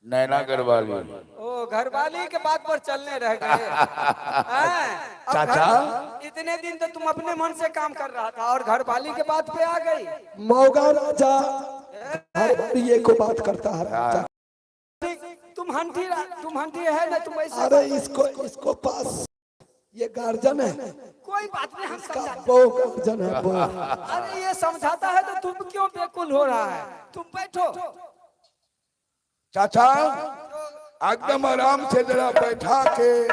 नैना गढ़वाली। ओ घरवाली के बात पर चलने रह गए। चाचा इतने दिन तो तुम अपने मन से काम कर रहा था और घरवाली के बात पे आ गई। मौगा राजा घरवाली को बात करता है राजा। तुम हंठी है ना, तुम ऐसे। अरे इसको पास ये गार्जियन है, कोई बात नहीं, हम इसका समझाते वो गार्जियन है वो। अरे ये समझाता है तो तुम क्यों बेकुल हो रहा है? तुम बैठो। चाचा एकदम आराम से जरा बैठा के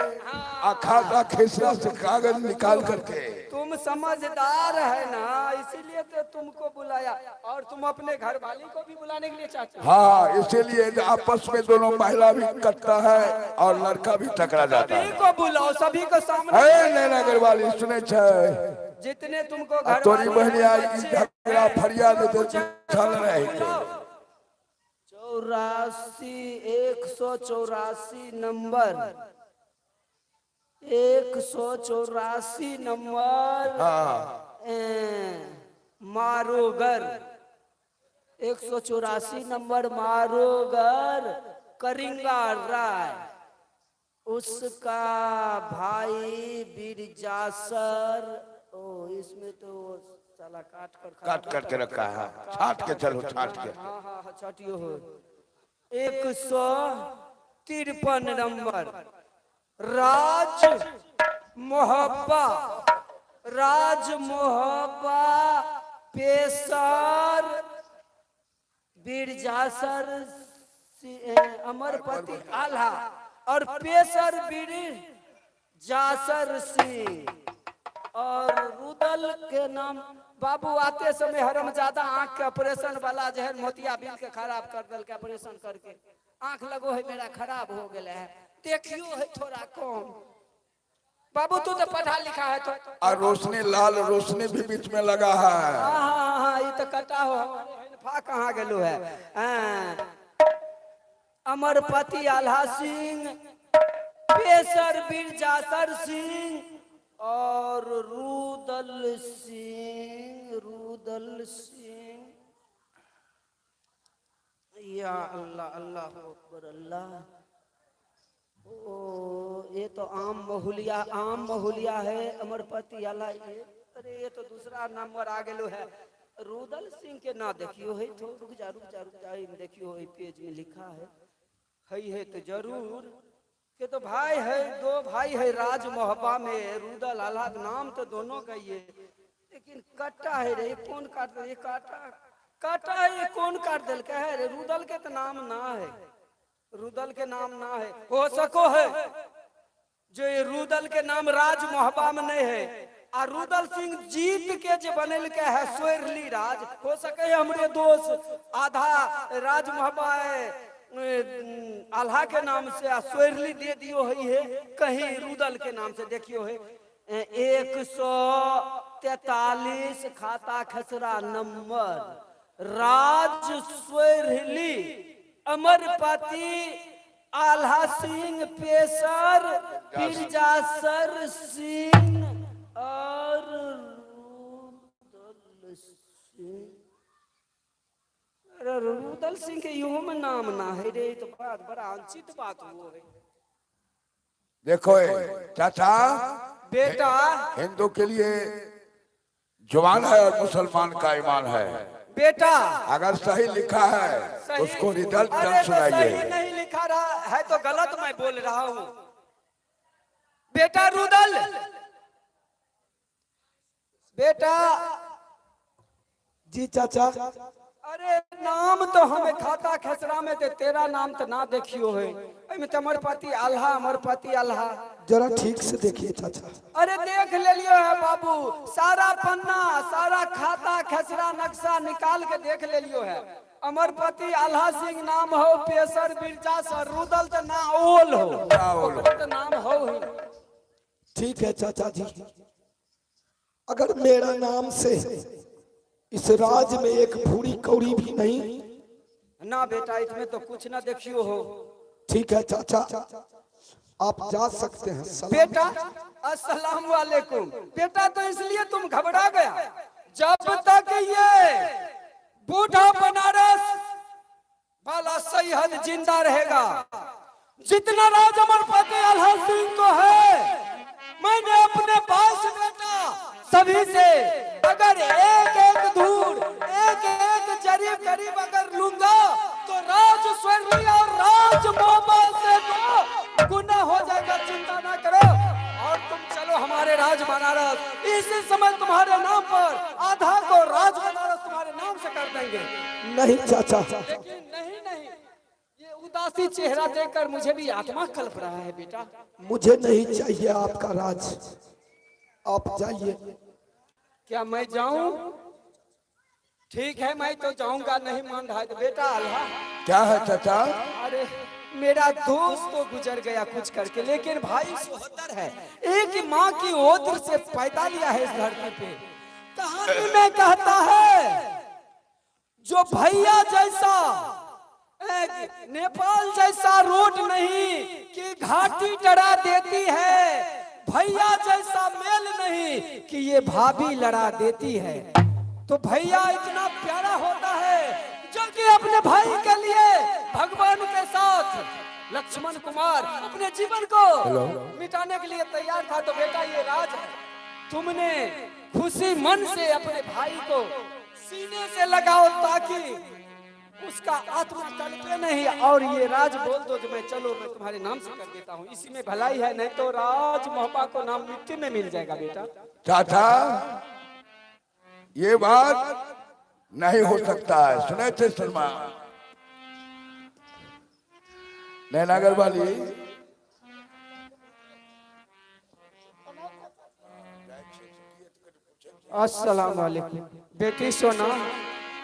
खाता खेसरा से कागज निकाल करके। तुम समझदार है ना, इसीलिए तो तुमको बुलाया और तुम अपने घरवाली को भी बुलाने के लिए चाहते हो। हाँ, इसीलिए आपस में दोनों महिला भी कटता है और लड़का भी टकरा जाता है। सभी को बुलाओ, सभी को सामने। नैना गढ़वाली सुने छे, जितने तुमको तोरी बहनिया झगड़ा फरियाद चल रहे थे। 184 नंबर, 184 नंबर मारोगर, 184 नंबर मारोगर करिंगा राय, उसका भाई बिरजासर। ओ इसमें तो साला काट करके रखा है, छाट के चलो छाट के। हाँ छाटियो हो। 153 नंबर राज मोहब्बा पेशर बिरजासर अमरपति आल्हा और पेशर बिरजासर सिंह। और रुदल के नाम बाबू आते समय हरमजादा आंख के ऑपरेशन वाला जहर मोतियाबिंद के खराब कर दल के ऑपरेशन करके आंख लगो है मेरा खराब हो गया है, देखियो है थोड़ा कम। बाबू तू तो पढ़ा लिखा है तो। और रोशनी लाल रोशनी भी बीच में लगा है। हाँ ये तो कटा हो फा कहाँ गेलो है। अमरपति आल्हा सिंह, पेशर बिरजासर सिंह और रुदल सिंह। या अल्लाह अल्लाह अकबर अल्लाह। ओ ये तो आम महुलिया है अमरपति आला ये। अरे ये तो दूसरा नंबर आ गेलो है। रुदल सिंह के ना देखियो है तो रुक जा देखियो है पेज में लिखा है तो जरूर के तो भाई है, दो भाई है राज मोहब्बा में। रुदल आल्हा नाम तो दोनों का ये, लेकिन कट्टा है रे, कौन काट दे? काटा है ये कौन काट दिल का है रे? रुदल के तो नाम ना है, रुदल के नाम ना है। हो सको है जो ये रुदल के नाम राज मोहब्बा में नहीं है और रुदल सिंह जीत के जो बनल के है सोरली राज। हो सके हमरे दोस्त आधा राज मोहब्बा है आल्हा के नाम से सोरली दे दियो है, कहीं रुदल के नाम से देखियो है। 143 खाता खसरा नंबर राज सोरली अमरपति आल्हा सिंह पेशर बिरजासर सिंह और रुदल सिंह। रुदल सिंह के यूं में नाम ना है रे, तो बात बड़ा अनुचित बात हो है। देखो चाचा, बेटा हिंदू के लिए जुबान है और मुसलमान का ईमान है। बेटा अगर सही लिखा है उसको रिजल्ट सुनाइए। सही नहीं लिखा रहा है तो गलत मैं बोल रहा हूँ। बेटा रुदल, बेटा जी चाचा। अरे नाम तो हमें खाता खेसरा में दे, तेरा नाम तो ना देखियो है। तो अमरपति आल्हा जरा ठीक से देखिए चाचा। अरे देख ले लियो है बाबू, सारा पन्ना सारा खाता खेसरा नक्शा निकाल के देख ले लियो है। अमरपति आल्हा सिंह नाम हो, पेशर बिरजासर, रुदल तो ना ओल हो तो नाम हो ही। ठीक है चाचा जी, अगर मेरा नाम से इस राज में एक भूरी कौड़ी भी नहीं ना बेटा, इसमें तो कुछ ना देखियो हो। ठीक है चाचा, आप जा सकते हैं। बेटा अस्सलाम वालेकुम। बेटा तो इसलिए तुम घबरा गया, जब तक ये बूढ़ा बनारस बाला सैयद जिंदा रहेगा। जितना राज अमरपति आल्हा सिंह को है, मैंने अपने 22 बेटा सभी से अगर एक एक धूर, एक एक जरी करीब अगर लूंगा तो राज स्वर्णी और राज मोहब्बत से तो गुना हो जाएगा। चिंता ना करो और तुम चलो हमारे राज बनारस। इसी समय तुम्हारे नाम पर आधा को राज बनारस तुम्हारे नाम से कर देंगे। नहीं चाचा, लेकिन नहीं नहीं, ये उदासी चेहरा देखकर मुझे भी आत्मा कल्प रहा है बेटा। मुझे नहीं चाहिए आपका राज, आप जाइए। क्या मैं जाऊं? ठीक है मैं तो जाऊंगा, नहीं मान रहा है तो बेटा आल्हा। क्या है चाचा? अरे मेरा दोस्त तो गुजर गया कुछ करके, लेकिन भाई सोहदर है, एक ही माँ की ओत्र से पैदा लिया है इस धरती पे। कहानी में कहता है जो भैया जैसा नेपाल जैसा रोड नहीं कि घाटी डरा देती है, भैया जैसा मेल नहीं कि ये भाभी लड़ा देती है। तो भैया इतना प्यारा होता है जो कि अपने भाई के लिए भगवान के साथ लक्ष्मण कुमार अपने जीवन को मिटाने के लिए तैयार था। तो बेटा ये राज है, तुमने खुशी मन से अपने भाई को सीने से लगाओ ताकि उसका आत्मा तड़पे नहीं। और ये राज बोल दो जो मैं चलो मैं तुम्हारे नाम से कर देता हूँ, इसी में भलाई है, नहीं तो राज मोहब्बा को नाम मिट्टी में मिल जाएगा बेटा। चाचा ये बात नहीं हो सकता है। सुने थे शर्मा नैनागर वाली, अस्सलाम वालेकुम बेटी सोना।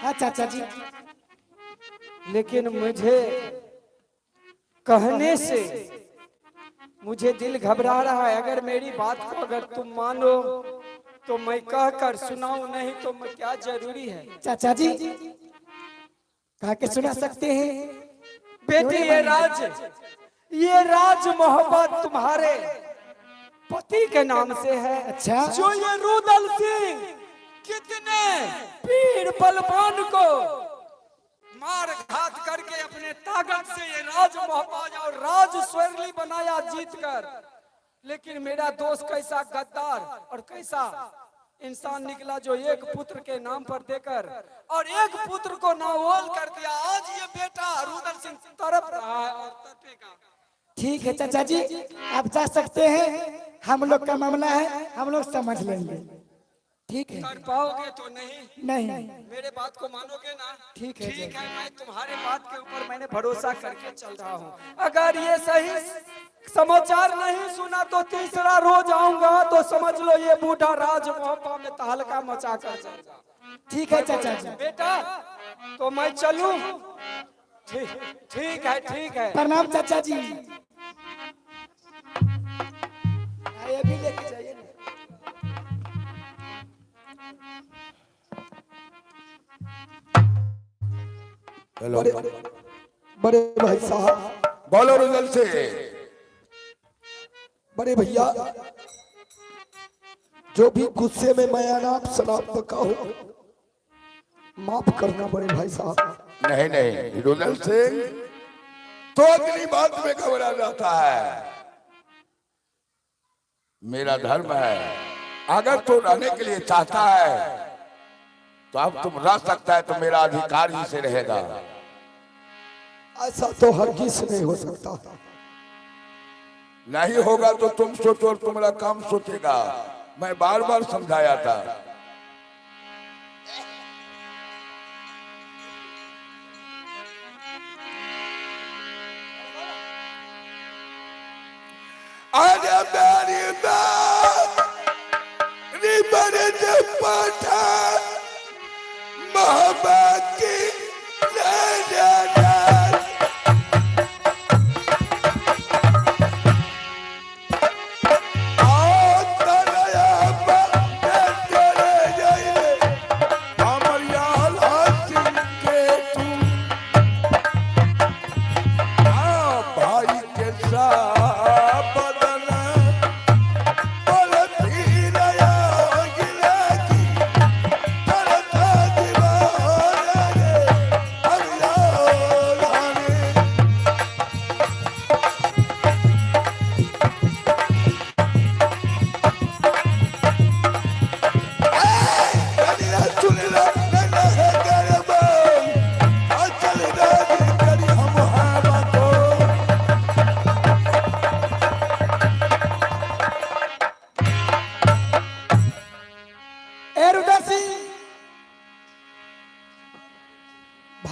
हाँ चाचा जी। लेकिन मुझे कहने से मुझे दिल घबरा रहा है। अगर मेरी बात को अगर तुम मानो तो मैं कहकर सुनाऊं, नहीं तो मैं क्या जरूरी है। चाचा जी कहा के सुना सकते हैं। बेटी ये राज मोहब्बत तुम्हारे पति के नाम से है। अच्छा। जो ये रुदल सिंह कितने पीर बलवान को मार घात करके अपने ताकत से ये राज मोहब्बत और राज स्वर्णी बनाया जीत कर। लेकिन मेरा दोस्त कैसा गद्दार और कैसा इंसान निकला जो एक पुत्र के नाम पर देकर और एक पुत्र को नाओल कर दिया। आज ये बेटा रुदल सिंह तरफ रहा है और तड़पेगा। ठीक है चाचा जी, आप जा सकते हैं, हम लोग का मामला है, हम लोग समझ लेंगे। ठीक है। कर पाओगे तो नहीं? मेरे बात को मानोगे ना? ठीक है। ठीक है, मैं तुम्हारे बात के ऊपर मैंने भरोसा करके चल रहा हूँ। अगर ये सही समाचार नहीं सुना तो तीसरा रोज आऊंगा तो समझ लो ये बूढ़ा राज मोहब्बा में तहलका मचा कर जाएगा। ठीक है चाचा जी। बेटा तो मैं चलूं? ठीक है ठीक है। प्रणाम चाचा जी। ये भी लेके जाइए ना। हेलो बड़े भाई साहब, बोलो रुदल से। बड़े भैया जो भी गुस्से में मैं अनाप शनाप बका हूं, माफ करना बड़े भाई साहब। नहीं नहीं रुदल सिंह तो अगली बात में घबरा जाता है। मेरा धर्म है, अगर तू रहने के लिए चाहता है तो अब तुम रह सकता है, तो मेरा अधिकार ही से रहेगा। ऐसा तो हरगिज नहीं हो सकता। नहीं होगा तो तुम सोचो और तुम्हारा काम सोचेगा। मैं बार बार समझाया था। आज मेरी बात पठा मोहब्बत की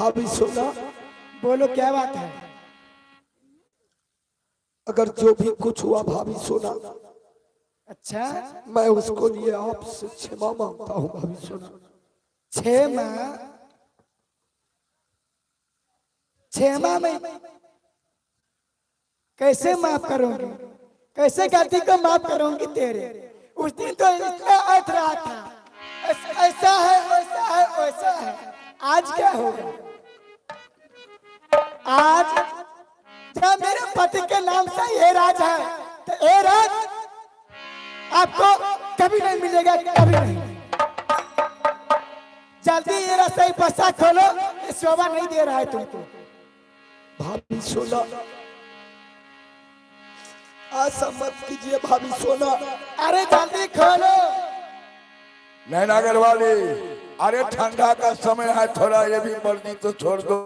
भाभी सोना, बोलो क्या बात है? अगर जो भी कुछ हुआ भाभी सोना, अच्छा, मैं उसको लिए आपसे क्षमा मांगता हूँ भाभी सोना। 6 माह, 6 माह में कैसे माफ करूंगी? कैसे गलती को माफ करूंगी तेरे? उस दिन तो इतना अर्थ रहा था, ऐसा है वैसा है वैसा है। आज क्या होगा? आज जब मेरे पति के नाम से ये राज है, तो ये राज आपको कभी नहीं मिलेगा, कभी नहीं। जल्दी ये रसोई बसा खोलो, ये शोभा नहीं दे रहा है तुमको। भाभी सोना, ऐसा मत कीजिए भाभी सोना। अरे जल्दी खोलो। नैना अग्रवाली, अरे ठंडा का समय है, थोड़ा ये भी मर्जी तो छोड़ दो।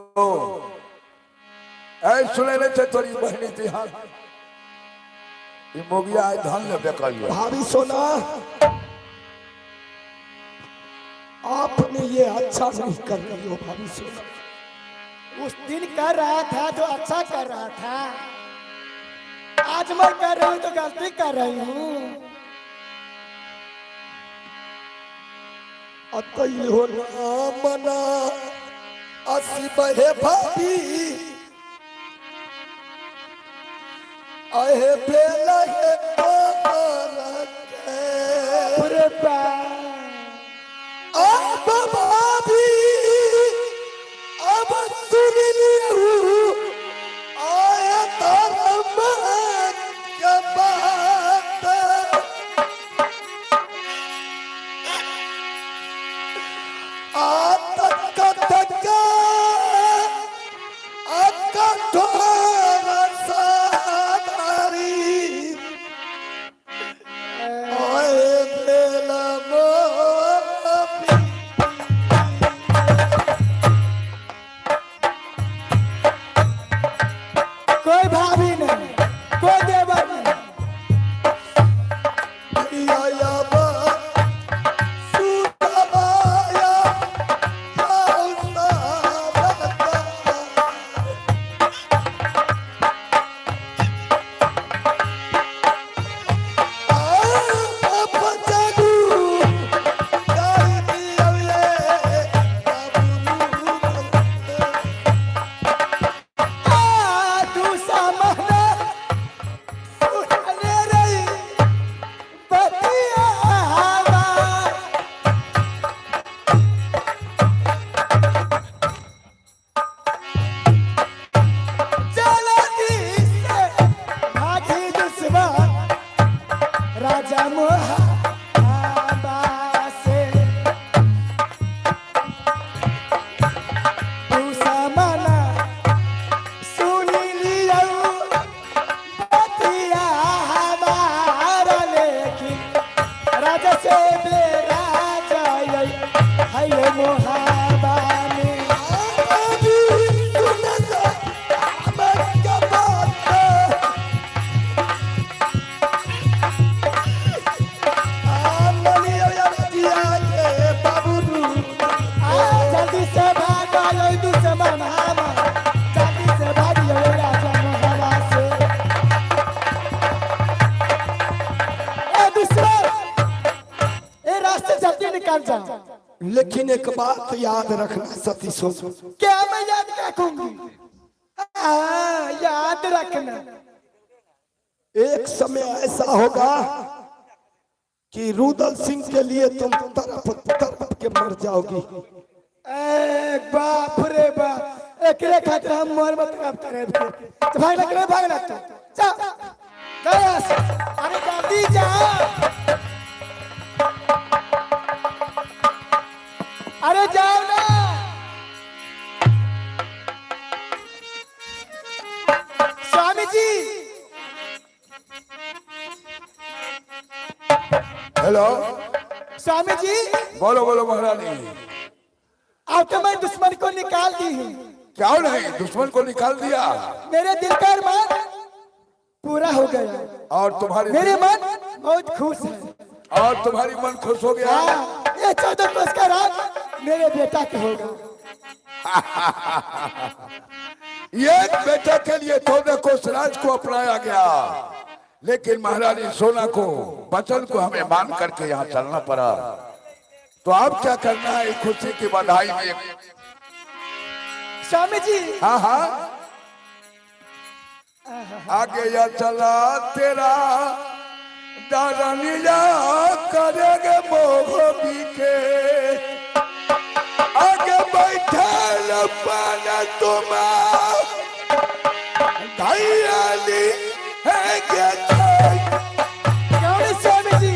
ऐ सुने ले थे तोरी बहनी तिहार ये मोगिया है धन ले बेकाइए। भाभी सोना, आपने ये अच्छा नहीं कर रही हो भाभी सोना। उस दिन कर रहा था जो अच्छा कर रहा था, आज मैं कर रही हूँ तो गलती कर रही हूँ। अतई हो ना मना असी बहे भाभी, अहे बेला है कमर के। अरे बा, अब भाभी अब सुन लियो आया धर्म के बात। कोई भाभी नहीं, कोई देवर नहीं। राजा मोहब्बा से तू समाना सुन लियो बतिया हमारा, लेकिन राजा से बेराजा है ये मोहब्बा में। जल्दी से भागो ये दुश्मन हमारा, जल्दी से भागियो ये राजा मोहब्बा से। ए दुश्मन, ए रास्ते जल्दी निकल जाओ। लेकिन एक बात याद रखना सती सोच, क्या मैं याद रखूंगी? याद रखना, एक समय ऐसा होगा कि रुदल सिंह के लिए तुम तरफ तरफ के मर जाओगी। ए बाप रे बाप, एकरे खातिर हम मोर मत करे थे। तो भागना करे, भागना तू जा गया से। अरे जल्दी जा, अरे जाओ ना। स्वामी जी, हेलो, स्वामी जी, बोलो बोलो महारानी। अब तो मैं दुश्मन को निकाल दी हूँ। क्या नहीं, दुश्मन को निकाल दिया मेरे दिल का अरमान पूरा हो गया और तुम्हारी मेरे मन बहुत खुश है। और तुम्हारी मन खुश हो गया। हाँ, ये 14 कोस का राज मेरे बेटा के होगा। एक बेटे के लिए 14 कोस राज को अपनाया गया, लेकिन महारानी सोना को वचन को हमें मान करके यहाँ चलना पड़ा। तो आप क्या करना है खुशी की बधाई में? स्वामी जी हाँ हाँ, आगे या चला तेरा दारनिया करेंगे मोहबी के, आगे बैठा पाना तुम्हारा घायली है क्या? कौन स्वामी जी?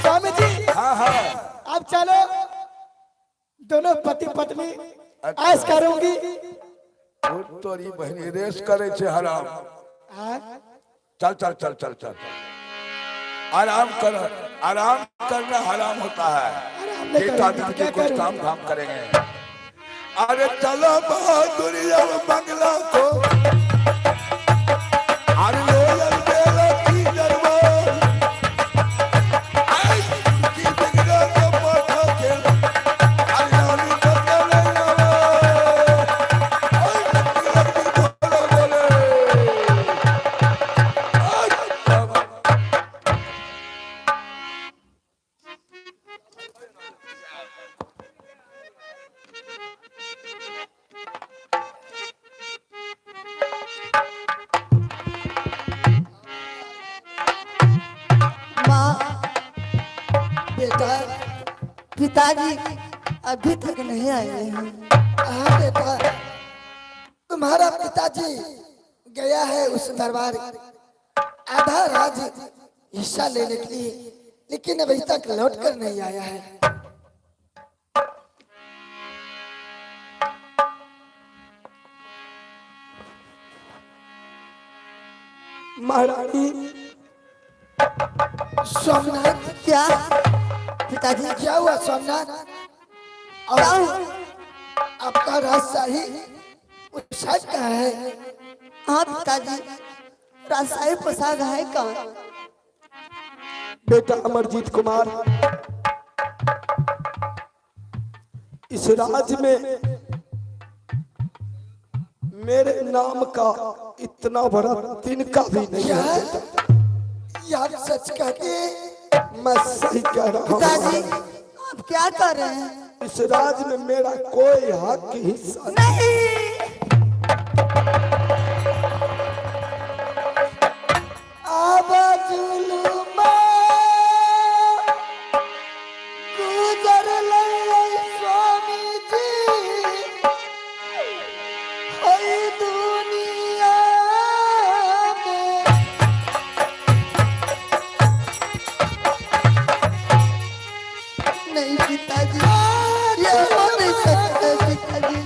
स्वामी जी हाँ हाँ, अब चलो दोनों पति पत्नी ऐश करूंगी। तोरी बहनी रेस करे छे हराम। चल चल चल चल चल, आराम कर, आराम करना हराम होता है। बेटा दिन के कुछ काम धाम करेंगे। अरे चलो बहादुरी अब बंगला को, अरे लोयल बेला की दरबार, आई की बिगड़ा को पठा के, अरे नानी बदले बेटा, पिताजी अभी तक नहीं आए हैं। हाँ बेटा, तुम्हारा पिताजी गया है उस दरबार आधा राज हिस्सा लेने के लिए, लेकिन अभी तक लौट कर नहीं आया है। महारानी सोमनाथ, क्या पिताजी? क्या हुआ सोमनाथ? और आपका राजशाही प्रसाद कहाँ है? हाँ पिताजी, राजशाही प्रसाद है कहाँ? बेटा अमरजीत कुमार, इस राज्य में मेरे नाम का इतना बड़ा तिनका भी नहीं है। यार सच कहते, मैं सही कह रहा हूँ। पिताजी आप क्या कर रहे हैं? इस राज्य में मेरा कोई हक हिस्सा नहीं। अब जुल्म गुजर ले स्वामी जी, हई दुनिया में नहीं पिताजी, ये हो नहीं सकता है पिताजी।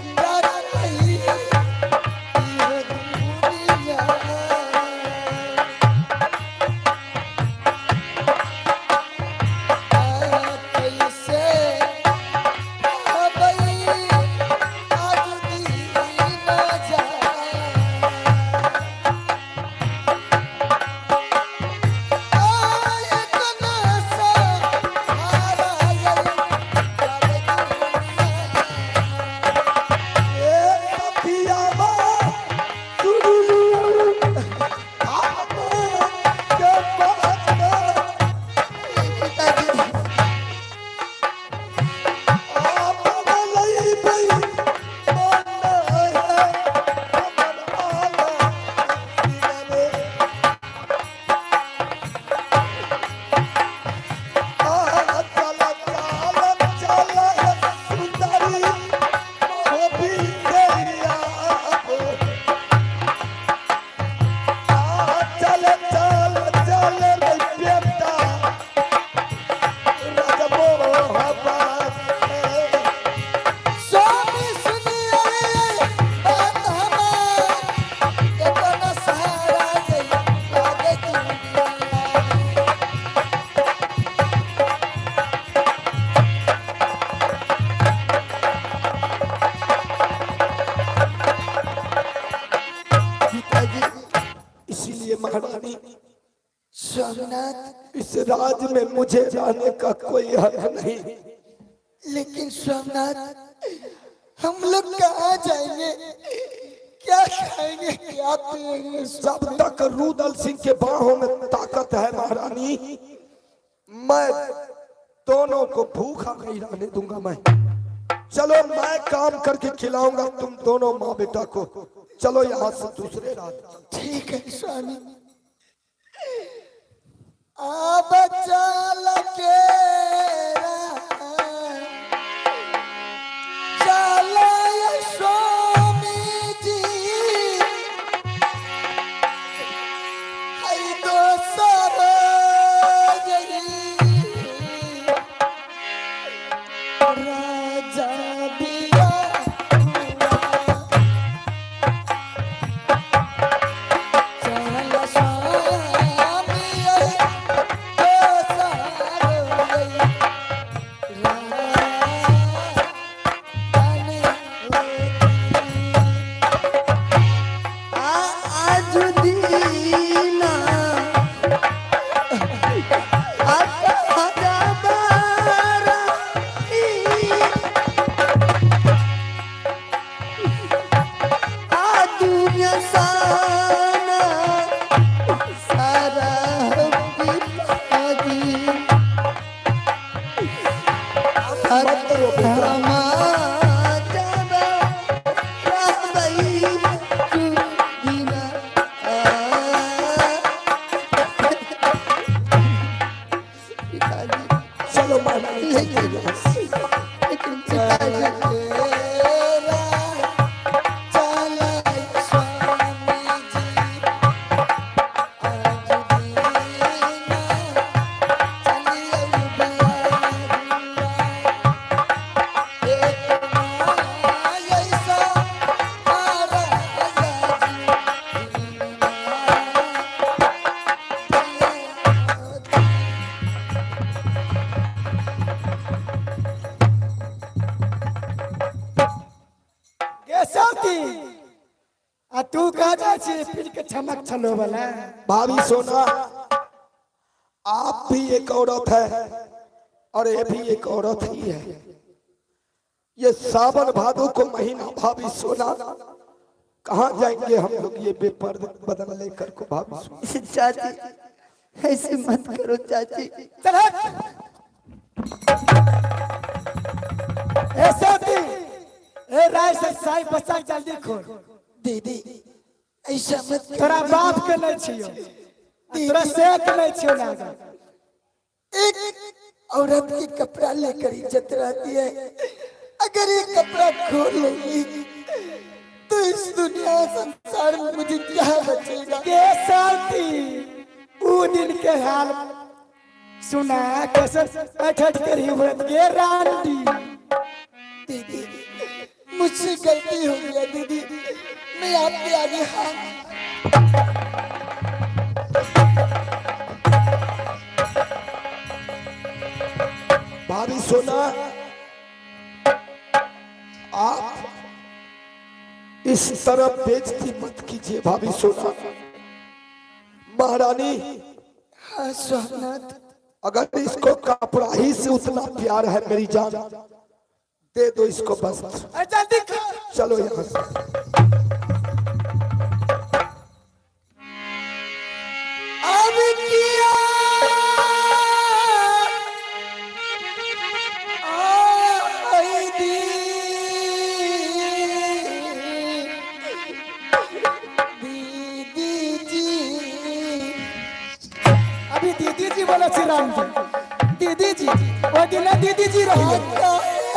इस राज में मुझे जाने का कोई हक नहीं। लेकिन सोमनाथ, हम लोग कहाँ जाएंगे, क्या खाएंगे, क्या पिएंगे? जब तक रुदल सिंह के बाहों में ताकत है महारानी, मैं दोनों को भूखा नहीं रहने दूंगा। मैं चलो, मैं काम करके खिलाऊंगा तुम दोनों माँ बेटा को। चलो यहाँ से दूसरे रात। ठीक है स्वामी। अब चल के चले स्वामी जी, है दोसर राजा बिया आज दीना चलो महारानी, चलते हैं। लेकिन पिताजी तू कहा जाए फिर के चमक छलो वाला। भाभी सोना, आप भी एक औरत है और ये भी एक औरत ही है। ये सावन भादो को महीना भाभी सोना, कहाँ जाएंगे हम लोग ये बेपर्द बदन लेकर को भाभी सोना? चाची ऐसे मत करो चाची। चल ऐसा थी ए राय से साई बच्चा जल्दी खोल। दीदी ऐसा मत कर। तोरा बाप के नहीं छियो, तोरा सेठ नहीं छियो लागा। एक औरत की कपड़ा लेकर इज्जत रहती है, अगर ये कपड़ा खोल लूंगी तो इस दुनिया संसार में मुझे क्या बचेगा? कैसा थी वो दिन के हाल सुना, कैसे अठठ करी व्रत के रानी। दीदी मुझसे गलती हो गया दीदी, मैं आपके आगे हाथ। भाभी सोना, आप इस तरह बेइज्जती मत कीजिए भाभी सोना। महारानी, हाँ सोमनाथ, अगर इसको कपड़ा ही से उतना प्यार है मेरी जान, दे दो इसको बस। जल्दी चलो यहाँ से। अब किया आई दी दीदी जी। अभी दीदी जी बोला श्री राम जी, दीदी जी वो दिन दीदी जी रही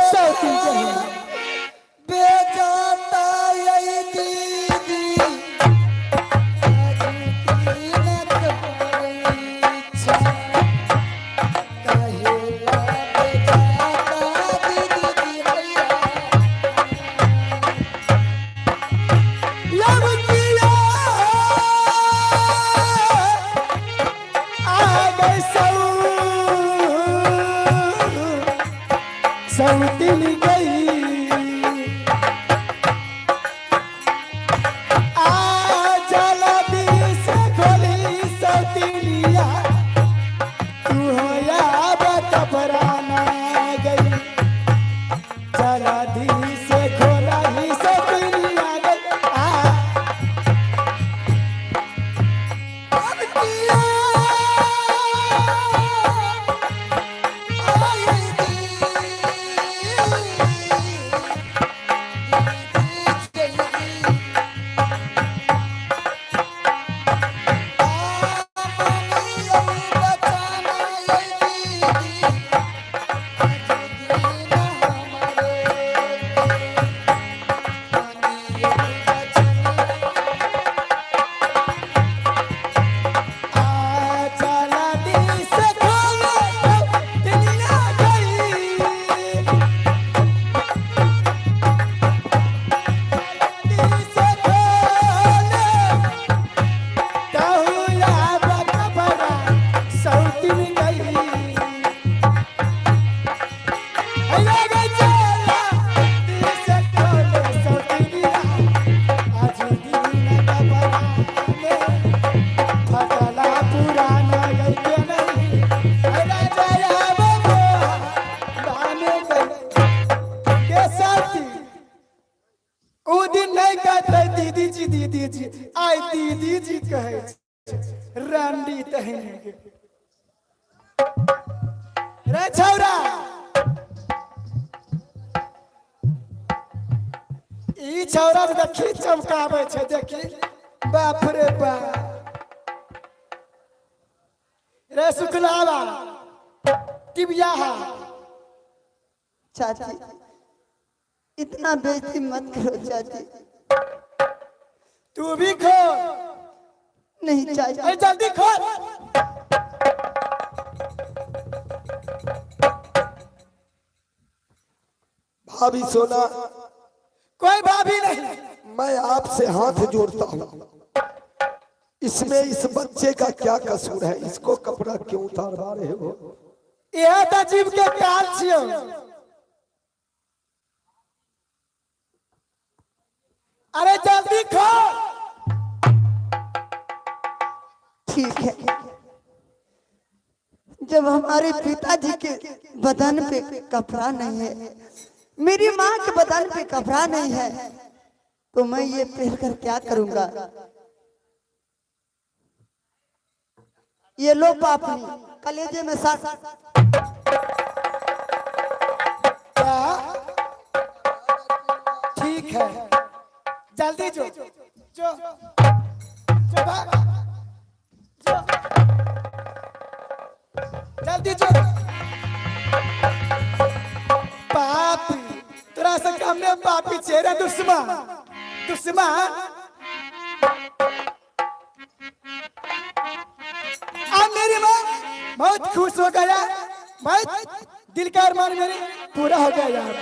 सब दिन के हैं। बेजाता यही दीदी सौतिन गई ओ दिन नहीं कहत रहे दीदी जी आई दीदी जी कहे रंडी तहने के रे छौरा ई छौरा देखी चमकावे छे देखी बाप रे बाप रे शुक्लावा टिबिया चाची इतना बेइज्जती मत करो चाची। तू भी खोल नहीं चाची। अरे जल्दी खोल भाभी सोना, कोई भाभी नहीं। मैं आपसे हाथ जोड़ता हूँ, इसमें इस बच्चे का क्या कसूर है? इसको कपड़ा क्यों उतारवा रहे हो? यह तो जीव के काल छियो। अरे जल्दी खोल। ठीक है, जब हमारे पिताजी के बदन पे कपड़ा नहीं है, मेरी माँ के बदन पे कपड़ा नहीं है, तो मैं ये पहनकर क्या करूंगा? ये लो पापनी, कलेजे में साथ। ठीक है, जल्दी जो जो भाग जो, जल्दी जो। पापी तेरा से काम ने पापी चेहरा दुश्मन अब मेरी माँ बहुत खुश हो गया, बहुत दिल का अरमान मेरे पूरा हो गया यार।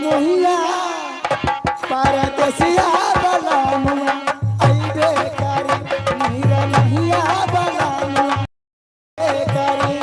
मोहिया परदेसिया बलामुआ आई बेकारी मेरा मोहिया बलामुआ बेकारी।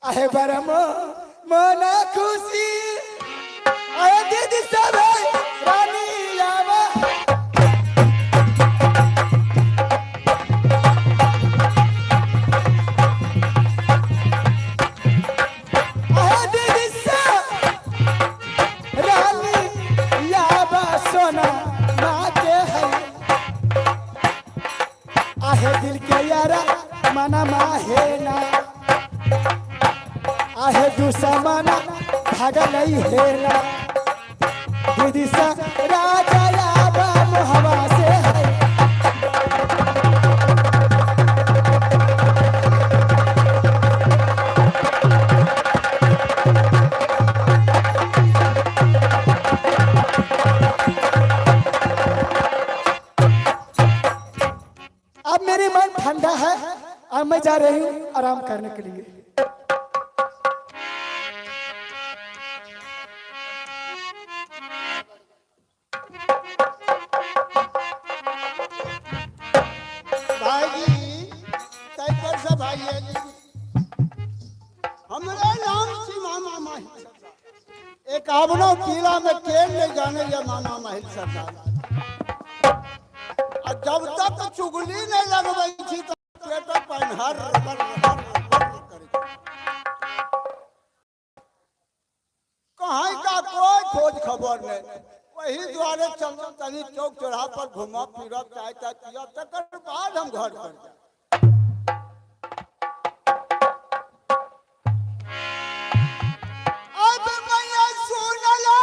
आहे बरम मना खुशी आए दीदी सब रानी आवा आए दीदी सब रानी आवा सोना माँ के है आहे दिल के यारा मना माहे ना आहे दुश्मना भागल है ना दीदी सा राजा याबा हवा से है अब मेरी मन ठंडा है अब मैं जा रही हूँ आराम करने के लिए। भाई जी तय पर से भाई है जी हमरे नाम से मामा माहिल एक आवनो किला में ट्रेन ले जाने ये मामा माहिल सरदार और जब तक चुगली नहीं लगवाई थी तो पेट पर हर कहीं का कोई खोज खबर नहीं वही द्वारे चल तनी चौक चौराहा पर घूमा फिर चाय चाय पिया तकर बाद हम घर पर जाए। अब मैया सुनला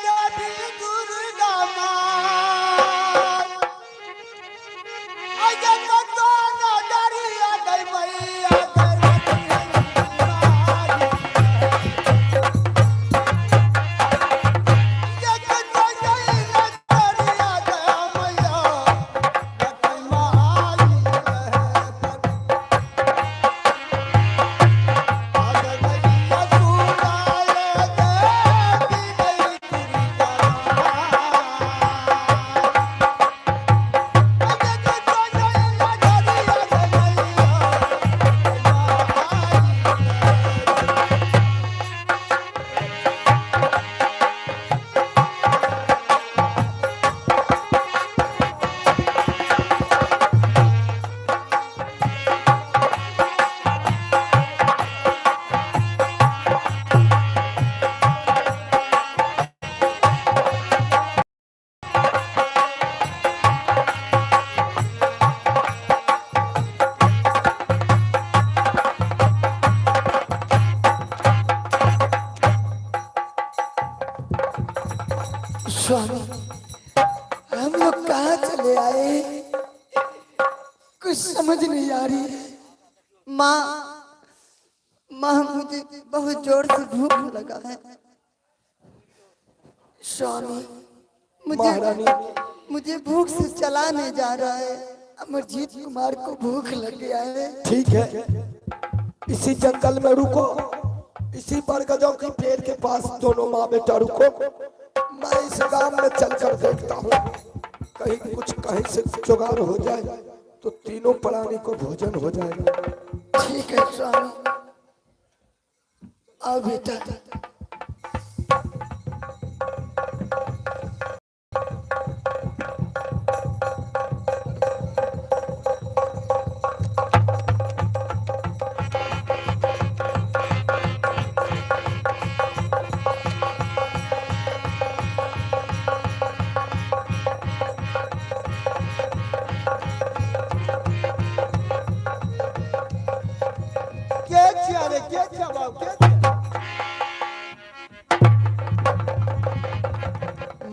देवी दुर्गा माँ अजे तो न डरिया गई मैया स्वामी हम लोग कहाँ चले आए कुछ समझ नहीं आ रही है। माँ माँ मुझे बहुत जोर से भूख लगा है। स्वामी मुझे मुझे भूख से चला नहीं जा रहा है। अमरजीत कुमार को भूख लग गया है। ठीक है इसी जंगल में रुको, इसी बरगदों की पेड़ के पास दोनों माँ बेटा रुको। मैं इस गांव में चलकर देखता हूँ कहीं कुछ कहीं से जुगाड़ हो जाए तो तीनों प्राणी को भोजन हो जाएगा। ठीक है स्वामी आओ बेटा।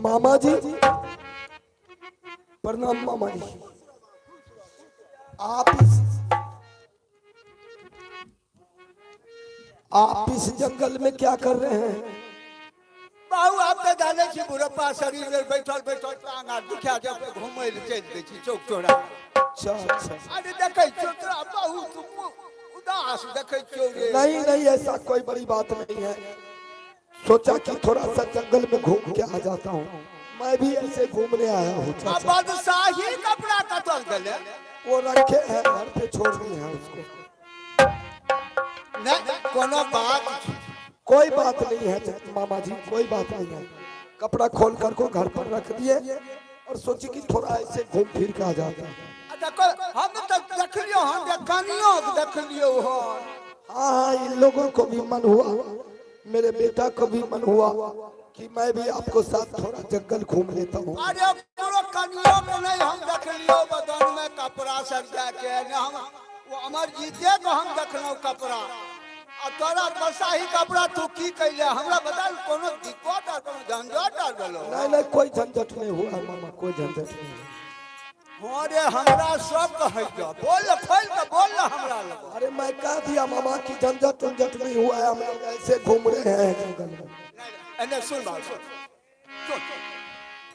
मामा जी प्रणाम। मामा जी आप इस जंगल में क्या कर रहे हैं? बाबू आप तो जाने छी बुढ़प्पा शरीर में बैठल बैठल टांग आ दुखा जब घूमे ले चल दे छी चौक चौरा। अच्छा अच्छा। अरे देखे छोकरा बहुत उदास देखे चोरे। नहीं नहीं ऐसा कोई बड़ी बात नहीं है। सोचा कि थोड़ा सा जंगल में घूम के आ जाता हूँ। मैं भी ऐसे घूमने आया हूँ। अब बादशाही कपड़ा कतल गले वो रखे हैं घर पे छोड़ दिए हैं उसको। नहीं कोनो बात कोई बात नहीं है मामा जी, कोई बात नहीं है। कपड़ा खोल कर को घर पर रख दिए और सोची कि थोड़ा ऐसे घूम फिर के आ जाता है। देखो हम तो देख लियो, हम देखनियो देख लियो हो। हाँ इन लोगों को भी मन हुआ मेरे बेटा को भी मन हुआ कि मैं भी आपको साथ थोड़ा जंगल घूम लेता हूँ। अरे पूरा कनियों को नहीं हम देख लियो बदन में कपड़ा सर जाके न हम वो अमर जीते को हम देखलो कपड़ा आ तोरा बसा ही कपड़ा तू की कैले हमरा बता कोनो दिक्कत आ कोनो झंझट आ गलो नहीं नहीं कोई झंझट नहीं हुआ है मामा, कोई झंझट नहीं हुआ। अरे हमरा सब कहे बोल खोल के बोल हमरा लग। अरे मैं कह दिया मामा की झंझट उंझट नहीं हुआ है, हम लोग ऐसे घूम रहे हैं जंगल में। एने सुन बात सुन सुन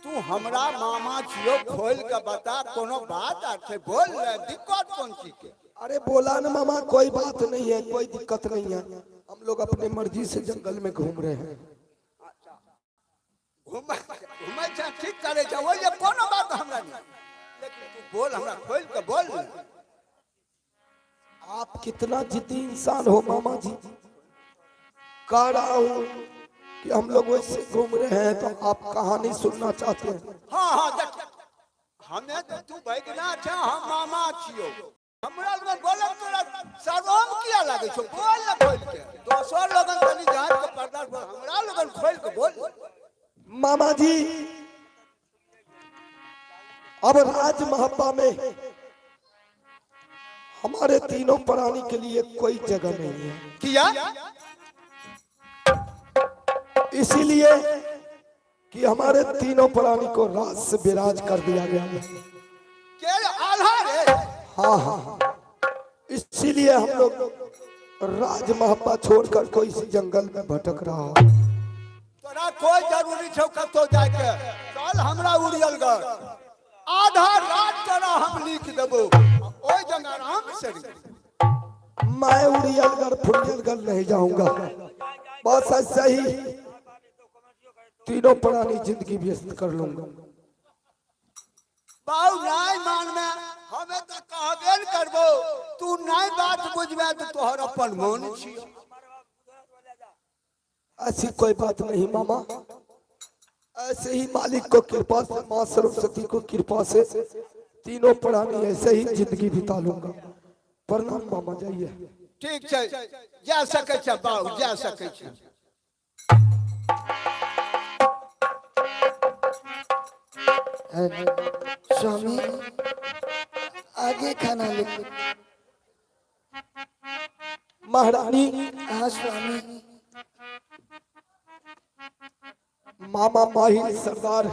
तू हमरा मामा छियो खोल के बता कोनो बात आ छै बोल ले दिक्कत कौन चीज के। अरे बोला ना मामा कोई बात नहीं है, कोई दिक्कत नहीं है, हम लोग अपने मर्जी से जंगल में घूम रहे हैं। घूमे छ ठीक करे छ वो ये कोनो बात हमरा नहीं, लेकिन तू बोल हमरा खोल के बोल। आप कितना जिद्दी इंसान हो मामा जी। कह रहा हूँ कि हम लोग वैसे घूम रहे हैं तो आप कहानी सुनना चाहते हैं। हाँ हाँ देख हमें तो तू बैगना छ हम मामा छियो हमरा लोग बोले तोरा शर्म किया लागे छो बोल ना खोल के दोसर लोगन तनी जान के पर्दा हमरा लोगन खोल के बोल। मामा जी अब राज महब्बा में हमारे तीनों प्राणी के लिए कोई जगह नहीं है। किया इसीलिए कि हमारे तीनों प्राणी को राज से विराज कर दिया गया है। के आधार है। हाँ हाँ इसीलिए हम लोग राज महब्बा छोड़कर कोई इसी जंगल में भटक रहा है। तोरा कोई जरूरी छौ कतो जाके चल हमरा उड़ियलगढ़ आधा रात तोरा हम लिख देबो ओई जगह आराम से मैं उड़ियलगढ़ फुड़ियलगढ़ नहीं जाऊंगा, बस ऐसा ही तीनों प्राणी जिंदगी व्यस्त कर लूंगा। बाऊ नाई मान में हमें तो कहबे न करबो तू नाई बात बुझबे तो तोहर अपन मन छियो। ऐसी कोई बात नहीं मामा, ऐसे ही मालिक को कृपा से माँ सरस्वती को कृपा से तीनों प्राणी ऐसे ही जिंदगी बिता लूंगा। प्रणाम मामा, जाइए। ठीक है जा सके छ बाऊ जा सके छ। स्वामी आगे खाना ले। महारानी हाँ स्वामी। मामा माहिर सरदार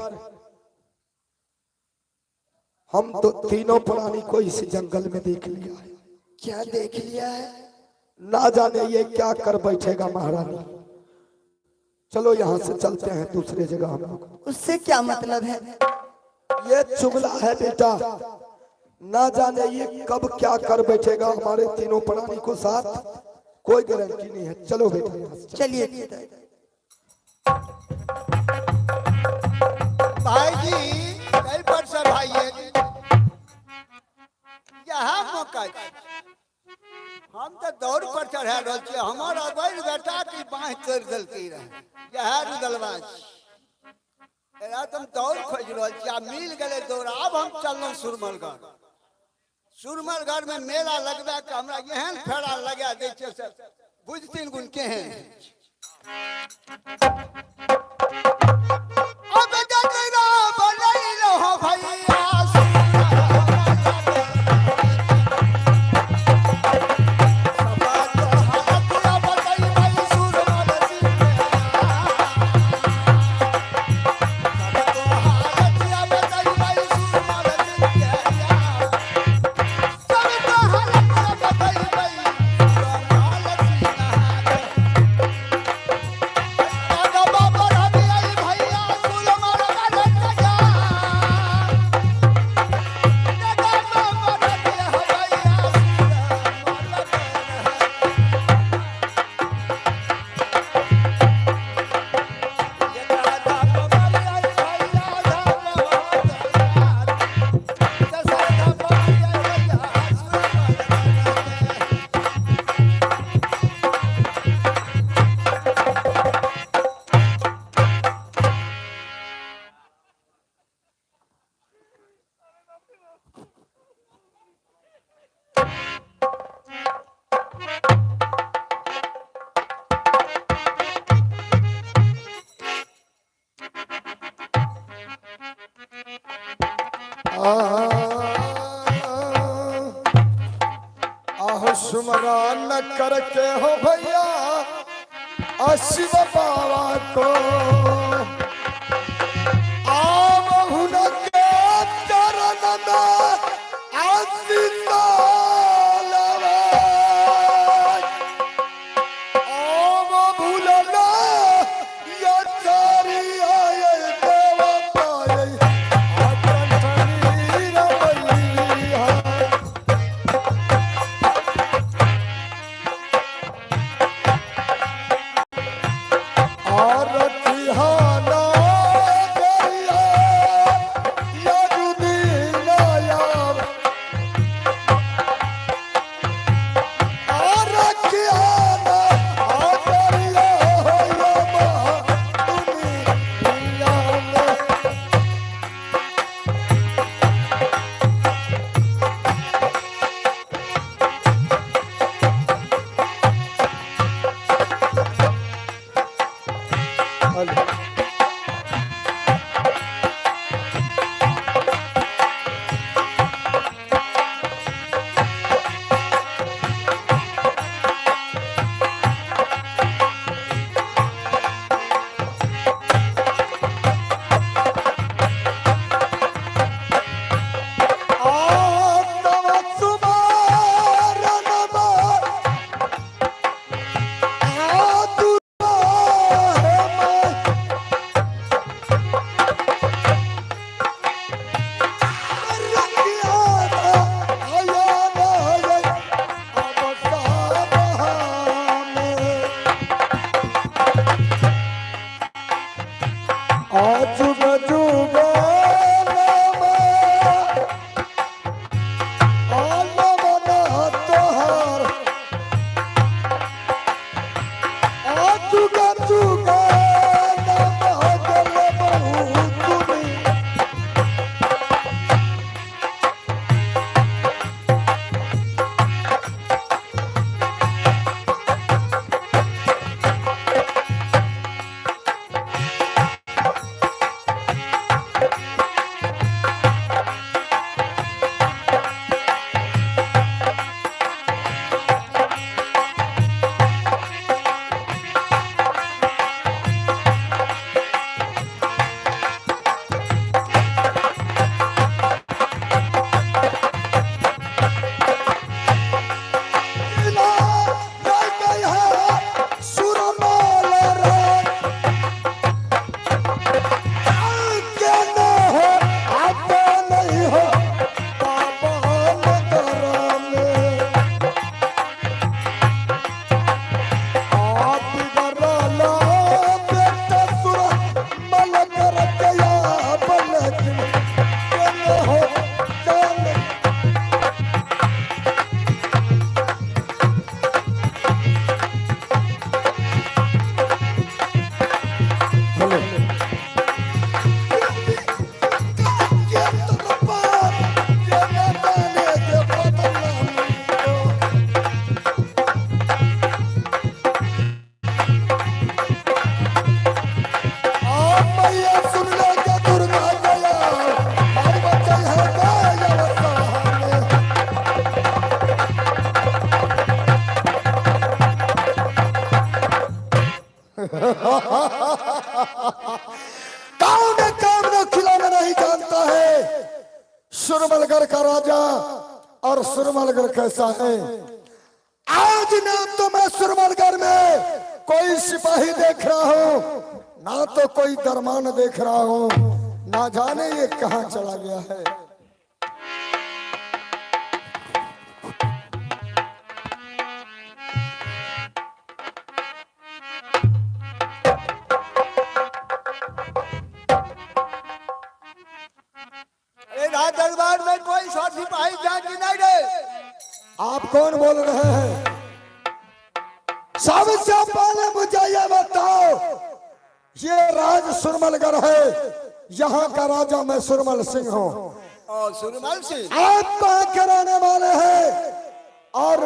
हम तो तीनों प्राणी को इस जंगल में देख लिया है। क्या देख लिया है? ना जाने ये क्या कर बैठेगा महारानी। चलो यहाँ से चलते हैं दूसरे जगह हम लोग। उससे क्या मतलब है? ये चुगला है बेटा, ना जाने ये कब क्या कर बैठेगा हमारे तीनों प्राणी को साथ, कोई गारंटी नहीं है। चलो बेटा यहाँ से चलिए भाई जी कई पर से भाई यहाँ मौका हम तो दौड़ पर चढ़ा रहल छी हमारा बैल बेटा की बाह कर देलकै रहे यह रुदलबाज एरा तुम दौड़ खोज रहल छी आ मिल गेलै दौड़। अब हम चललहुँ सुरमलगढ़। सुरमलगढ़ में मेला लगबा के हमरा एहन फेरा लगा दै छै से बुझथिन गुण केहन। अब जगरा बनैलो हो भैया बाबा आहो सुमरान करके हो भैया शिव बाबा को आमहुन के चरण में आशीष लवे आम भूलना या चारी आए देव पाए आकंठनी रवैया आरतिहाना गरिया यदुदीना याव आरतिहाना गरिया यमा दुनिया में सुरमलगढ़ का राजा और सुरमलगढ़ कैसा है। आज ना तो मैं सुरमलगढ़ में कोई सिपाही देख रहा हूँ, ना तो कोई दरमान देख रहा हूँ, ना जाने ये कहाँ चला गया है। राज दरबार में कोई सिपाही जाती नहीं रे। आप कौन बोल रहे हैं? सबसे पहले मुझे ये बताओ, ये राज सुरमलगढ़ है, यहाँ का राजा मैं सुरमल सिंह हूँ। और सुरमल सिंह आप कहाँ के रहने वाले हैं और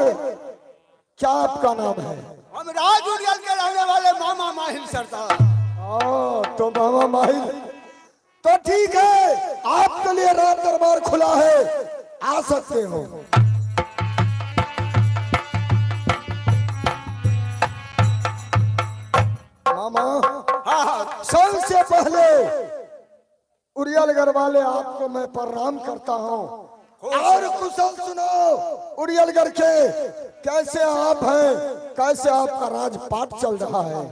क्या आपका नाम है? हम राजउड़ियल के रहने वाले मामा माहिल सरदार। तो मामा माहिल, तो ठीक है, आप आपके लिए राज दरबार खुला है, आ सकते हो। मामा, हाँ हाँ सबसे पहले उड़ियलगढ़ वाले आपको मैं प्रणाम करता हूँ और कुशल सुनाओ उड़ियलगढ़ के, कैसे आप हैं, कैसे आपका राजपाट चल रहा है?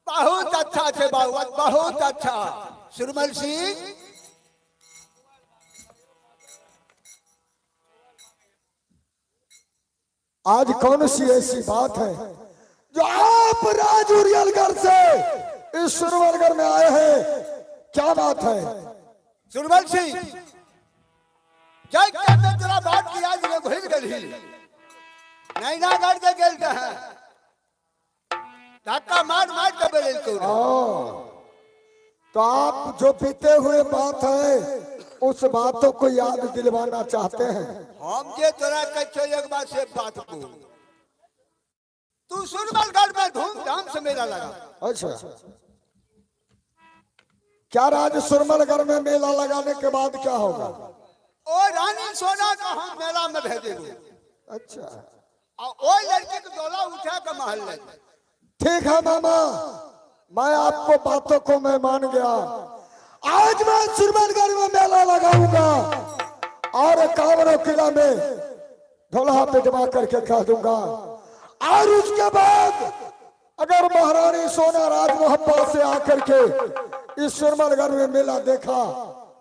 बहुत अच्छा थे बाबूत, बहुत अच्छा। सुरमल सिंह, आज कौन सी ऐसी बात है जो आप राज उड़ियलगढ़ से इस सुरवलगढ़ में आए हैं? क्या बात है? सुरमल सिंह, जय कहते तेरा बात की आज में भूल गई। नहीं ना गढ़ के गेल है, धक्का मार मार के बेल को। तो आप जो बीते हुए बात है उस बातों को याद दिलवाना चाहते हैं। हम जे तोरा कहो एक बार से बात को, तू सुरमलगढ़ में धूमधाम से मेला लगा। अच्छा, क्या राज सुरमलगढ़ में मेला लगाने के बाद क्या होगा? ओ रानी सोना का हम मेला में भेजेंगे। अच्छा, और ओ लड़की को डोला उठा के महल ले। ठीक है मामा, मैं आपको बातों को मैं मान गया। आज मैं सुरमलगढ़ में मेला लगाऊंगा और कांवरों किला में ढोलहा पिटवा करके कह दूंगा। और उसके बाद अगर महारानी सोना राजमहल से आकर के इस सुरमलगढ़ में मेला देखा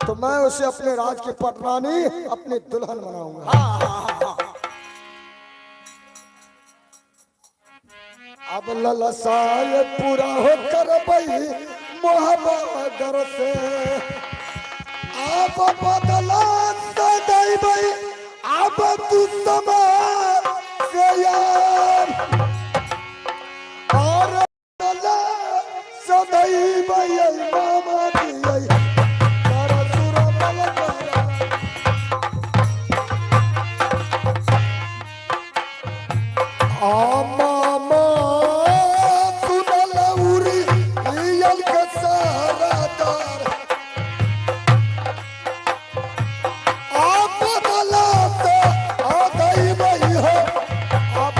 तो मैं उसे अपने राज की पटरानी, अपनी दुल्हन बनाऊंगा। अब ललसाए पूरा होकर बही मोहब्बत से आप बदला सदै बही, अब तू समार से यार और बदला सदै बही मामा दिए तारा सुरमलगढ़। मामा सुनल उड़ियल के सारा दार, आप बदला तो आ गई बही हो। अब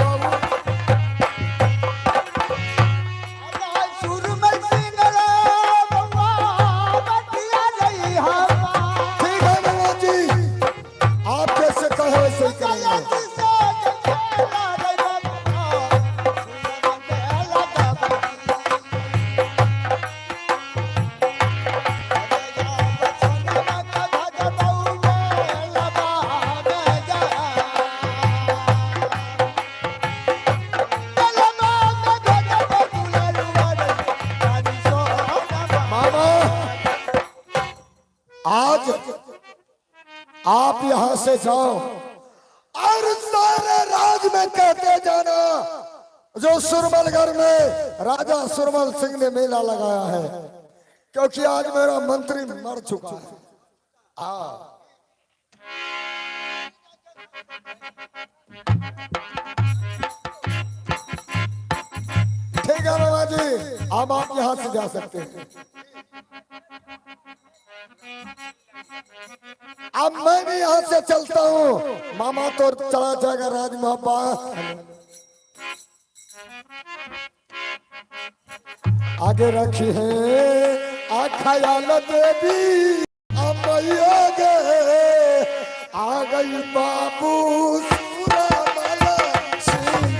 सुरमल सिंह रे बउआ बतिया रही हम। ठीक है मामा जी, आप जैसे कहो वैसे ही करेंगे। मामा, आज आप यहाँ से जाओ और सारे राज में कहते जाना जो सुरमलगढ़ में राजा सुरमल सिंह ने मेला लगाया है, क्योंकि आज मेरा मंत्री मर चुका है। ठीक है बाबा जी, अब आप यहाँ से जा सकते हैं। अब मैं भी यहाँ से चलता हूँ, मामा तो चला जाएगा राजमहल। आगे रखी है ख्याल देवी अमैया गे, आ गई बाबू सुरमल सिंह।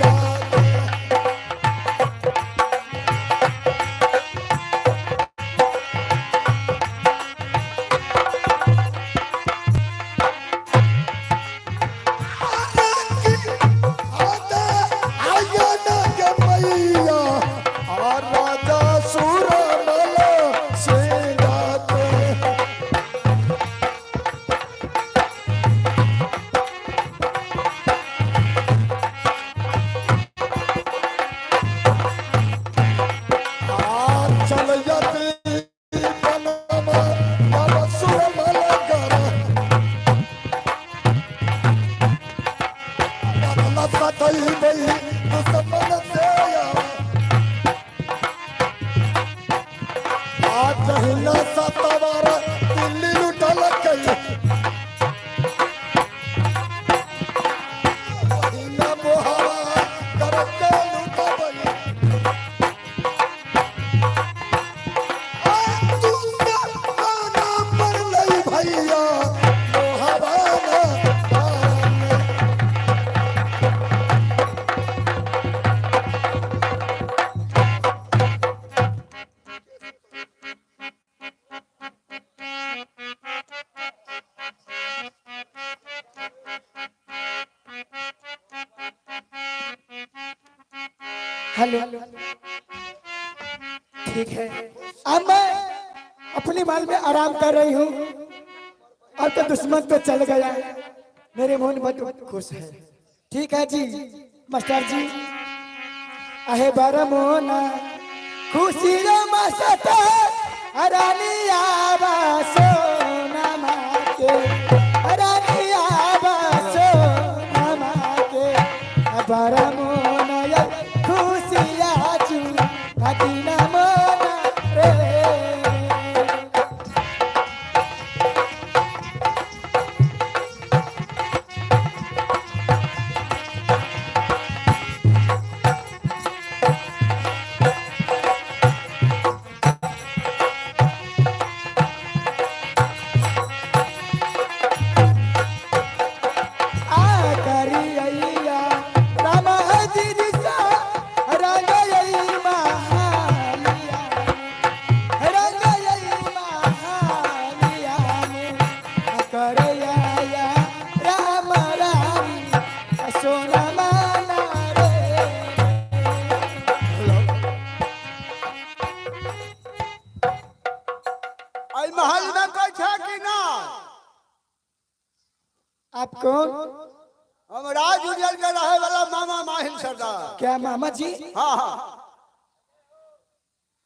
हेलो, ठीक है। अब मैं अपनी माल में आराम कर रही हूँ और तो दुश्मन तो चल गया, मेरे मन बहुत खुश है। ठीक है जी मास्टर जी। अहे बार मोना खुशी मसता रानिया सोना माके, रानिया सोना माके, बार मोना या खुशिया जू हदीना मोना रे। आई महल में कोई था कि ना? आप कौन? हम राज उजल के रहे वाला मामा माहिल सरदार। क्या मामा जी? हाँ हाँ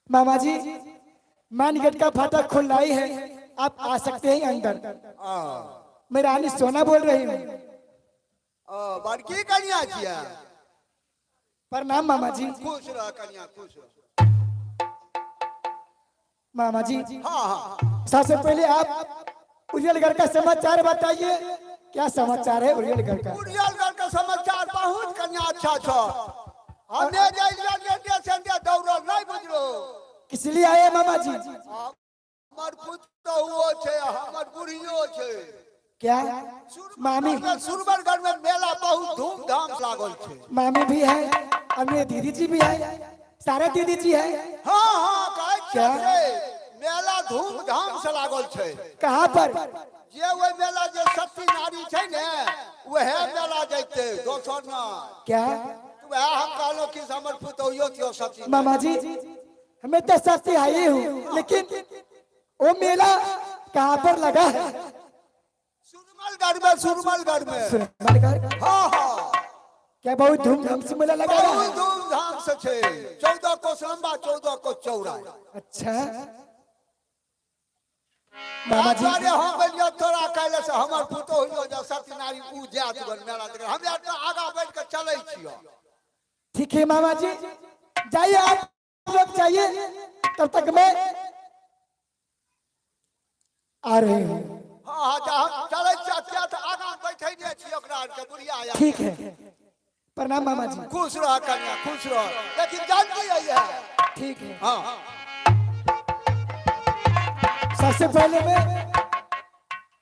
मामा जी मान गेट का फाटक खुला ही है, आप आ सकते हैं अंदर। मैं रानी सोना बोल रही हूँ। बड़की कन्या छिया। प्रणाम मामा जी। खुश रह कन्या, खुश रह। मामा जी हाँ हाँ सबसे पहले आप उरियलगढ़ का समाचार बताइए, क्या समाचार है उरियलगढ़ का? उरियलगढ़ का समाचार बहुत कन्या अच्छा छो। हमने जैसे दौड़ नहीं बुझलो। किस लिए आए मामा जी? हमर पुत्र हुओ छे, हमर बुढ़ियो छे। क्या मामी? सुरबरगढ़ में मेला बहुत धूमधाम से लागल छे। मामी भी है और मेरे दीदी जी भी है, सारे दीदी जी है। हाँ हाँ कहे क्या? मेला धूमधाम से लागल छे। कहाँ पर? जे वो मेला जे सती नारी छे ने वहे मेला जैते दोसर ना। क्या वह हम कहलो कि हमर पुतौहियो थियो सती। मामा जी हमें तो सस्ती आई हूँ, लेकिन वो मेला कहाँ पर लगा है? सुरमलगढ़ में, सुरमलगढ़ में। सुरमलगढ़? हाँ हाँ क्या बहुत धूमधाम से मेला लगा है? बहुत धूमधाम से छे। 14 कोस लंबा 14 कोस चौड़ा। अच्छा मामा जी अरे हम बलिया तोरा कहले से हमर पुतौहियो जे सती नारी उ जात बन मेला देख। हम तो आगा बैठ के चलै छियो। ठीक है मामा जी, जाइए आप लोग जाइए, तब तक मैं आ रही हूँ। हाँ हाँ जा हम चलै छियो तो आगा बैठै ने छियो ओकरा के बुढ़िया आया। ठीक है प्रणाम मामा जी। खुश रह कन्या, खुश रह। लेकिन जानती है ये। ठीक है। हाँ सबसे पहले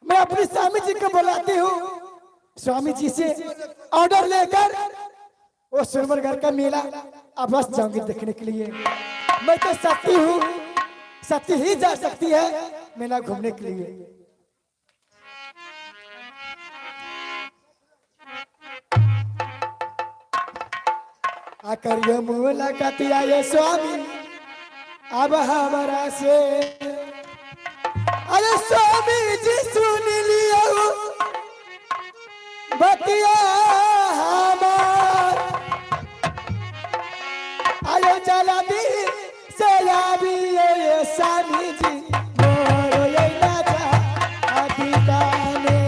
मैं अपने स्वामी जी को बुलाती हूँ, स्वामी जी से ऑर्डर लेकर वो सुरमलगढ़ का मेला अब बस जाऊंगी देखने के लिए। मैं तो सती हूँ, सती ही जा सकती है मेला घूमने के लिए। आकर ये मुलाकात आए स्वामी अब हमारा से। अरे स्वामी जी सुन लियो बतिया हमार, आयो चला दी से आवी ये स्वामी जी मोरो ये राजा अधिकाने।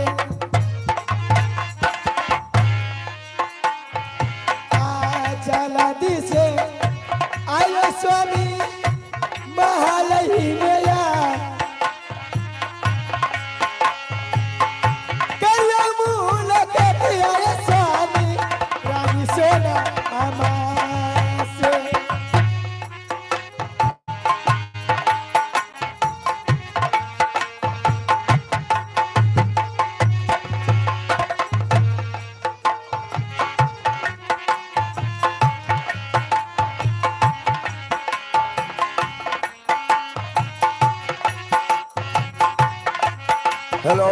आ चला दी से आयो स्वामी महल ही मेला। स्वामी रानी सोना हमारे। हेलो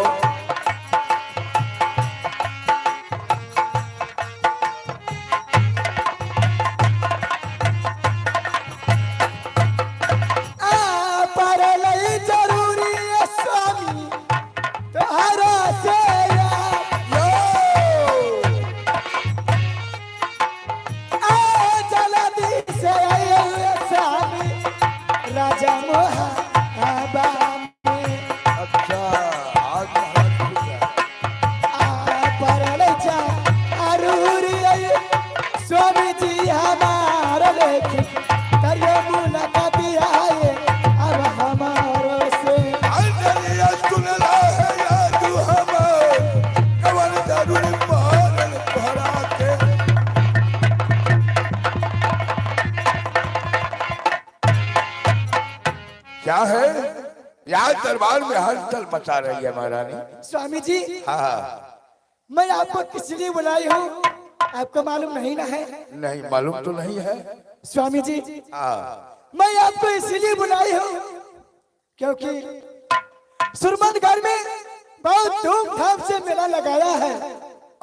दरबार में हलचल मचा रही है महारानी। स्वामी जी, हाँ मैं आपको किस लिए बुलाई हूँ आपको मालूम नहीं ना है? नहीं मालूम तो नहीं है। स्वामी जी, हाँ मैं आपको इसलिए बुलाई हूँ क्योंकि सुरमनगढ़ में बहुत धूमधाम से मेला लगाया है।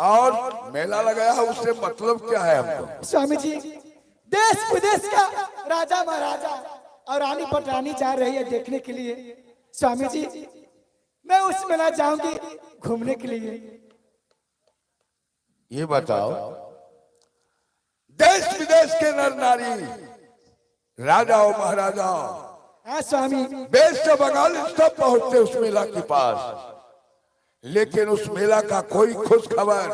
और मेला लगाया है उससे मतलब क्या है हमको? स्वामी जी, देश विदेश का राजा महाराजा और रानी पटरानी जा रही है देखने के लिए। स्वामी जी, मैं उस मेला जाऊंगी घूमने के लिए। ये बताओ, देश विदेश के नर नारी, राजा और महाराजा, हाँ स्वामी, देश से बंगाल सब पहुंचते उस मेला के पास, लेकिन उस मेला का कोई खुश खबर,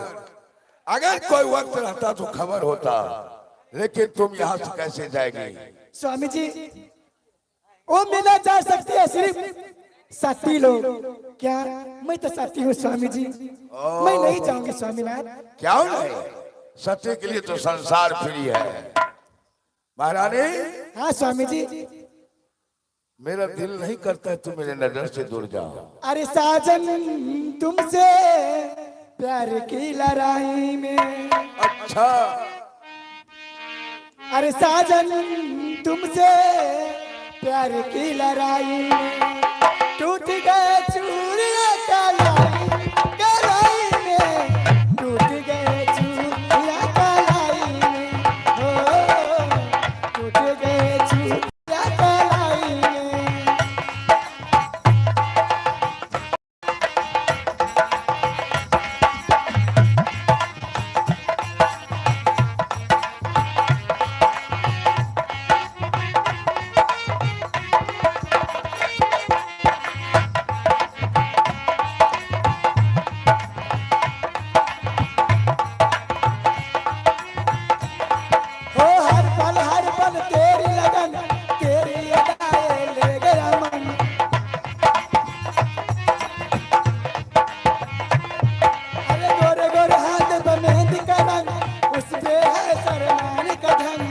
अगर कोई वक्त रहता तो खबर होता, लेकिन तुम यहाँ से कैसे जाएगी? स्वामी जी, वो मेला जा सकते हैं सिर्फ साथी लोग। क्या मैं तो साथी हूँ स्वामी जी, मैं नहीं जाऊंगी स्वामीनाथ। क्या नहीं? सत्य के लिए तो संसार फ्री है महारानी। हाँ स्वामी जी। मेरा दिल नहीं करता है तुम मेरे नजर से दूर जाओ। अरे साजन, तुमसे प्यार की लड़ाई में, अच्छा, अरे साजन तुमसे प्यार की लड़ाई में टूट गए चूड़ियां कलाई में, टूट गए चूड़ियां कलाई में, हो टूट गए चूड़ियां कलाई में। हो हर पल तेरी लगन, तेरी अदाएं ले गया मन। अरे गोरे गोरे हाथ पे मेहंदी का रंग, उस पे है सरमान का ढंग।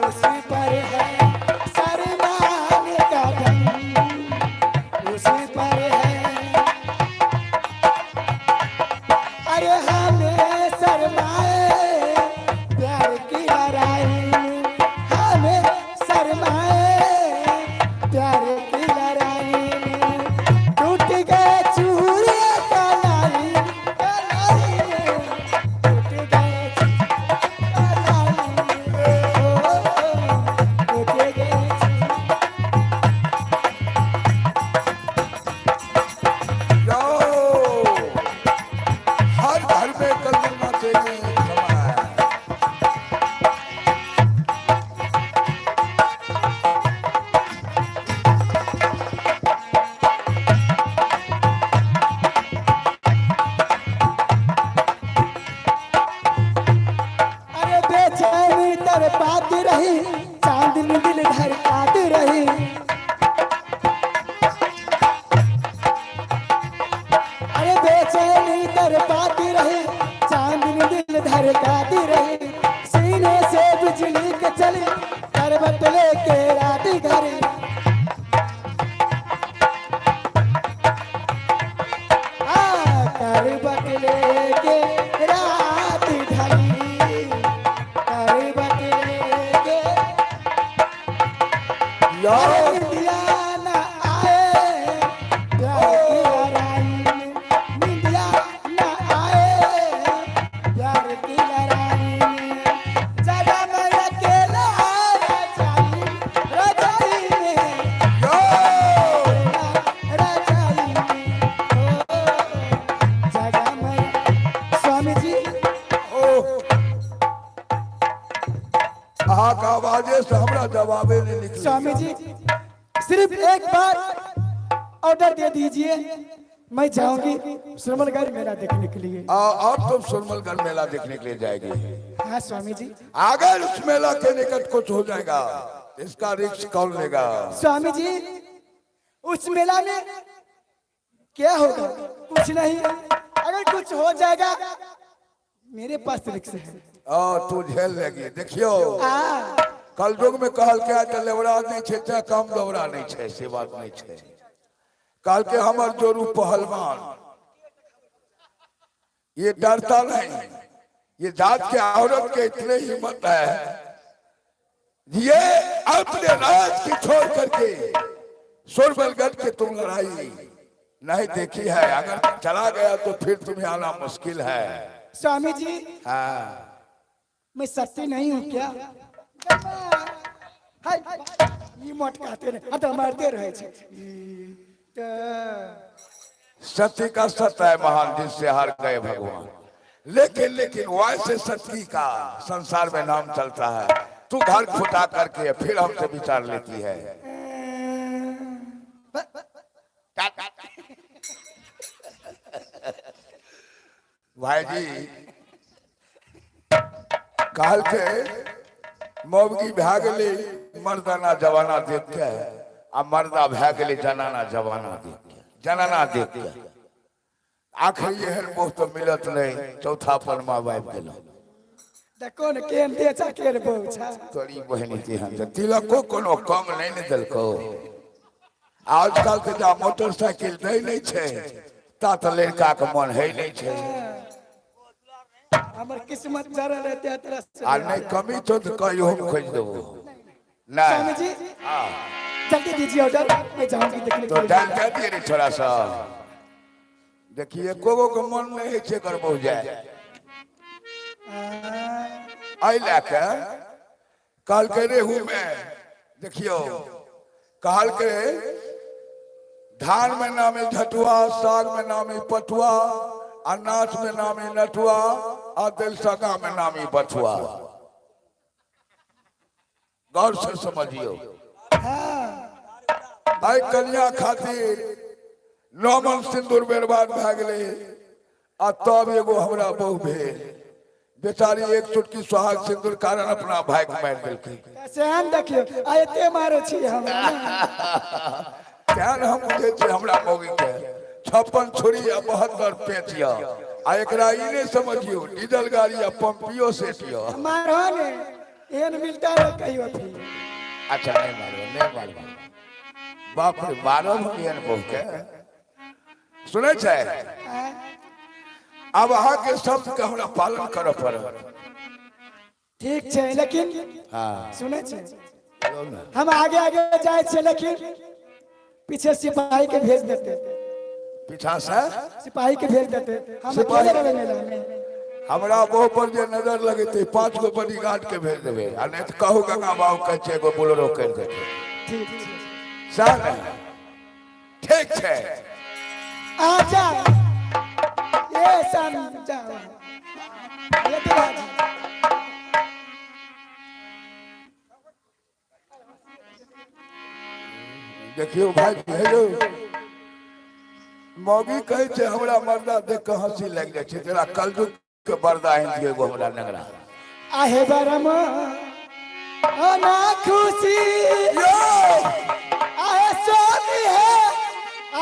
उसी पर है सरमान का ढंग, उसी पर है। अरे हमें शर्माए प्यार की लड़ाई, हमें शर्माए प्यार की लड़ाई में टूट गए चूड़ियां कलाई में, टूट गए कलाई में, टूट गए। जाओ, हर घर में कल मिलना चाहिए समय है। अरे बेचैनी तड़पाती रही, चांदनी दिल धड़काती रही। अरे बेचैनी तड़पाती रही, चांदनी दिल धड़काती रही। सीने से बिजली के चली, करवट लेके रात घरी। करवट लेके रात ढली, करवट लेके। यार, निंदिया न आए प्यार की लड़ाई में, निंदिया न आए प्यार की लड़ाई में। जगह में अकेला रजाई में, रजाई में, जगह में। स्वामी जी, आहा का आवाजे से हमरा जवाबे नहीं निकली। स्वामी जी, सिर्फ एक बार ऑर्डर दे दीजिए, मैं जाऊंगी सुरमनगढ़ मेला देखने के लिए। और तुम सुरमलगढ़ मेला देखने के लिए जाएगी? हाँ स्वामी जी। अगर उस मेला के निकट कुछ हो जाएगा, इसका रिस्क कौन लेगा? स्वामी जी, उस मेला में क्या होगा? कुछ नहीं, अगर कुछ हो जाएगा मेरे पास रिक्स है। और तू झेल लेगी। देखियो, कलयुग में कहल के आज लेवरा नहीं छे चाहे कम दौरा नहीं छे से बात नहीं छे काल के हमर जोरू पहलवान ये डरता नहीं ये जात के औरत के इतने हिम्मत है ये अपने राज की छोड़ करके सुरबलगढ़ के तुम लड़ाई नहीं देखी है अगर चला गया तो फिर तुम्हें आना मुश्किल है स्वामी जी हाँ मैं सत्य नहीं हूँ क्या हाय ये मोट कहते रहे अब तो मारते रहे छे सत्य का सत्य है महान जिससे हार गए भगवान लेकिन वैसे सत्य का संसार में नाम चलता है तू घर फुटा करके फिर हमसे विचार लेती है भाई जी कहल के मौगी भै गेली मर्दाना जवाना देख के आ मर्दा भै गेली जनाना जवाना देख के जनाना देख के आखिर एहन मोह तो मिलत नहीं चौथा पर माँ बाप गेलो देखो न केन बेचा केर बहुछा तोरी बहनी तिहन तिलको कोनो कम नहीं ने देलको आजकल के जा मोटरसाइकिल दे नहीं छे ता तो लड़का के मन है नहीं छे हमर किस्मत जरा रहते तेरा आ नहीं कमी तो कहियो हम खोज देबो स्वामी नहीं जी हां जल्दी दीजिए ऑर्डर मैं जाऊंगी देखने तो के लिए डाल दे दिए रे थोड़ा सा देखिए कोगो के मन में है छे कर बहु जाए आई लेके काल के रेहू में देखियो काल के धान में नामी झटुआ साग में नामी पटुआ अनाज में नामी नटुआ और दिल सगा में नामी बथुआ गौर से समझियो आई कन्या खातिर नौमन सिंदूर बर्बाद भै गेले आ तब एगो हमरा बहु भेल बेचारी एक चुटकी सुहाग सिंदूर कारण अपना भाई को मार देलकै कैसे हम देखियो आयते मारे छी हम ध्यान हम बुझे छी हमरा मौगी के 56 छुरी आ 72 पेचिया आ एकरा ई नहीं समझियो डीजल गाड़ी आ पंपियो सेटियो मारो ने एन मिलता रे कहियो थी अच्छा नहीं मारो बाप रे मारो हम एन बहु के सुनै छै अब अहाँ के शब्द के हमरा पालन करऽ पड़त ठीक छै लेकिन हां सुने छै हम आगे आगे जाए छे लेकिन पीछे सिपाही के भेज देते पीछा से सिपाही के भेज देते हम सिपाही- अकेले रहे मेला में हमरा बहु पर जे नजर लगेते 5 गो बॉडीगार्ड के भेज देबे आ नहीं तो कहू गंगा बाबू कह छै एगो बोलेरो कर देते ठीक ठीक सर ठीक छै आजा ये समझा ये तेरा देखियो भाई हेलो मौगी कहे छै हमरा मर्दा देख के हंसी लग जाय छै तेरा कलजुग के बर्दा हिंद के एगो हमरा नगरा आहे बरम ना खुशी आहे सोनी है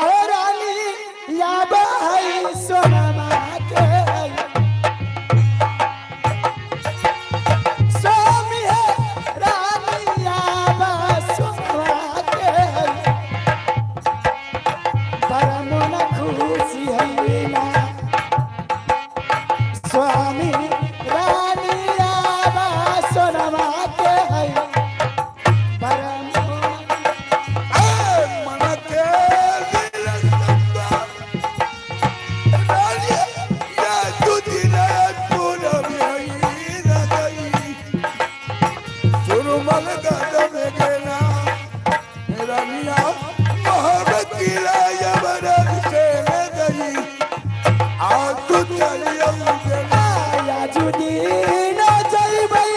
आहे रानी या भाई सोनमा के सोमी है रानी या भाई सोनमा के बरम ना खुशी है ना स्वामी रानी आबा सोनमा के है परम मन के दिल संगा रानी या तुझी पूरा भी न गई सुरमल गदम गेना रानिया मोहब्बत की लाया बरद से गई आज तू चलियो गेना आया जुदी न जइबै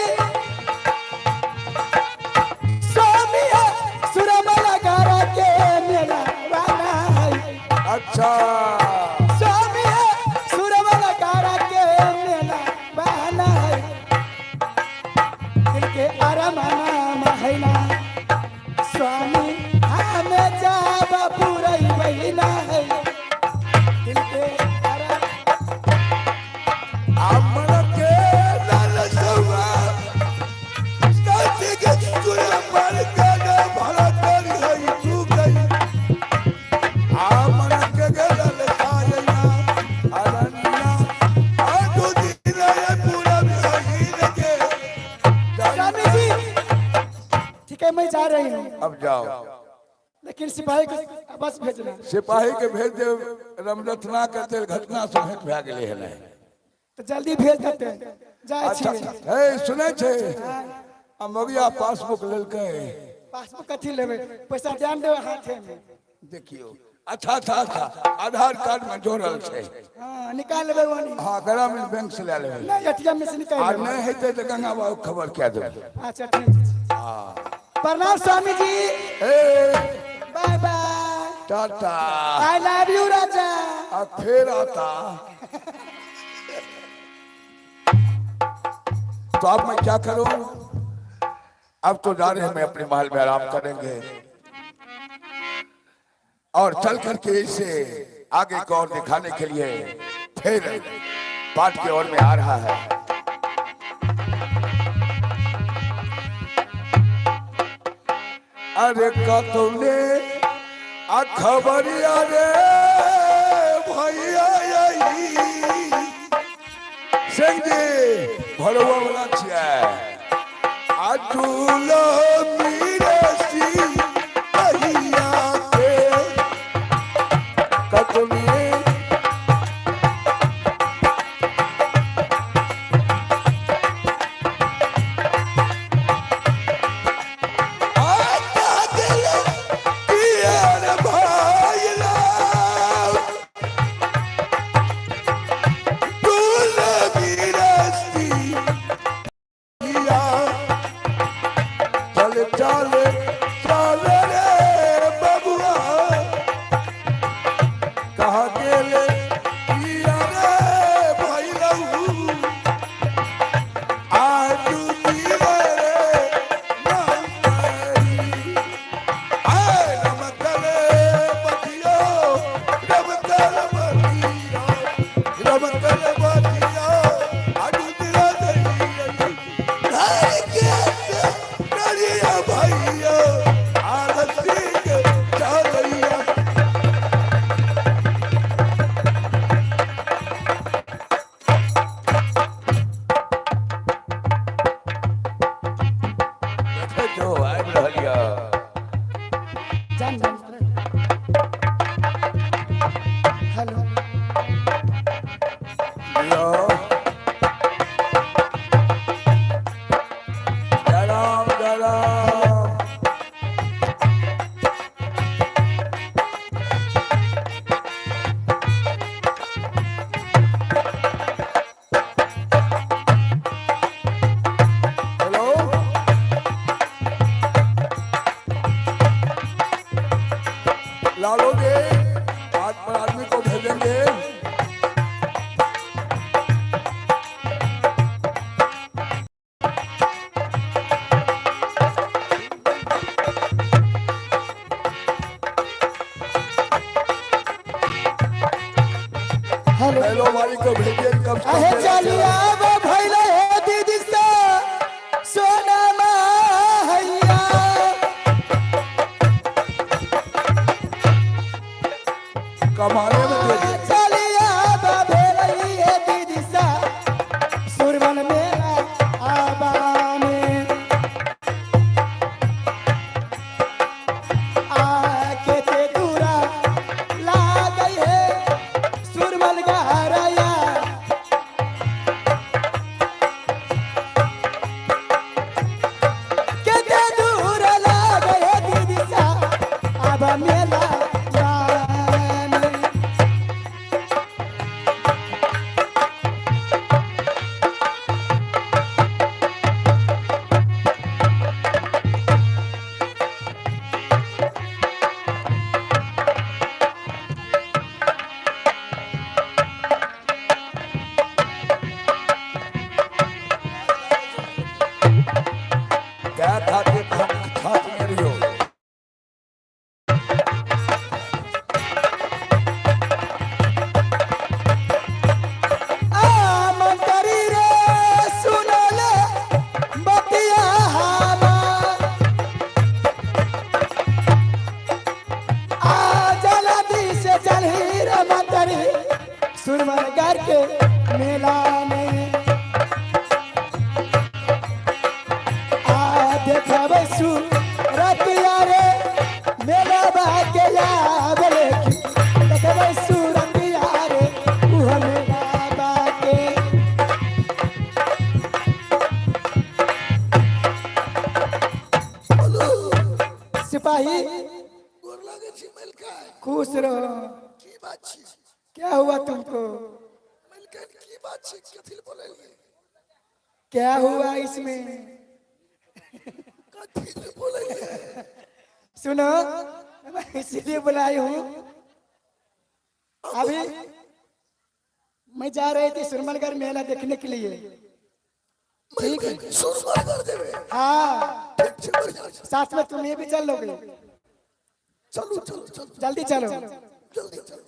स्वामी है सुरमल गारा के मेला वाला है अच्छा स्वामी है सुरमल गारा के मेला वाला है दिल के अरमाना महना स्वामी हमें जाब पुरई बहिना है दिल के अमर के लाल सवा सच के मर के भरा करी है तू गई आ मन के गल सायना अरनिया आ दो दिन ये पूरा महीने के स्वामी जी ठीक है मैं जा रही हूँ, अब जाओ लेकिन सिपाही को बस भेजना। सिपाही के भेज दे रमरत्ना करते घटना से भेंट भए गेले है नहीं तो जल्दी भेज देते हैं। जाए अच्छा छिए हे सुने छे अमगिया पासबुक लेलकै पासबुक कथी लेबै, पैसा ध्यान देबै हाथे में। देखियो अच्छा आधार कार्ड में जोड़ल छे हाँ निकाल लेबै वानी। हाँ ग्रामीण बैंक से ले लेबै नहीं एटीएम में से निकाल और लेबै। नहीं हेते तो गंगा बाबू के खबर क्या देबै अच्छा ठीक है। प्रणाम स्वामी जी, ए बाय बाय, टाटा आई लव यू राजा। अब फिर आता तो अब मैं क्या करूं? अब तो जा रहे हैं, मैं अपने महल में आराम करेंगे और चल करके इसे आगे को और दिखाने के लिए फिर पाठ की ओर में आ रहा है। अरे कतौने खबरिया रे भैया सिंह जी भरवा वाला छियै अचूल मीरसी भैया के कतौने हेलो लालोगे हाथ पर आदमी को भेजेंगे। हेलो वाली को भेजिए कब से अहे चलिया वो भइले हे दीदी से सोना हैया कमाने में भेजिए। चलिया वो भइले हे दीदी से सुरवन मेला आबा में आके ते दूरा लागई है सुरमल गहराया केते दूर लागई है दीदी सा आबा मेला जाने के मेला में आ देखब सूरत यारे मेला के याद लेकिन देखब सूरत यारे उह मेला के सिपाही खुश रहो। क्या हुआ तुमको? क्या हुआ इसमें? सुनो, मैं इसीलिए बुलाई हूँ। अभी मैं जा रही थी सुरमलगढ़ मेला देखने के लिए। ठीक है, हाँ, साथ में तुम्हें भी चल लोगे? चलो चलो चलो जल्दी चलो। जल्दी चलो।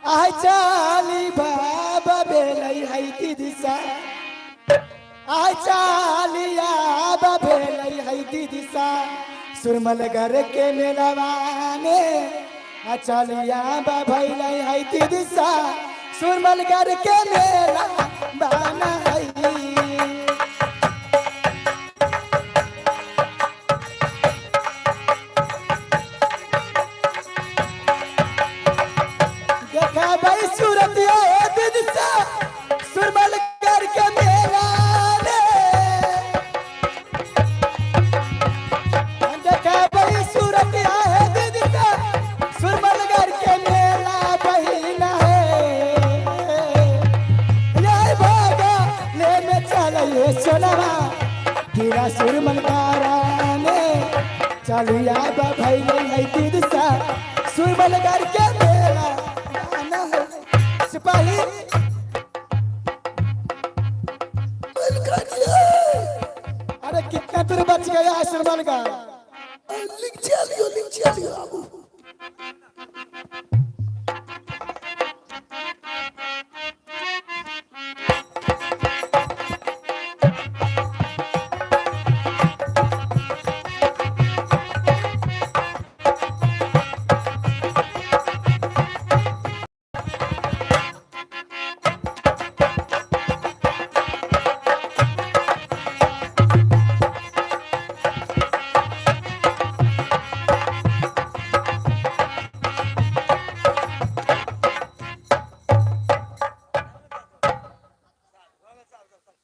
आय चाली बाबा बेलई है दीदी सा, आय चालिया बाबा बेलई है दीदी सा सुरमलगढ़ के मेलवा में। आ चालिया बाबा बेलई है दीदी सा सुरमलगढ़ के मेला बाना है। देखा भाई सूरत दीदी सा सुरमलगढ़ के मेला में। देखा भाई सूरत दीदी सा सुरमलगढ़ के मेला बहिना है। ये भागा लेने चलिए सोनवा हीरा सुरमलगढ़ में। चलिया भाई है दीदी सा सुरमलगढ़ के मेला आना है। सिपाही अरे कितना दूर बच गया है सुरमलगढ़? लिख लियो बाबू।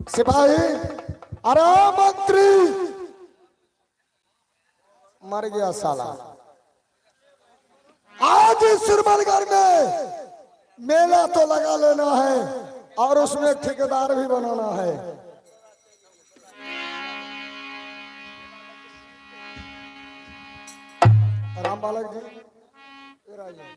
सिपाही, अरे मंत्री, मर गया साला। आज सुरमलगढ़ में मेला तो लगा लेना है और उसमें ठेकेदार भी बनाना है। राम बालक जी, इधर आइए।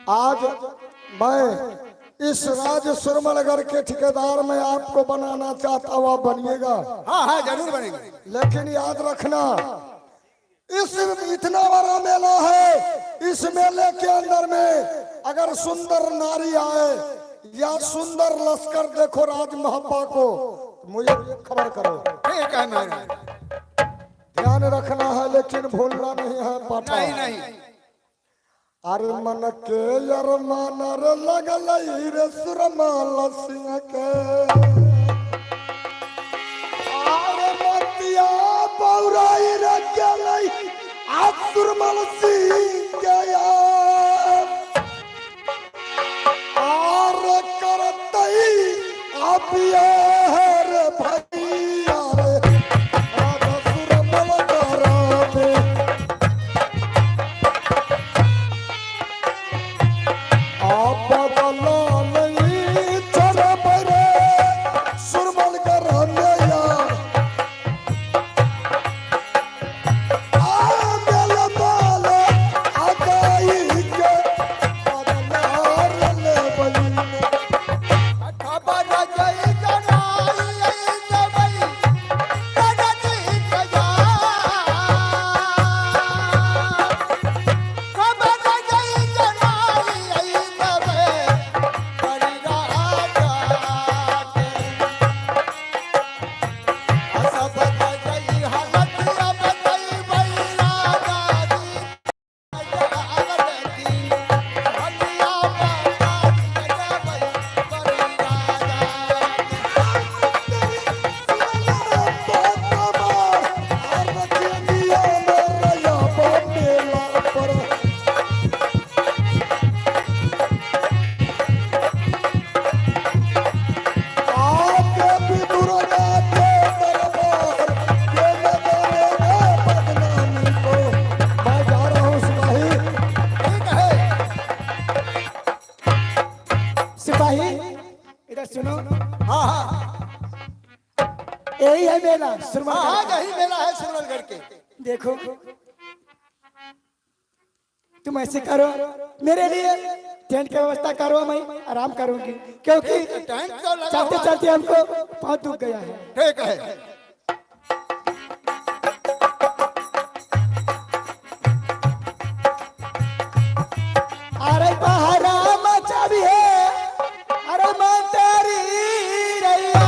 आज मैं इस राज्य सुरमलगढ़ के ठेकेदार में आपको बनाना चाहता हूँ, आप बनिएगा। हाँ हाँ जरूर बनेगा। लेकिन याद रखना, इस इतना बड़ा मेला है, इस मेले के अंदर में अगर सुंदर नारी आए या सुंदर लश्कर देखो राज महब्बा को, तो मुझे खबर करो। ठीक है मेरा। ध्यान रखना है लेकिन भूलना नहीं है पाठा। नहीं नहीं। अरे मन के यार मानर लगल रे सुरमल सिंह के। अरे मतिया पौराई रे गेलै आ सुरमल सिंह के यार। आर करतई आप यार भैया रे राधा सुरमल करावे। आप बदला नहीं चला परे सुरमलगढ़ में यार। आ मेला माले यही है मेला सुरमर हाँ का। यही मेला है सुरवरगढ़ के। देखो तुम ऐसे करो, मेरे लिए टेंट की व्यवस्था करो, मैं आराम करूंगी, क्योंकि टेंट तो लगा चलते हुआ है। चलते हमको बहुत दुख गया है। ठीक है। अरे पहरा मचा भी है, अरे मैं तेरी रैया,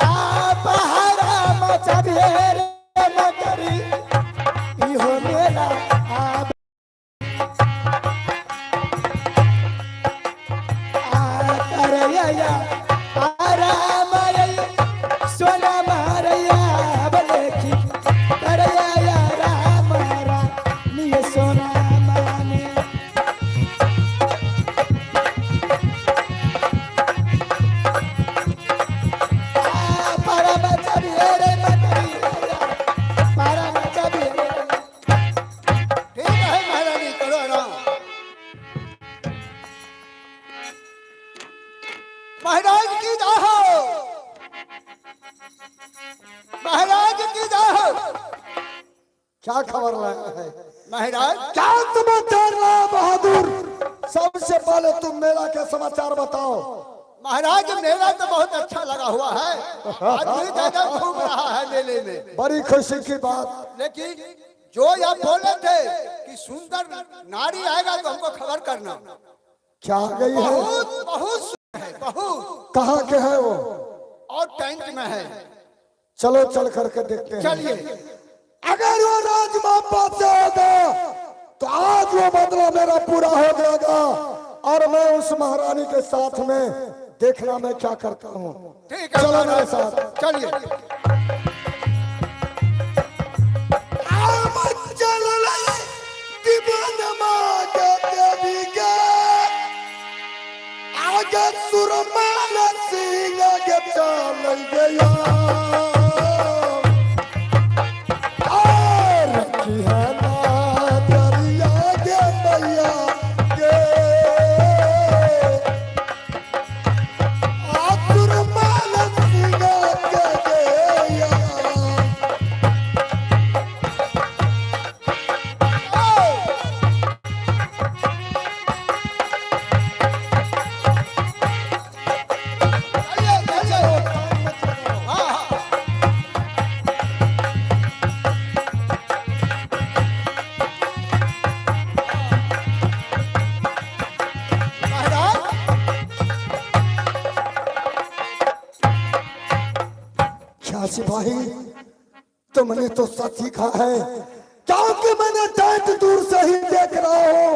आ पहरा मचा भी है रे मैं तेरी, इहो मेला करैया, आराम सोना मारैया बलेखी करैया राम निये सोना माने। पारा बचा भी है रे मटरी, पारा बचा भी है। ठीक है महारानी, करो आराम। महाराज की जय हो, महाराज की जय हो। क्या खबर लाया है? महाराज क्या समाचार लाया बहादुर? सबसे पहले तुम मेला के समाचार बताओ। महाराज मेला तो बहुत अच्छा लगा हुआ है, आदमी ज्यादा घूम रहा है मेले में। बड़ी खुशी की बात। लेकिन जो आप बोले थे कि सुंदर नारी आएगा तो हमको खबर करना। क्या आ गई है? बहुत बहुत सुंदर है, बहुत। कहाँ के है वो? और टेंट में है। चलो चल करके देखते हैं। चलिए। अगर वो राजमापा से होगा तो आज वो बदला मेरा पूरा हो जाएगा, और मैं उस महारानी के साथ में देखना मैं क्या करता हूँ। ठीक है चलो मेरे महाराज, साथ। चलिए। सुरमाला सिंह के चल गया, रखी है ना दरिया के मैया के, सुरमाला सिंह के गया। क्या सिपाही, तुमने तो सच सीखा है, क्योंकि मैंने टेंट दूर से ही देख रहा हूँ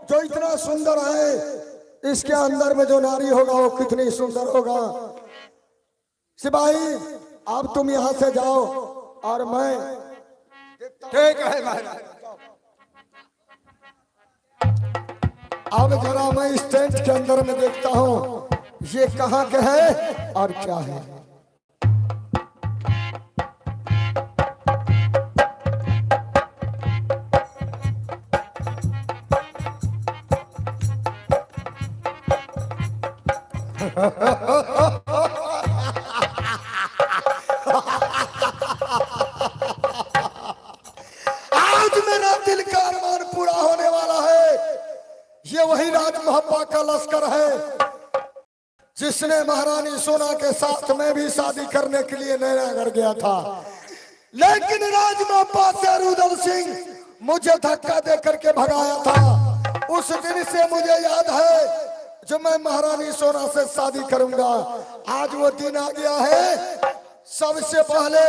जो इतना सुंदर है। इसके अंदर में जो नारी होगा वो कितनी सुंदर होगा। सिपाही अब तुम यहाँ से जाओ और मैं ठीक है महाराज। अब जरा मैं इस टेंट के अंदर में देखता हूँ ये कहाँ के है और क्या है। आज मेरा दिल का अरमान पूरा होने वाला है। ये वही राज मोहब्बा का लश्कर है जिसने महारानी सोना के साथ में भी शादी करने के लिए नैनागढ़ गया था, लेकिन राज मोहब्बा से रुदल सिंह मुझे धक्का दे करके भगाया था। उस दिन से मुझे याद है जो मैं महारानी सोना से शादी करूंगा। आज वो दिन आ गया है। सबसे पहले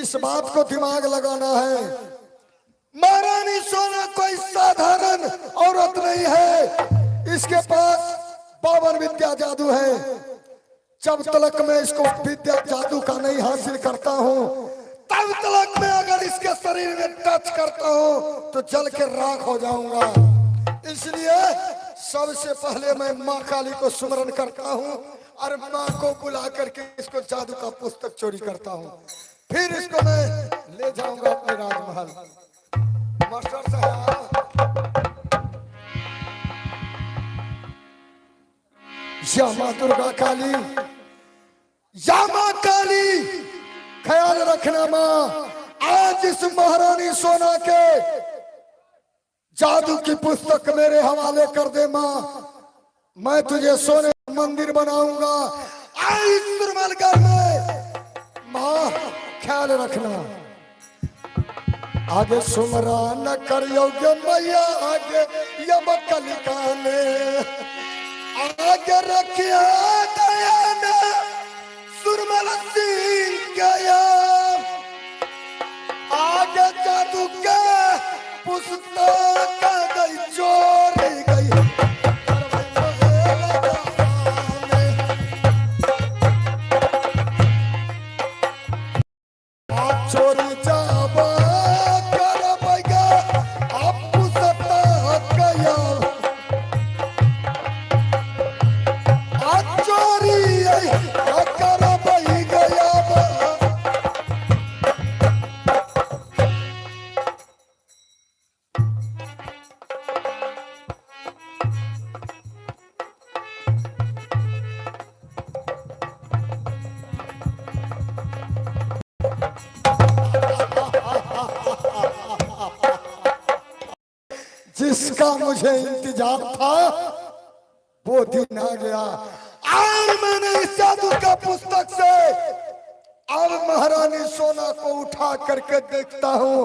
इस बात को दिमाग लगाना है, महारानी सोना कोई साधारण औरत नहीं है। इसके पास 52 विद्या जादू है। जब तलक मैं इसको विद्या जादू का नहीं हासिल करता हूँ, तब तलक मैं अगर इसके शरीर में टच करता हूँ तो जल के राख हो जाऊंगा। इसलिए सबसे पहले मैं माँ काली को सुमरन करता हूँ और माँ को बुला करके इसको जादू का पुस्तक चोरी करता हूँ। फिर इसको मैं ले जाऊंगा अपने राजमहल। मास्टर साहब श्यामा दुर्गा काली, श्यामा काली, ख्याल रखना माँ, आज इस महारानी सोना के जादू की पुस्तक मेरे हवाले कर दे माँ। मैं तुझे सोने का मंदिर बनाऊंगा आई सुरमलगढ़ में। माँ ख्याल रखना, आगे सुमरा न करियो मैया, आगे यम कलिका ने आगे रखिया दया न सुरमल सिंह गया, आगे जादू के पुस्तक गई चोरी गई। चोरी जाबा कर बैगा अब पुस्तक गया, चोरी कर बही गया। जिसका मुझे इंतजार था वो दिन आ गया। आज मैंने इस जादू का पुस्तक से अब महारानी सोना को उठा करके देखता हूँ,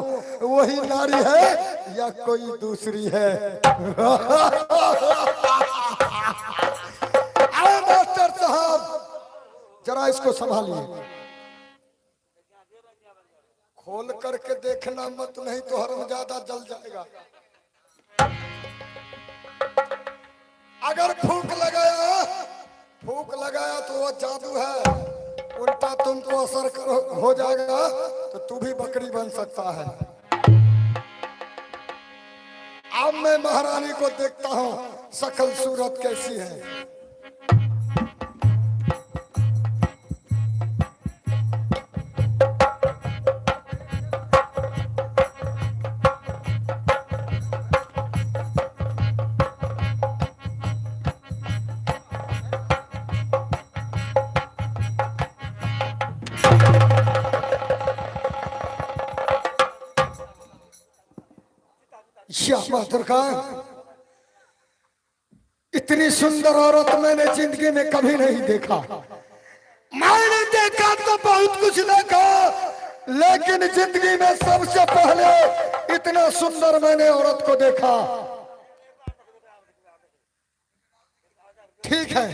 वही नारी है या कोई दूसरी है। आए मास्टर साहब, जरा इसको संभालिए, खोल करके देखना मत, नहीं तो हरमजादा जल जाएगा। अगर फूंक लगाया तो वो जादू है, उल्टा तुमको असर हो जाएगा तो तू भी बकरी बन सकता है। अब मैं महारानी को देखता हूं शकल सूरत कैसी है। श्यामा दुर्गा, इतनी सुंदर औरत मैंने जिंदगी में कभी नहीं देखा। मैंने देखा तो बहुत कुछ देखा, लेकिन जिंदगी में सबसे पहले इतना सुंदर मैंने औरत को देखा। ठीक है,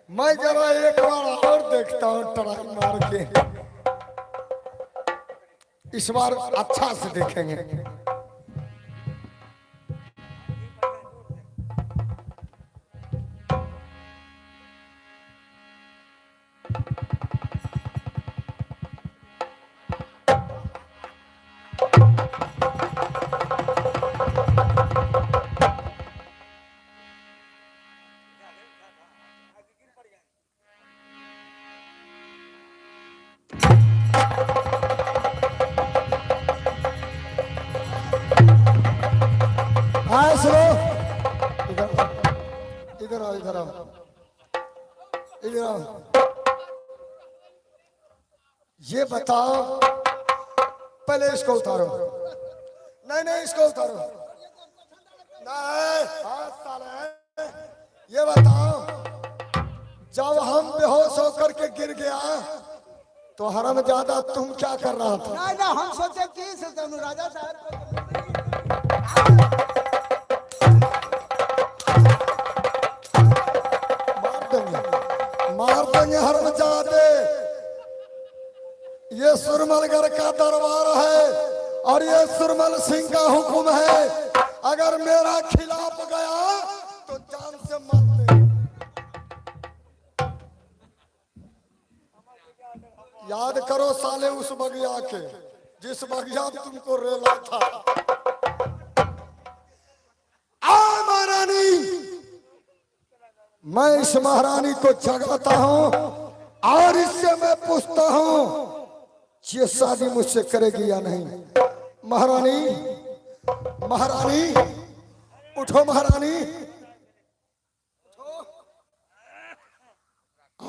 मैं जरा एक बार और देखता हूं ट्राई मार के, इस बार अच्छा से देखेंगे। हाँ सुनो, इधर आओ, इधर आओ, इधर आओ। ये बताओ, पहले इसको उतारो। नहीं नहीं, इसको उतारो। नहीं, हाँ साले, ये बताओ, जब हम बेहोश होकर के गिर गया तो हरामजादा तुम क्या कर रहा था? नहीं ना, हम सोचे कि सुल्तान राजा साहब मार देंगे हरामजादे। ये सुरमलगढ़ का दरबार है और ये सुरमल सिंह का हुक्म है, अगर मेरा खिलाफ गया तो जान से मार दे। याद करो साले उस बगिया के, जिस बगिया तुमको रेला था। आ महारानी, मैं इस महारानी को जगाता हूं और इससे मैं पूछता हूं ये शादी मुझसे करेगी या नहीं। महारानी, महारानी उठो, महारानी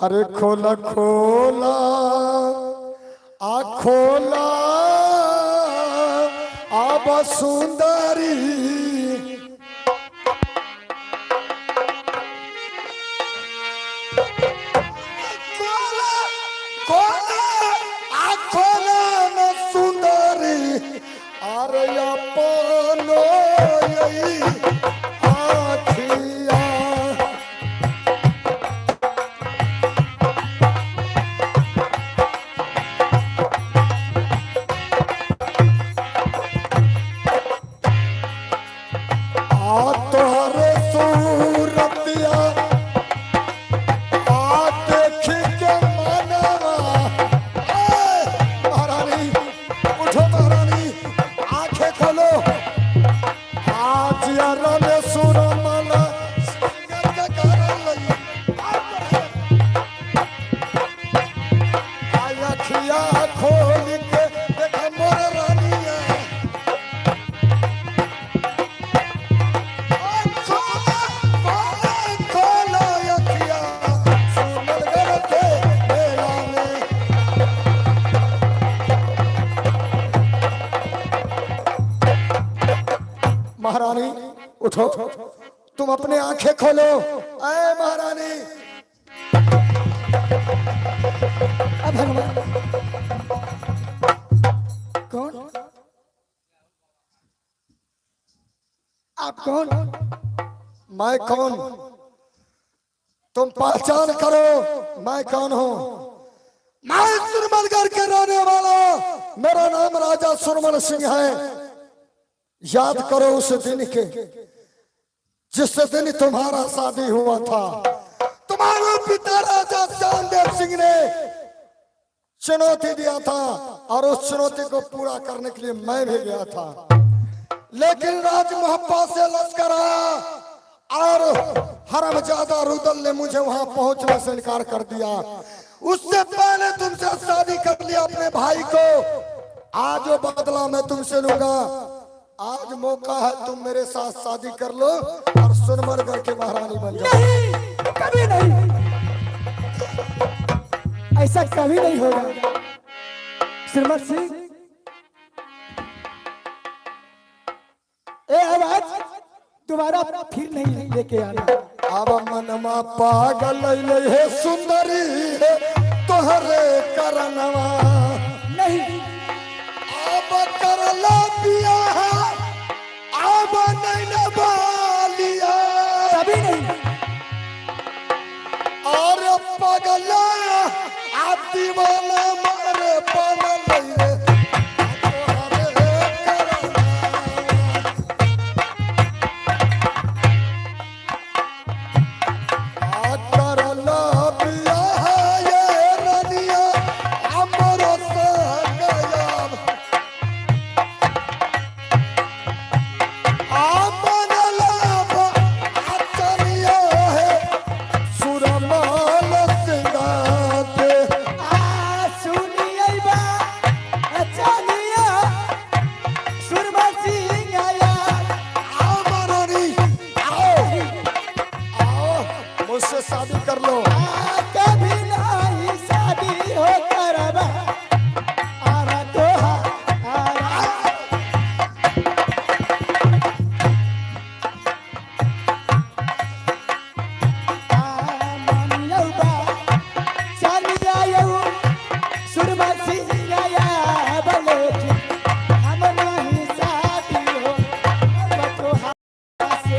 अरे खोला खोला आ खोला अब सुंदरी खोला खोला आ खोला न सुंदरी अरे अपनो यही आखिया तोहरे सूरतिया आ देख के मनवा महारानी उठो महारानी आंखें खोलो आज यार सुर मला संगत करन लई आया खिया खोल के देख मोर रानिया महारानी उठो तुम अपने आंखें खोलो ऐ महारानी अब भगवान कौन आप कौन मैं कौन तुम पहचान करो मैं कौन हूँ मैं सुरमलगढ़ के रहने वाला मेरा नाम राजा सुरमल सिंह है याद करो उस दिन के जिस दिन तुम्हारा शादी हुआ था तुम्हारे पिता राजा चांदेव सिंह ने चुनौती दिया था और उस चुनौती को पूरा करने के लिए मैं भी गया था लेकिन राज मोहब्बा से लश्कर आया और हरमजादा रुदल ने मुझे वहां पहुंचने से इनकार कर दिया उससे पहले तुमसे शादी कर लिया अपने भाई को आज वो बदला मैं तुमसे लूंगा आज मौका है तुम मेरे साथ शादी कर लो और सुरमलगढ़ के महारानी बन जाओ नहीं कभी नहीं ऐसा कभी नहीं होगा श्रीमत सिंह ए आवाज दोबारा फिर नहीं लेके आना अब मनमा पागल है सुंदरी तोहरे करनवा नहीं अब करला पिया अब नहीं बालिया कभी नहीं और पगला आ दीवाना मारे बनल रे मुझसे शादी कर लो कभी नहीं शादी हो करबा आरा तोहा आरा मानियौबा चलियायौ सुरमा सिंगाया बले हम नहीं शादी हो करबा तोहा से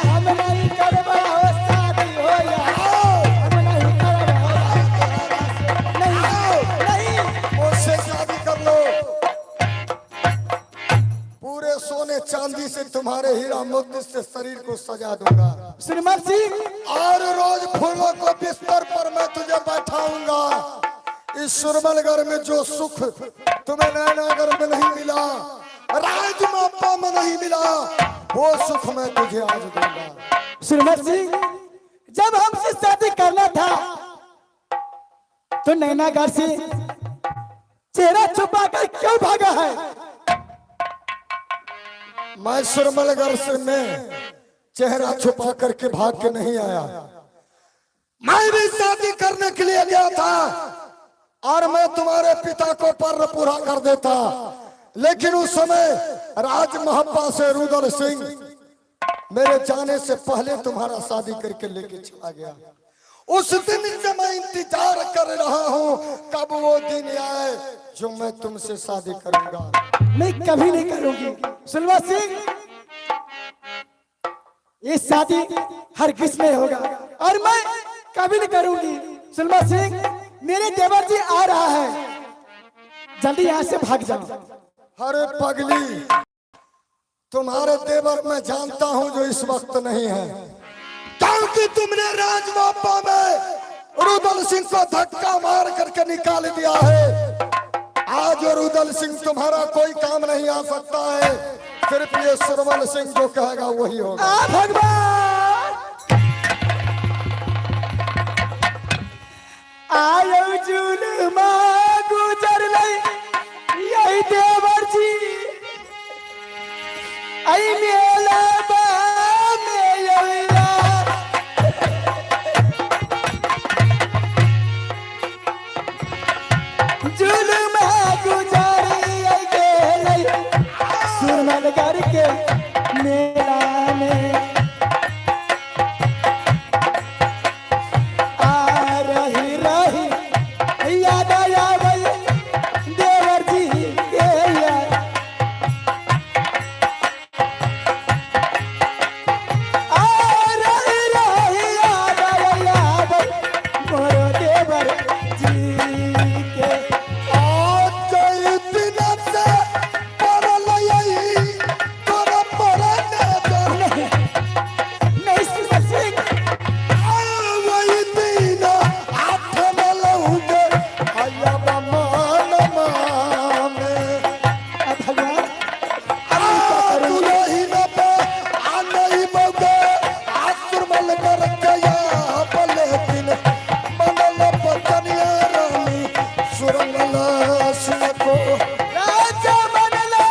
हम नहीं करबा हो शादी हो या हम नहीं करबा हो नहीं नहीं मुझसे शादी कर लो पूरे सोने चांदी से तुम्हारे हीरा मोती से शरीर को सजा दूंगा श्रीमत सिंह और रोज फूलों को बिस्तर पर मैं तुझे बैठाऊंगा इस सुरमलगढ़ में जो सुख तुम्हें नैनागढ़ में नहीं मिला राजमापा में नहीं मिला वो सुख मैं तुझे आज दूंगा श्रीमत सिंह जब हमसे शादी करना था तो नैनागढ़ से चेहरा छुपा कर क्यों भागा है मैं सुरमलगढ़ से में चेहरा छुपा करके भाग के नहीं आया। मैं भी शादी करने के लिए गया था और मैं तुम्हारे पिता को पर्व पूरा कर देता, लेकिन उस समय राज महब्बा से रुदल सिंह मेरे जाने से पहले तुम्हारा शादी करके लेके चला गया। उस दिन से मैं इंतजार कर रहा हूँ कब वो दिन आए जो मैं तुमसे शादी करूंगा। मैं कभी नहीं करूंगी सुलवा सिंह, ये शादी हर किस में होगा और मैं कभी नहीं करूंगी। सुलवा सिंह, मेरे देवर जी आ रहा है, जल्दी यहाँ से भाग जाओ। अरे पगली, तुम्हारे देवर मैं जानता हूँ जो इस वक्त नहीं है, क्योंकि तुमने राजबापा में रुदल सिंह को धक्का मार करके निकाल दिया है। आज रुदल सिंह तुम्हारा कोई काम नहीं आ सकता है, सिर्फ ये सुरवल सिंह जो कहेगा वही होगा। भगवान आयो जुलमा गुजर लई यही देवर जी आई मेला बा में योला जुलमा गुजर आई गेलई सुरमलगढ़ के मेला में आ रही रही याद आया देवर जी के यार। आ रही रही याद आया मोरो देवर जी के। आज दिन से परल यही तोरा परने दर नहीं सुन सिंह, वही दिन हाथ में लहूंगे आया बमान मामे। भगवान दुलही न पे आनई बगे आसुरमल कर गया बले दिन मनल पतनिया रानी सुरंगल सिंह को। राजा बनला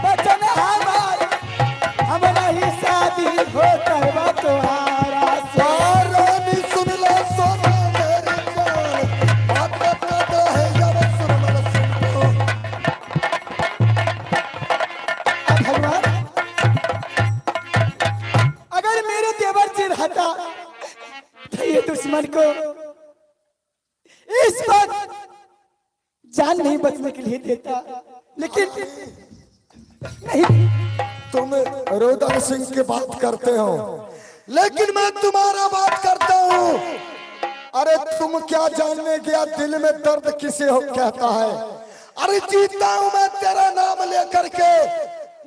बचन हमार, हमारा ही शादी हो करवा तुम्हारा से। रानी सुन ले सोना मेरी जान, बात करता है जब सुरंगल सिंह को। भगवान अगर मेरे देवर जी रहता तो ये दुश्मन को इस वक्त जान नहीं बचने के लिए देता, लेकिन नहीं। तुम रुदल सिंह की बात करते हो, लेकिन मैं तुम्हारा बात करता हूँ। अरे तुम क्या जानने गया दिल में दर्द किसे हो कहता है। अरे जीता हूँ मैं तेरा नाम लेकर के,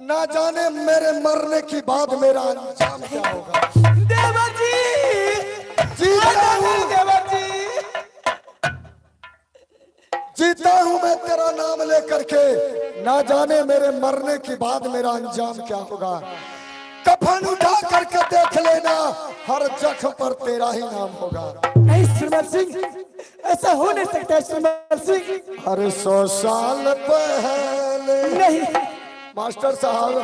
ना जाने मेरे मरने की बाद मेरा अंजाम क्या होगा। देवर जी जीता हूँ, देवर जी जीता हूँ मैं तेरा नाम लेकर के, ना जाने मेरे मरने की बाद मेरा अंजाम क्या होगा। कफन उठा करके देख लेना, हर जख्म पर तेरा ही नाम होगा। नहीं सुरमल सिंह, ऐसा हो नहीं सकता है सुरमल सिंह। अरे 100 साल पहले नहीं मास्टर साहब,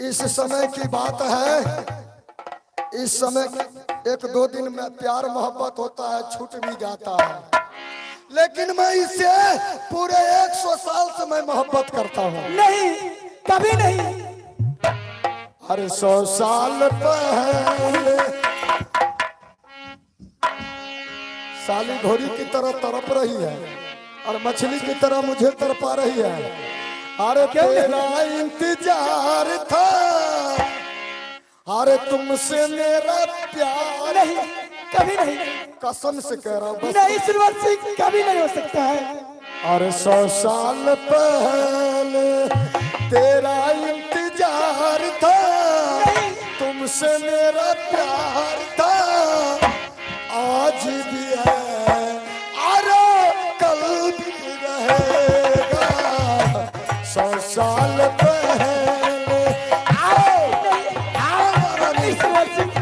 इस समय की बात है, इस समय 1-2 दिन में प्यार मोहब्बत होता है, छूट भी जाता है, लेकिन मैं इससे पूरे 100 साल से मैं मोहब्बत करता हूँ। नहीं कभी नहीं। अरे 100 साल पहले साली घोड़ी की तरह तड़प रही है और मछली की तरह मुझे तड़पा रही है। अरे तेरा इंतजार था, अरे तुमसे मेरा प्यार। नहीं कभी नहीं, कसम से कह रहा हूँ बस। नहीं सुरमल सिंह कभी नहीं हो सकता है। अरे 100 साल पहले तेरा इंतजार था, तुमसे मेरा प्यार था, आज भी है अरे कल भी रहेगा। 100 साल पहले आओ आओ नहीं सुरमल सिंह,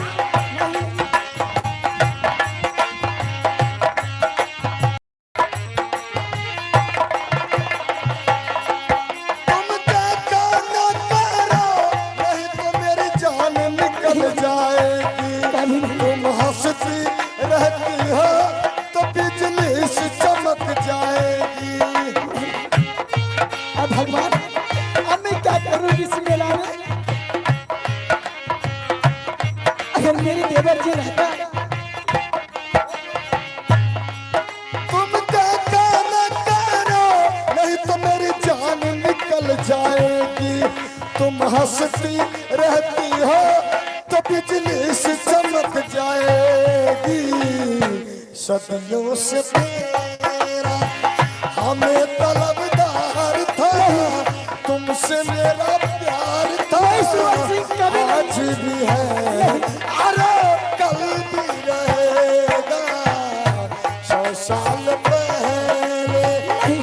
तुम क्या चमक जाएगी, तुम हंसती रहती हो तो बिजली से चमक जाएगी। अब भगवान अब मैं क्या करूं इस मेला में? अगर मेरे देवर जी रहता तुम कहना न करो, नहीं तो मेरी जान निकल जाएगी। तुम हंसती रहती हो तो बिजली से चमक जाएगी। सदियों से तेरा हमें तलबदार था, तुमसे मेरा प्यार था, आज भी है, अरे कल भी रहेगा। 100 साल पहले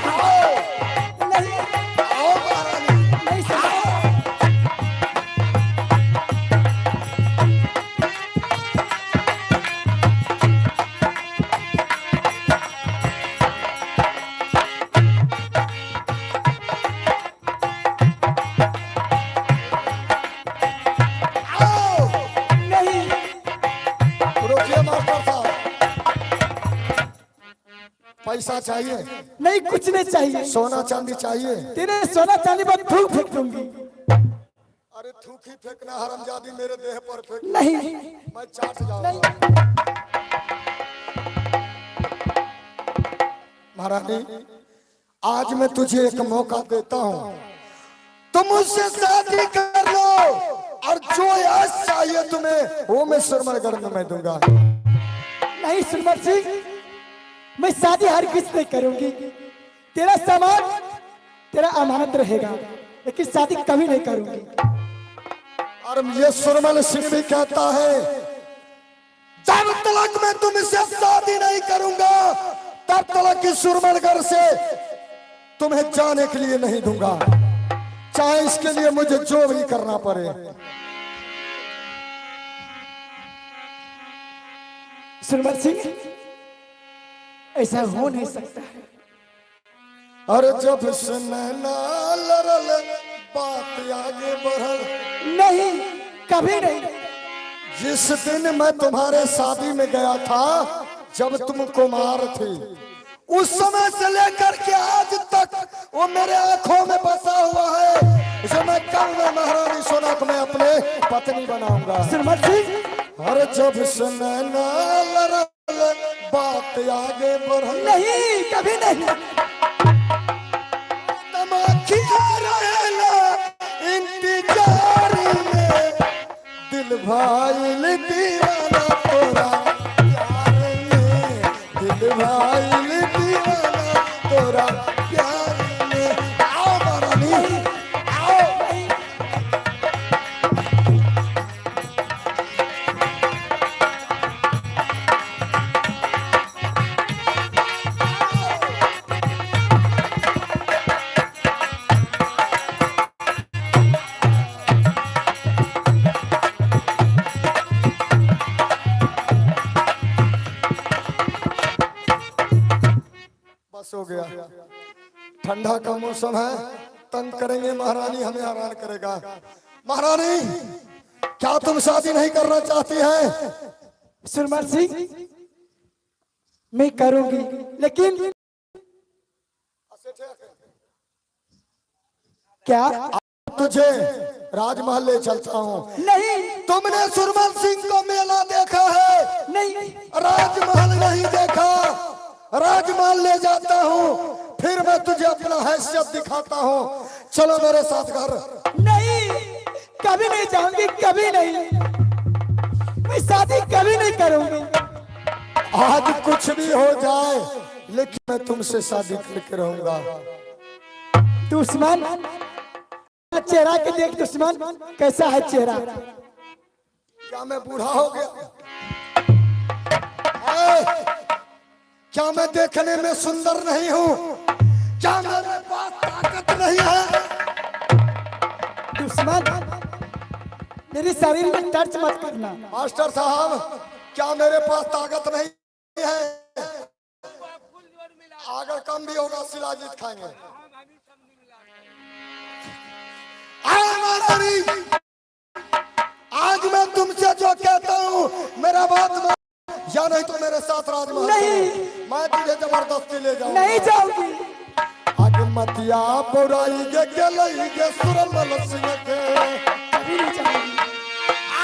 आओ, आओ महारानी। रुकिए मास्टर साहब, पैसा चाहिए? नहीं, कुछ नहीं चाहिए। सोना चांदी चाहिए? तेरे सोना चांदी पर थूक फेंक दूंगी। अरे थूकी फेंकना हरामजादी मेरे देह पर फेंक, नहीं मैं चाट जाऊंगा। महारानी, आज मैं तुझे एक मौका देता हूँ, तुम मुझसे शादी कर लो और जो याद चाहिए तुम्हें वो मैं सुरमरगढ़ में मैं दूंगा। नहीं सुरमर सिंह, मैं शादी हर किस नहीं करूंगी। तेरा सामान तेरा अमानत रहेगा, लेकिन शादी कभी नहीं करूंगी। और ये सुरमल सिंह भी कहता है, जब तक मैं तुमसे शादी नहीं करूंगा तब तक इस सुरमलगढ़ से तुम्हें जाने के लिए नहीं दूंगा, चाहे इसके लिए मुझे जो भी करना पड़े। सुरमल सिंह, ऐसा हो नहीं सकता है। और जब से नैना लड़ल बात आगे बढ़ल, नहीं, कभी नहीं। जिस दिन मैं तुम्हारे शादी में गया था, जब तुम कुमार थी, उस समय से लेकर के आज तक वो मेरे आंखों में बसा हुआ है। जो मैं कहूँगा महारानी सोना को मैं अपने पत्नी बनाऊंगा। सुरमल सिंह, अरे जब से नैना लड़ल बात आगे बढ़ल, नहीं, कभी नहीं। तमाखिया रहेला इंतजार में, दिल भाईल दीवाना तोरा प्यार में, दिल भाईल दीवाना तोरा प्यार में। आओ महारानी, आओ। बस हो गया, ठंडा का मौसम है, तंग करेंगे महारानी, हमें हैरान करेगा। महारानी, क्या तुम शादी नहीं करना चाहती हैं? सुरमल सिंह, मैं करूंगी, लेकिन क्या? तुझे राजमहल ले चलता हूँ। नहीं, तुमने सुरमल सिंह को मेला देखा है? नहीं, राजमहल नहीं देखा। राजमहल ले जाता हूँ, फिर मैं तुझे अपना हैसियत दिखाता हूँ। चलो मेरे साथ घर। नहीं, कभी नहीं जाऊंगी, कभी नहीं। मैं शादी कभी नहीं करूंगी। आज कुछ भी हो जाए, लेकिन मैं तुमसे शादी करके रहूंगा। दुश्मन, चेहरा के देख दुश्मन, कैसा है चेहरा? क्या मैं बूढ़ा हो गया? क्या मैं देखने में सुंदर नहीं हूँ? क्या मेरे पास ताकत नहीं है? दुश्मन, मेरे शरीर में टच मत करना। मास्टर साहब, क्या मेरे पास ताकत नहीं है? अगर कम भी होगा शिलाजीत खाएंगे। आज मैं मैं तुमसे जो कहता हूँ मेरा बात मान, या नहीं तो मेरे साथ राजमहल नहीं। चलो। मैं तुझे जबरदस्ती ले जाऊंगा। नहीं जाऊंगी। आगे मतिया बुराई के लई के सुरमल सिंह के कभी नहीं जाऊंगी।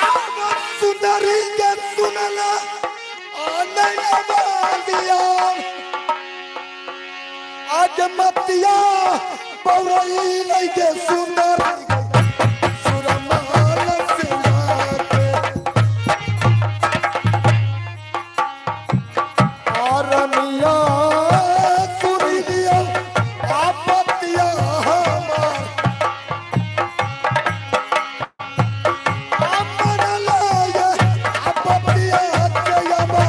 आग सुंदरी के सुनला आने दिया। आगे मतिया बुराई लई के सुंदरी सुरमल सिंह के आरनिया सुनी दिया आपत्तिया हमार अमर लागे आपत्तिया के यमा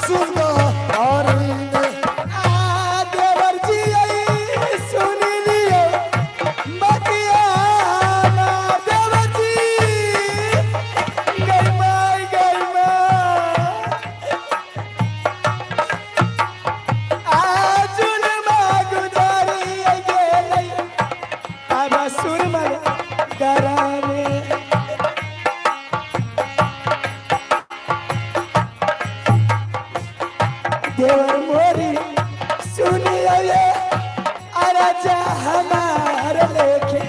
सुना आरने देवर जी आई सुन लियो बतिया ना देवर जी गई माई आजुन मागुदारी गेलै अब सुरमल करावे देवर मोरी सुनियो ये अरजा हमार लेखे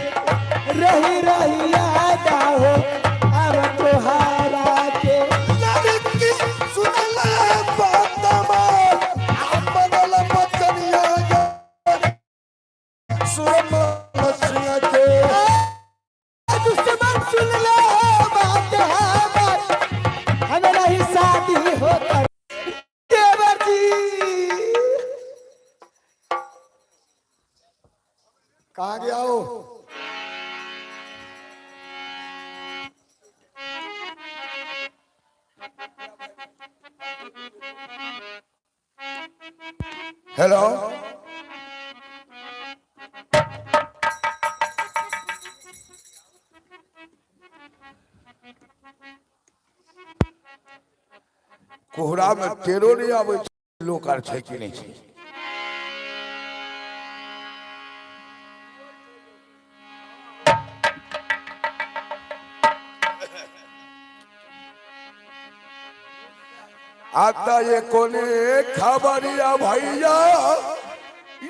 रही रही याद हो अब तोहारा के लड़की सुनला बात मार अमर बचनिया सुरमल सिंह के दुश्मन सुन ले बात हमार हमारा ही शादी होता देवर जी कहाँ गया हो? हेलो कोहरा में तेरो नहीं आवे लोग आर छै कि नहीं छै आता ये कोने खबरिया भैया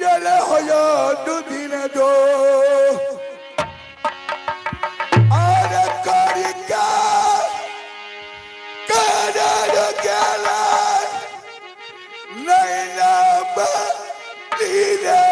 ये ले हो या दो दिन दो अरे करिका कदर गेला नहीं ना बलीरे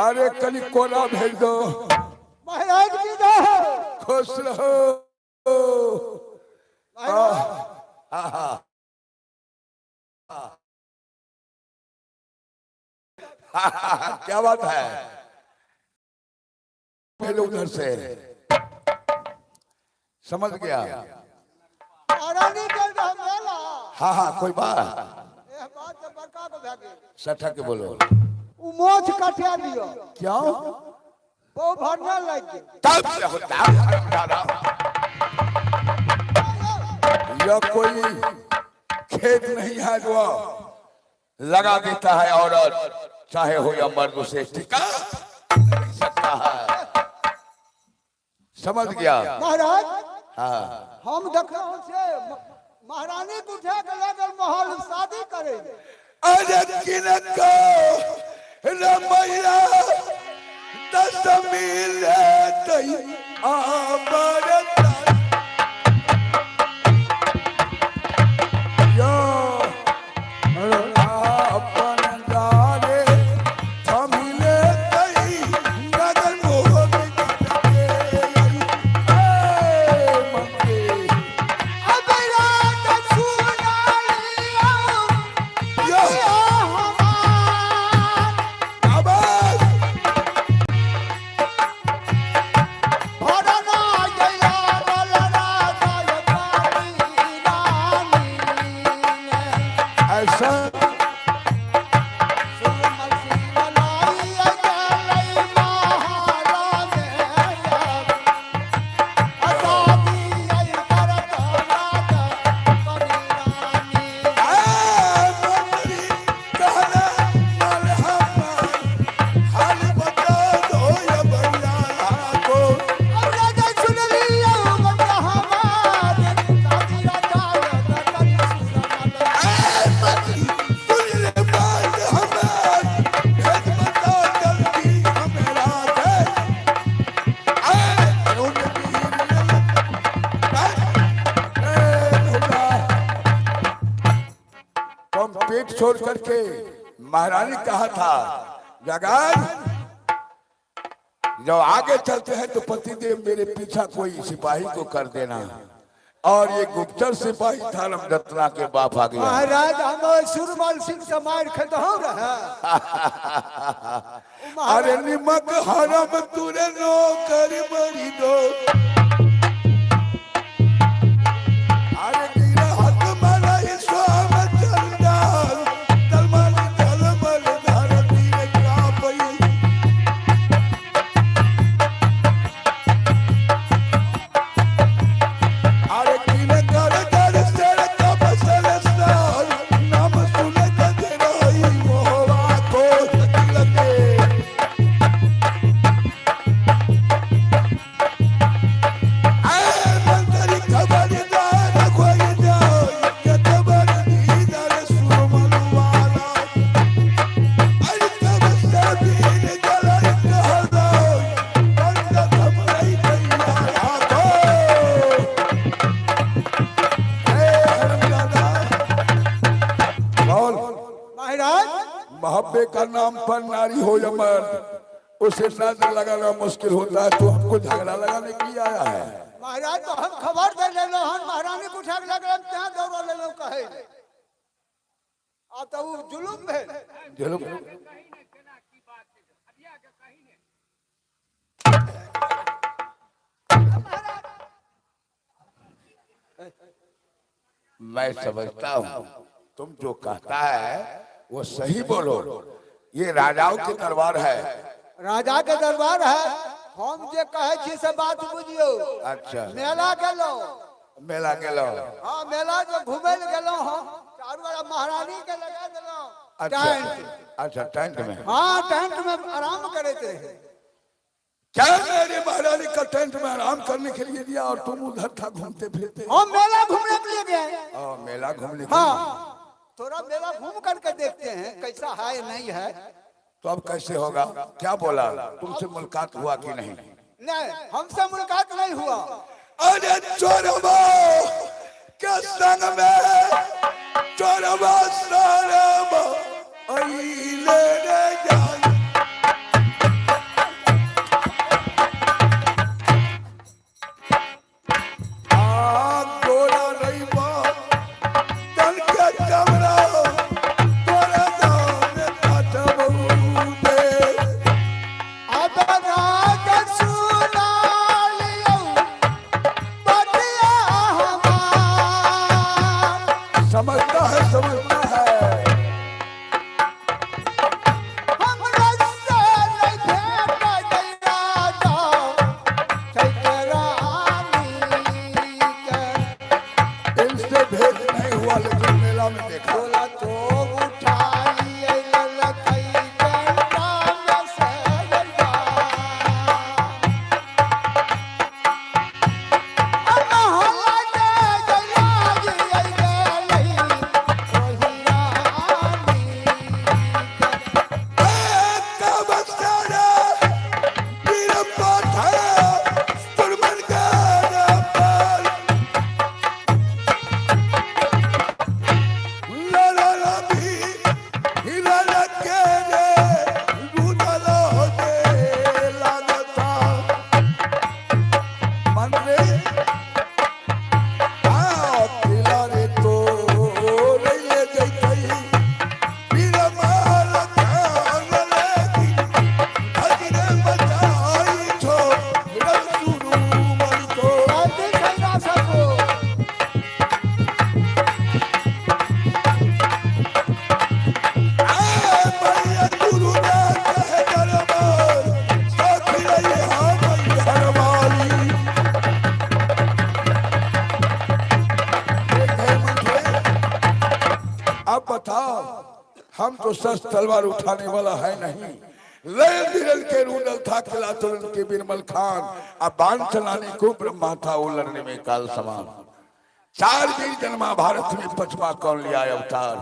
अरे कली कोला भेज दो महाराज की जय हो। खुश रहो क्या बात है, भेजो उधर से। समझ गया। महारानी के मेला हाँ हाँ कोई बात, ए बात तो बड़का को भागे सठा के बोलो। उ मोछ कटिया लियो क्यों? वो भरना लग गए तब क्या होता है? यह कोई खेत नहीं है जो लगा देता है औरत, चाहे हो या मर्द, उसे टिका नहीं सकता है। समझ गया? महाराज हाँ हम देखलहुं से महारानी को उठा के लगल महल में शादी करे अरे किनको रमैया दशमी ले आमर यो अपन दारे थमिले तई नगर मोह के मंगे अब रात सुनालियो यो आवाज भरना गया बलरा गायत्री रानी ऐसा सुमल सिमलाई अजलई महाराज आजादी आई करत राजा कबीरानी मंत्री कहना मलहमा हाल बता दो या भैया को। राजा सुन लियो बंदा हमारे शादी राजा करी सुरमल सुन ले बात हमार, भेद बता जल्दी हमेरा है। तुम पेट छोड़ करके महारानी कहा था जगन, जब आगे चलते हैं तो पतिदेव मेरे पीछा कोई सिपाही को कर देना। और ये गुप्तचर सिपाही था रमदत्तना के बाप आ गया। महाराज हम सुरमल सिंह से मार खदहो रहा अरे निमक हरम तुरे नो कर मरी दो। अरे गिरा हाथ मारा स्वाम चंदाल तलमल तलमल धरती रे कापई। अरे किने कर कर सर कब सरस्ताल नाम सुने गजराई मोहवा को लगे। मंत्री खबरदार कोई जाओ ये खबर दीदार सुमन वाला। अरे कब से दिन जलाई कह दो बंदा खबरई गया आको। बोल महाराज मोहब्बे का नाम पर नारी हो या मर्द, उसे नजर लगाना मुश्किल होता है, तो हमको झगड़ा लगाने के लिए आया है। महाराज तो हम खबर दे ले लो हम महारानी को उठा के लगल ત્યાં दौड़ ले लो कहे आ तो उ जुलुम भेल चलो मैं समझता हूँ तुम जो कहता है वो सही बोलो। ये राजाओं के दरबार है। राजा के दरबार है हम जे कहे छी से बात बुझियो अच्छा मेला गेलो मेला गेलो। हां मेला जो घूमे ले गेलो हम चारों बड़ा महारानी के लगा देलो अच्छा टेंट अच्छा टेंट में। हां टेंट में आराम करते रहे क्या मेरे महारानी का टेंट में आराम करने के लिए दिया और तुम उधर था घूमते फिरते? हम मेला घूमने के लिए गए मेला घूमने के हाँ लिए। थोड़ा मेला घूम करके देखते हैं कैसा है नहीं है तो अब कैसे होगा? क्या बोला, तुमसे मुलाकात हुआ कि नहीं? नहीं हमसे मुलाकात नहीं हुआ अरे चोरबा के संग में चोरबा सारबा अइले रे जान। गोरा नहीं बा तन के कमरा तोरा दान काटबू अब बताओ, हम तो सच तलवार उठाने वाला है नहीं। लय बिरल के रूदल था, खिला तुरंत के बिरमल खान। अब बाण चलाने को ब्रह्मा था, वो लड़ने में काल समान। चार वीर जन्मा भारत में, पचवा कौन लिया अवतार।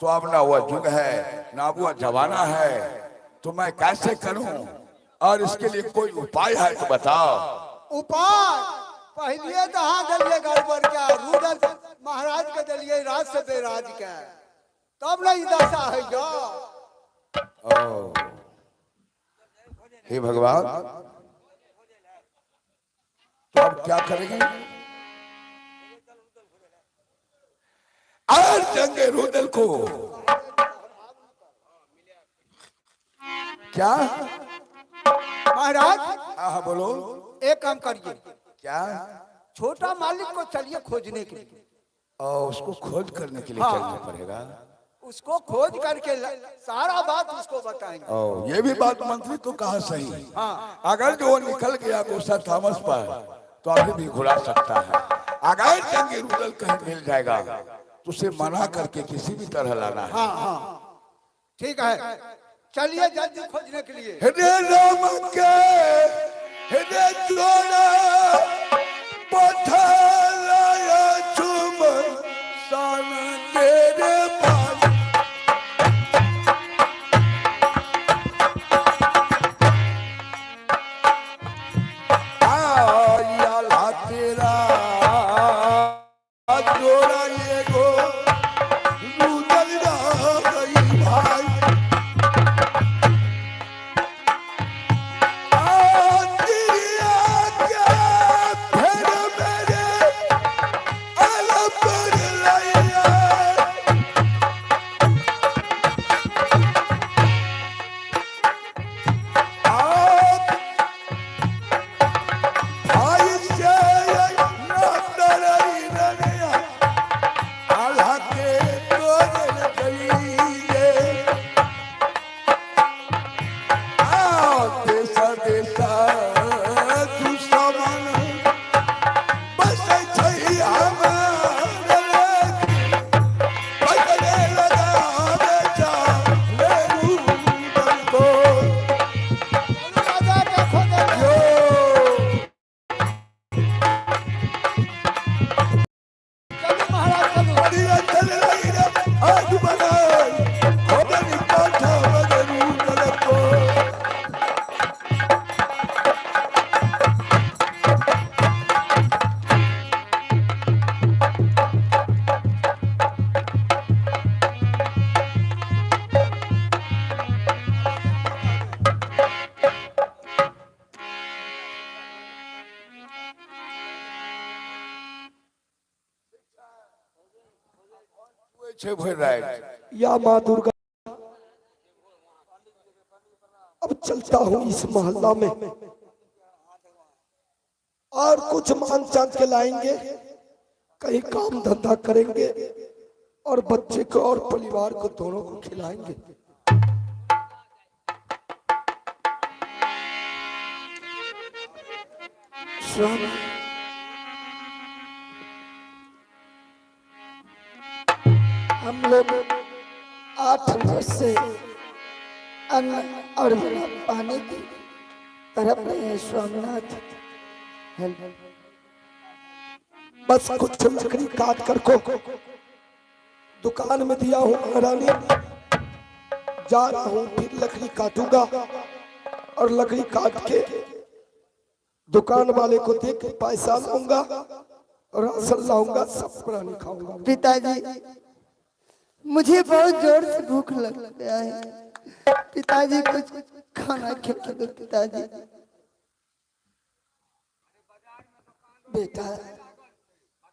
तो अब ना वह युग है ना वह जमाना है, तो मैं कैसे करूं? और इसके लिए कोई उपाय है तो बताओ। उपाय पहले तो हाँ दलिए गड़बड़ क्या रुदल महाराज के दलिए राज से बेराज के, तब नहीं दशा है जो। हे भगवान, तो अब क्या करेंगे? और जंगे रुदल को क्या? महाराज हाँ बोलो। एक काम करिए, क्या? छोटा मालिक को चलिए खोजने के लिए। और उसको खोज करने के लिए चलना पड़ेगा। उसको खोज करके सारा बात उसको बताएंगे। ये भी बात मंत्री तो कहा सही है। अगर जो वो निकल गया गुस्सा थॉमस पर, तो अभी भी घुरा सकता है। अगर जंगे रुदल कहीं मिल जाएगा तो उसे मना करके किसी भी तरह लाना है। ठीक है, चलिए जल्दी खोजने के लिए। हृदय राम के हृदय जोड़ा पथराया चुमन सान तेरे पास। आया ला तेरा जोड़ा ये गो रुदल गई भाई। या माँ दुर्गा, अब चलता हूँ इस मोहल्ला में और कुछ मान चांद के लाएंगे, कहीं काम धंधा करेंगे और बच्चे को और परिवार को दोनों को खिलाएंगे। स्वामी हम लोग 8 वर्ष से अन्न और बिना पानी की तरफ रहे हैं स्वामीनाथ। बस कुछ लकड़ी काट कर को दुकान में दिया हूँ महारानी, जा रहा हूँ फिर लकड़ी काटूंगा और लकड़ी काट के दुकान वाले को दे के पैसा लाऊंगा और राशन लाऊंगा, सब प्राणी खाऊंगा। पिताजी मुझे बहुत जोर से भूख लग गया है, पिताजी कुछ खाना खिला दो पिताजी। बेटा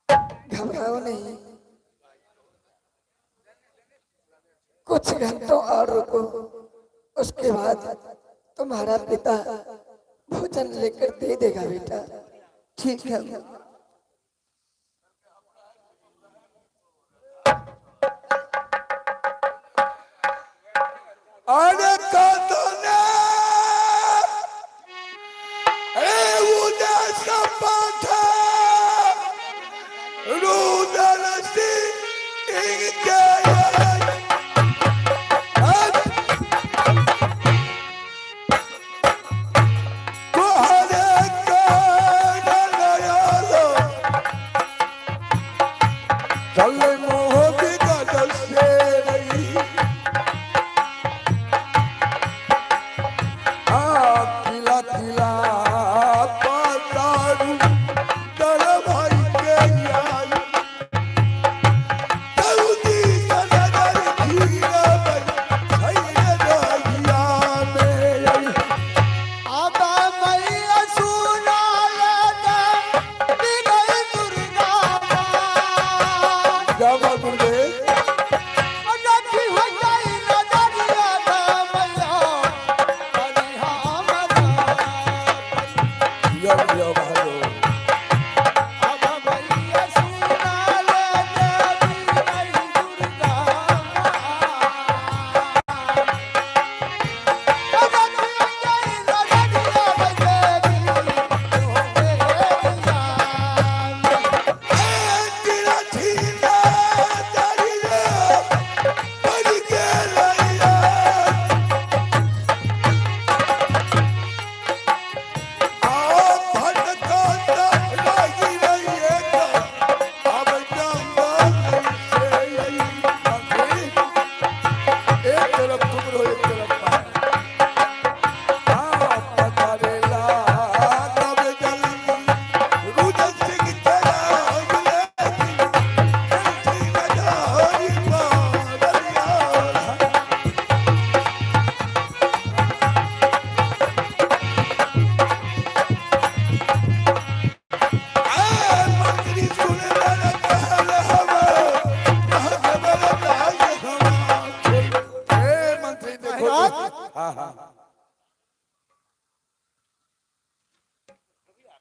घबराओ नहीं, कुछ घंटों और रुको, उसके बाद तुम्हारा पिता भोजन लेकर दे देगा बेटा। ठीक है। अरे कदने उदय सपथा रुदल सिंह के चले मोहब्बी का दस्ते नहीं किला किला पतारू दर भाई के यार जल्दी सनदर धीरा बन सैया रहिया में आबा मैया सुना लेता बिगड़ दुर्गा जब गुरुदेव अनखी हो जाई नजरिया दा मैया अरे हमरा यो भालो आबा मैया सुना लेता बिगड़ दुर्गा अनखी हो जाई नजरिया बजेगी तेरा धीरा दरिया बन के रहिया भटका लगी रहिएगा अब जंगल से यही एक तरफ तुम रहो एक तरफ पकड़ेला तब जल्दी रुदल सिंह तेरा मंत्री देखो हाँ हाँ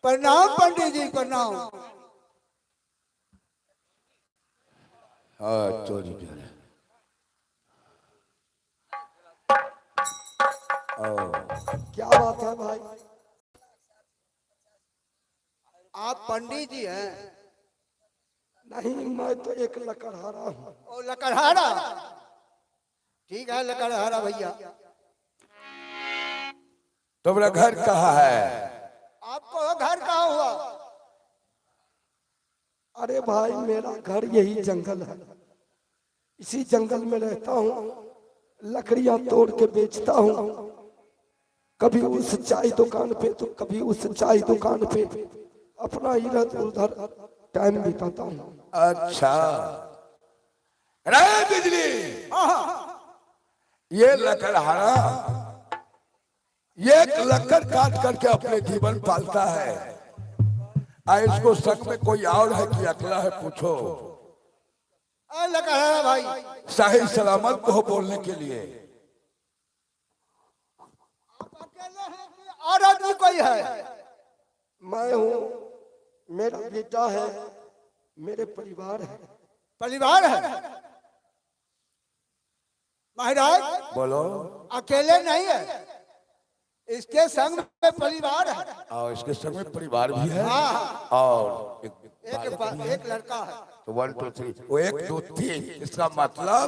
प्रणाम पंडित जी प्रणाम हाँ चोरी प्यारे क्या बात है भाई? आप पंडित जी हैं नहीं, मैं तो एक लकड़हारा हूँ। ओ लकड़हारा ठीक है लकड़हारा भैया तुम्हारा घर कहाँ है आपको घर कहाँ हुआ अरे भाई मेरा घर यही जंगल है, इसी जंगल में रहता हूँ, लकड़ियां तोड़ के बेचता हूँ, कभी उस चाय दुकान पे तो कभी उस चाय दुकान पे अपना इधर उधर टाइम बिताता हूँ। अच्छा रे बिजली ये लकड़हारा ये लकड़ काट करके अपने जीवन पालता है इसको संग में कोई और है कि अकेला है पूछो लकड़हारा भाई सही सलामत को बोलने के लिए अकेले हैं कि और आदमी कोई है मैं हूँ, मेरा बेटा है, मेरे परिवार है। परिवार है महाराज बोलो अकेले नहीं है इसके संग में परिवार है और इसके संग में परिवार भी है हाँ। और एक लड़का है तो 1 2 3 वो 1 2 3 इसका मतलब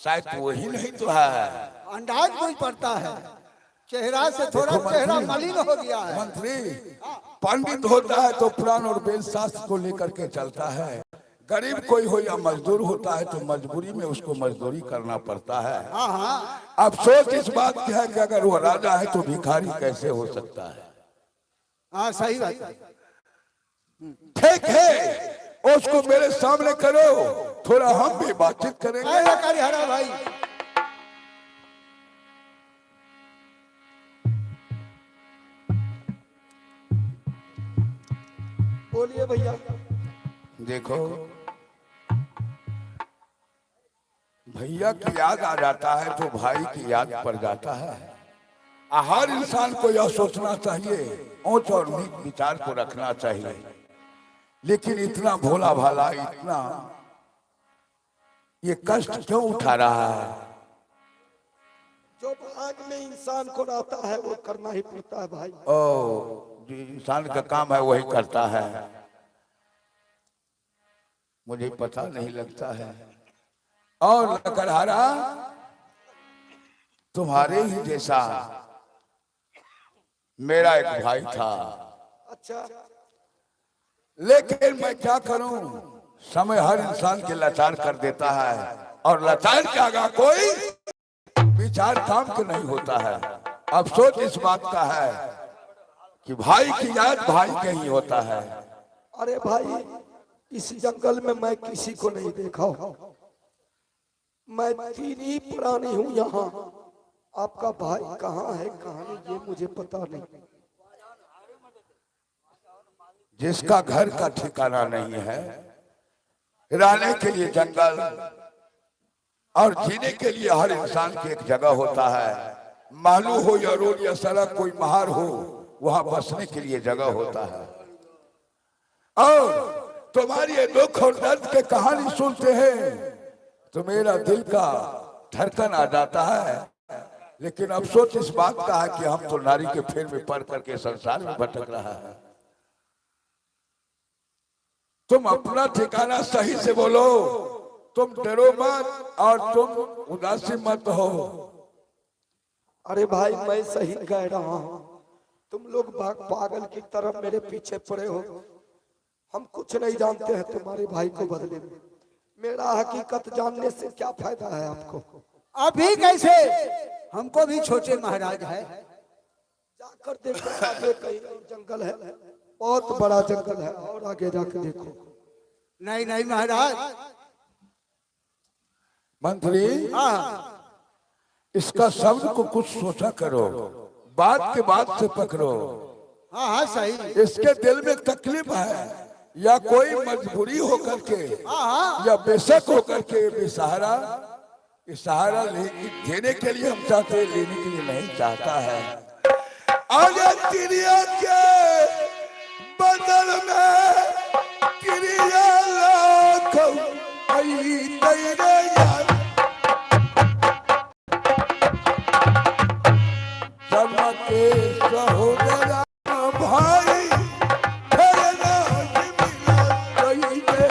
शायद वही नहीं तो है अंदाज कोई पड़ता है चेहरा से थोड़ा देखो चेहरा मंत्री, मलिन हो गया है मंत्री पंडित होता है तो पुराण और वेद शास्त्र को लेकर के चलता है, गरीब कोई हो या मजदूर होता है तो मजबूरी में उसको मजदूरी करना पड़ता है। हाँ हाँ अब सोच इस बात की है कि अगर वो राजा है तो भिखारी कैसे हो सकता है। हाँ सही बात है ठीक है उसको मेरे सामने करो, थोड़ा हम भी बातचीत करेंगे। हरा भाई बोलिए भैया। देखो भैया की याद आ जाता है तो भाई की याद पड़ जाता है। हर इंसान को यह सोचना चाहिए, ऊंच और नीच विचार को रखना चाहिए, लेकिन इतना भोला भाला इतना ये कष्ट क्यों उठा रहा है। जो भाग में इंसान को रहता है वो करना ही पड़ता है भाई। ओ जो इंसान का काम है वही करता है, मुझे पता नहीं लगता है। और लकड़हारा तुम्हारे ही जैसा मेरा एक भाई था, अच्छा, लेकिन मैं क्या करूं, समय हर इंसान के लाचार कर देता है, और लाचार के आगे कोई विचार काम के नहीं होता है। अफसोस इस बात का है कि भाई की याद भाई के ही होता है। अरे भाई, इस जंगल में मैं किसी को नहीं देखा हूं। मैं 3 ही प्राणी हूं यहाँ। आपका भाई कहाँ है, कहाँ नहीं, ये मुझे पता नहीं। जिसका घर का ठिकाना नहीं है, रहने के लिए जंगल और जीने के लिए हर इंसान की एक जगह होता है। मालू हो या रोड या सड़क, कोई महार हो, वहां बसने के लिए जगह होता है। और तुम्हारी ये दुख और दर्द के कहानी सुनते हैं तो मेरा दिल का धड़कन आ जाता है। लेकिन अफसोस इस बात का है कि हम तो नारी के फेर में पड़ करके संसार में भटक रहा है। तुम अपना ठिकाना सही से बोलो, तुम डरो मत और तुम उदासी मत हो। अरे भाई, मैं सही कह रहा हूँ। तुम लोग पागल की तरह मेरे पीछे पड़े हो। हम कुछ नहीं जानते हैं तुम्हारे भाई को बदले में। मेरा हकीकत जानने से क्या फायदा है आपको? अभी कैसे? हमको भी छोटे महाराज है। जाकर देखो, आगे कहीं जंगल है, बहुत बड़ा जंगल है, और आगे जाकर देखो। नहीं नहीं महाराज। मंत्री, हाँ, इसका शब्द को कुछ सोचा करो, बात के बात से पकड़ो। हाँ हाँ सही। इसके दिल में तकलीफ है या कोई मजबूरी होकर के, या बेशक होकर के बेसहारा, सहारा देने के लिए हम चाहते, लेने के लिए नहीं चाहता है। आगे चिड़िया के बदल में चिड़िया लाखों आई तेरे यार, चमके सहोदरा भाई तेरे नाम मिला कहीं दे।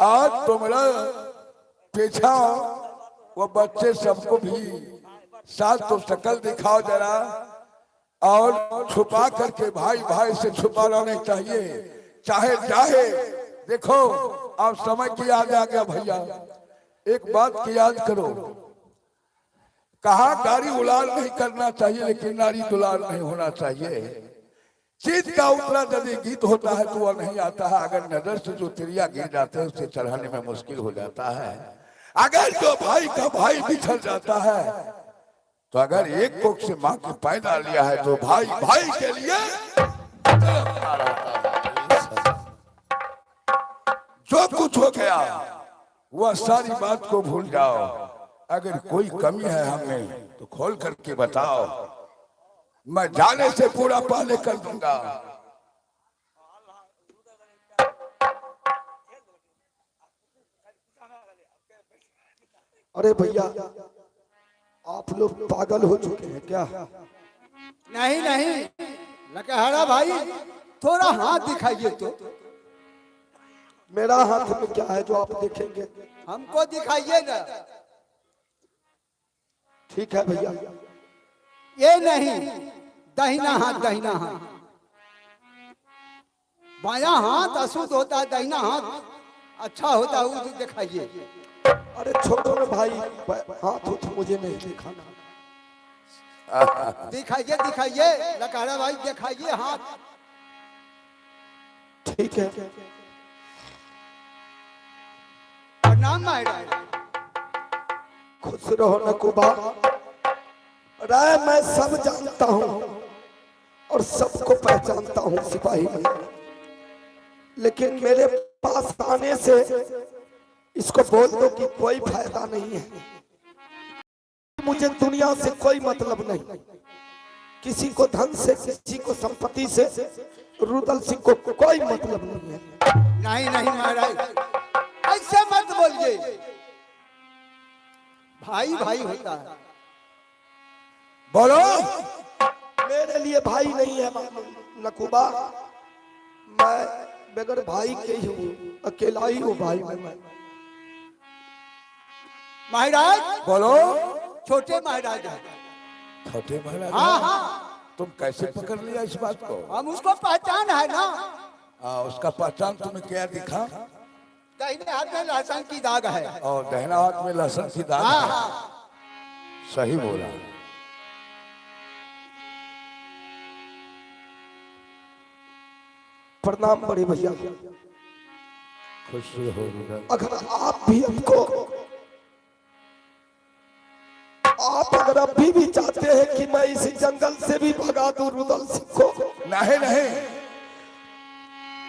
आज तुम्हारा पीछा वो बच्चे सबको भी साथ तो शक्ल दिखाओ जरा, और छुपा करके भाई भाई से छुपा रहने चाहिए, चाहे चाहे। देखो अब समय की याद आ गया भैया, एक बात की याद करो, कहा गाड़ी उलाल नहीं करना चाहिए, लेकिन नारी दुलार नहीं होना चाहिए। चीज का उतरा यदि गीत होता है तो वह नहीं आता है। अगर नजर से जो तिरिया गिर जाते हैं उसे चढ़ाने में मुश्किल हो जाता है। अगर जो भाई का भाई बिछड़ जाता है, तो अगर एक कोख से माँ की पैदा लिया है तो भाई भाई के लिए तड़पता रहता है। जो कुछ हो गया वह सारी बात को भूल जाओ। अगर कोई कमी है हमें तो खोल करके बताओ, मैं जाने से पूरा पहले कर दूंगा। अरे भैया, आप लोग पागल हो चुके हैं क्या? नहीं नहीं लकहरा भाई, थोड़ा हाथ दिखाइए तो। मेरा हाथ में क्या है जो आप देखेंगे? हमको दिखाइए ना। ठीक है भैया। ये नहीं, दाहिना हाथ, दाहिना हाथ। बायां हाथ अशुद्ध होता है, दाहिना हाथ अच्छा होता है, वो दिखाइए। अरे छोड़ो ना भाई, हाथ उठ मुझे नहीं दिखाना। दिखाइए दिखाइए लकारा भाई, दिखाइए हाथ। ठीक है। प्रणाम महाराज। खुश रहो नकुबा। राय मैं सब जानता हूँ और सबको पहचानता हूँ सिपाही में, लेकिन मेरे पास आने से इसको बोल दो कि कोई फायदा नहीं है। मुझे दुनिया से कोई मतलब नहीं, किसी को धन से, किसी को संपत्ति से, रुदल सिंह को कोई मतलब नहीं है। नहीं नहीं महाराज, ऐसे मत बोलिए, भाई भाई होता है। बोलो। मेरे लिए भाई नहीं है नकुबा, मैं बगैर भाई के ही हूँ, अकेला ही हूँ भाई मैं। महाराज बोलो। छोटे महाराज हैं। छोटे महाराज। हाँ हाँ, तुम कैसे पकड़ लिया इस बात को? हम उसको पहचान है ना। उसका पहचान तुम्हें क्या दिखा? दाहिने हाथ में लहसुन की दाग है और दाहिना हाथ में लहसुन की दाग हाँ है। हाँ। सही बोला। प्रणाम बड़े भैया। खुश हो रुदल। अगर आप भी हमको, आप अगर अभी भी चाहते हैं कि मैं इस जंगल से भी भगा दूं रुदल सिंह को, नहीं नहीं,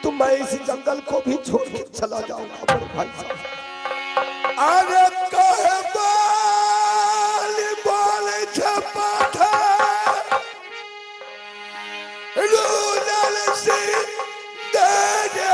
तो मैं इस जंगल को भी छोड़ के चला जाऊंगा बड़े भाई साहब। अरे कहे बाल बाल छपा था रुदल सिंह दे दे।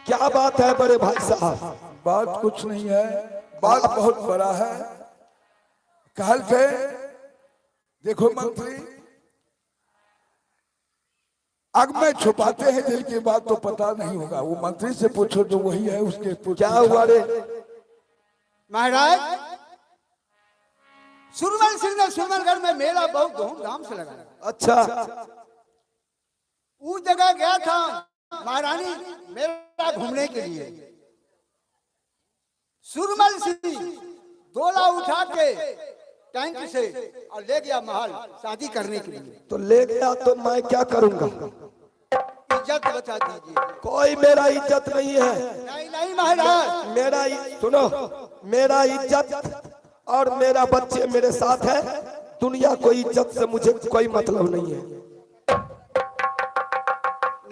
क्या बात है बड़े भाई साहब? बात कुछ नहीं है, बात बहुत बड़ा है। कल से देखो मंत्री, आग में छुपाते हैं दिल की बात तो पता नहीं होगा। वो मंत्री से पूछो जो वही है, उसके पूछो। क्या हुआ रे महाराज? सुरमल सिंह ने सुरमलगढ़ में मेला बहुत धूमधाम से लगाया। अच्छा, उस जगह गया था महारानी मेला घूमने के लिए। सुरमल सिंह डोला उठा के टैंक से और ले गया महल शादी करने के लिए। तो ले गया तो मैं क्या करूंगा? इज्जत बचा दीजिए। कोई मेरा इज्जत नहीं है। नहीं नहीं महाराज, मेरा सुनो, मेरा इज्जत और मेरा बच्चे मेरे साथ है। दुनिया को इज्जत से मुझे कोई मतलब नहीं है।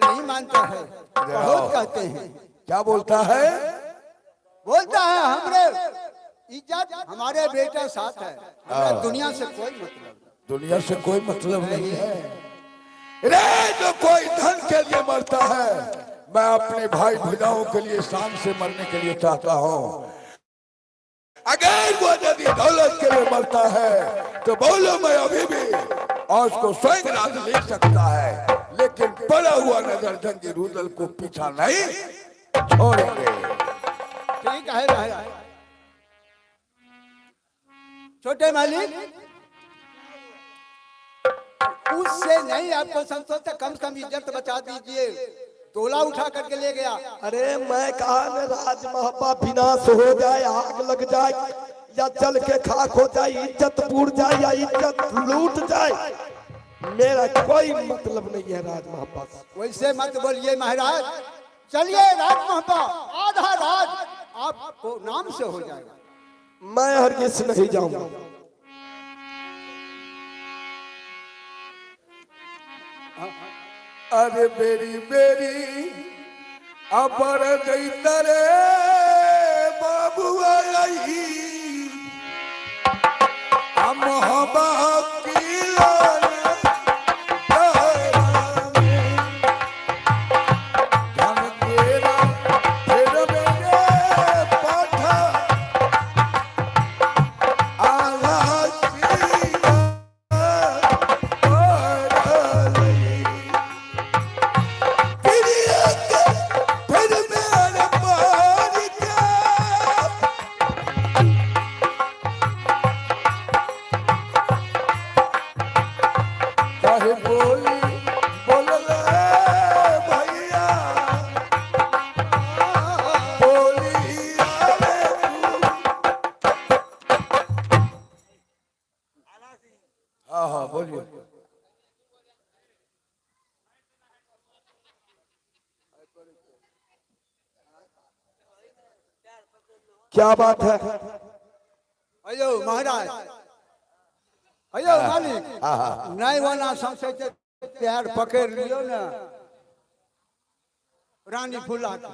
नहीं मानता है, बहुत कहते हैं। क्या बोलता है? बोलता है हमरे इज्जत हमारे बेटा साथ है, हमें दुनिया से कोई मतलब नहीं। दुनिया से कोई मतलब नहीं है रे। जो कोई धन के लिए मरता है, मैं अपने भाई भुजाओं के लिए शान से मरने के लिए चाहता हूँ। अगर वो यदि दौलत के लिए मरता है तो बोलो मैं अभी भी और उसको स्वयं राज ले सकता है, लेकिन पड़ा हुआ नजर जंगी रुदल को पीछा नहीं छोड़ेंगे। ठीक है भाई। छोटे मालिक उससे नहीं आपको संतोष है, कम से कम इज्जत बचा दीजिए। तोला उठा करके ले गया। अरे मैं कहा न राज महबा विनाश हो जाए, आग लग जाए या जल के खाक हो जाए, इज्जत बूढ़ जाए या इज्जत लूट जाए, मेरा कोई मतलब नहीं है राज महबा से। वैसे मत बोलिए महाराज, चलिए राज महबा, आधा राज आपको नाम से हो जाएगा। मैं हरगिज नहीं जाऊंगा। अरे बेरी बेरी अबर गई तरे बाबू आई हम बोलिए। क्या बात है? अयो महाराज, अयो मालिक, नहीं वाला सबसे प्यार पकड़ लियो ना रानी फूला के।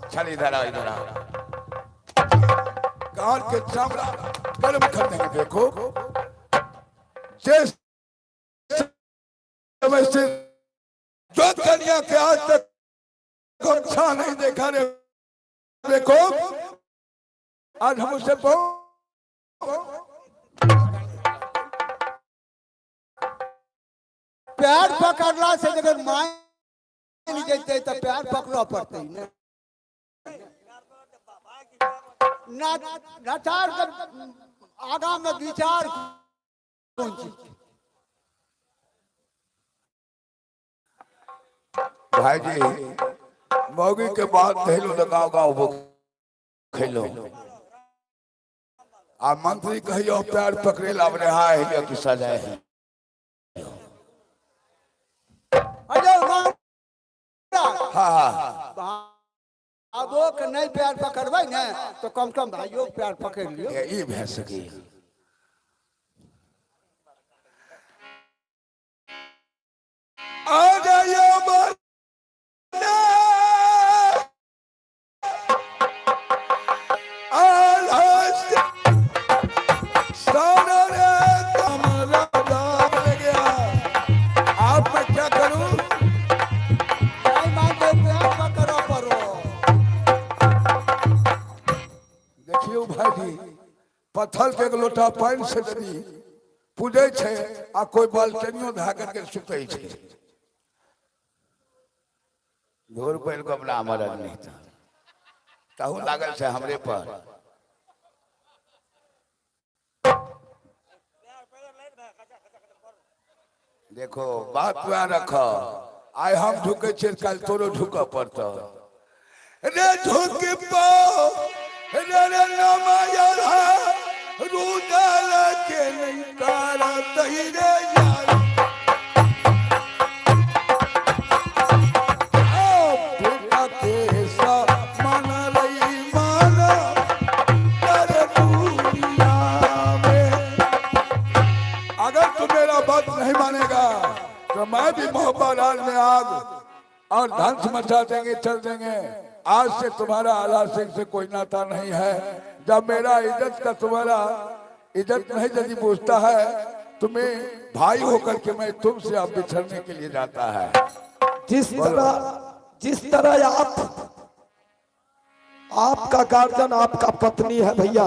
चल इधर आ, इधर आ। कान के चामड़ा गर्म कर देंगे। देखो जिस समय से जो कन्या के आज तक गमछा नहीं देखा रे, देखो आज हम उसे प्यार पकड़ला से अगर माय नहीं देते तो प्यार पकड़ा पड़ते ही ना नचार कर आगा में विचार कौन चीज। भाई जी मौगी के बाद खेलो तो गाँव गाँव वो खेलो। आ मंत्री कहियो प्यार पकड़े ला रहा है कि सजाए है। हाँ अब वो के नहीं प्यार पकड़वाई ना तो कम कम भाइयों प्यार पकड़ लियो। ये भै सकी। आ जाइयो आप मैं क्या करूं? नहीं मानते प्यार पकड़ो परो। देखियो भाई जी पत्थर के एक लोटा पानी से यदि पूजे छे आ कोई बाल्टियों धाकर के सुते छे, घोर पैल को अपना मरद नहीं था ताहू लागल से हमरे पर। देखो बात प्यार रखो, आय हम झुके छे कल तोरो झुका पड़ता रे। झुके पाओ रे नमाया रुदल के नहीं कारा तही रे यार। बेटा के सा मन रही माना कर दुनिया में। अगर तू मेरा बात नहीं मानेगा तो मैं भी मोहब्बत राज में आग और धंस मचा देंगे, चल देंगे। आज से तुम्हारा आला सिंह से कोई नाता नहीं है। जब मेरा इज्जत का तुम्हारा इज्जत नहीं यदि पूछता है, तुम्हें भाई होकर के मैं तुमसे अब बिछड़ने के लिए जाता है। जिस तरह आपका गार्जियन आपका पत्नी है भैया,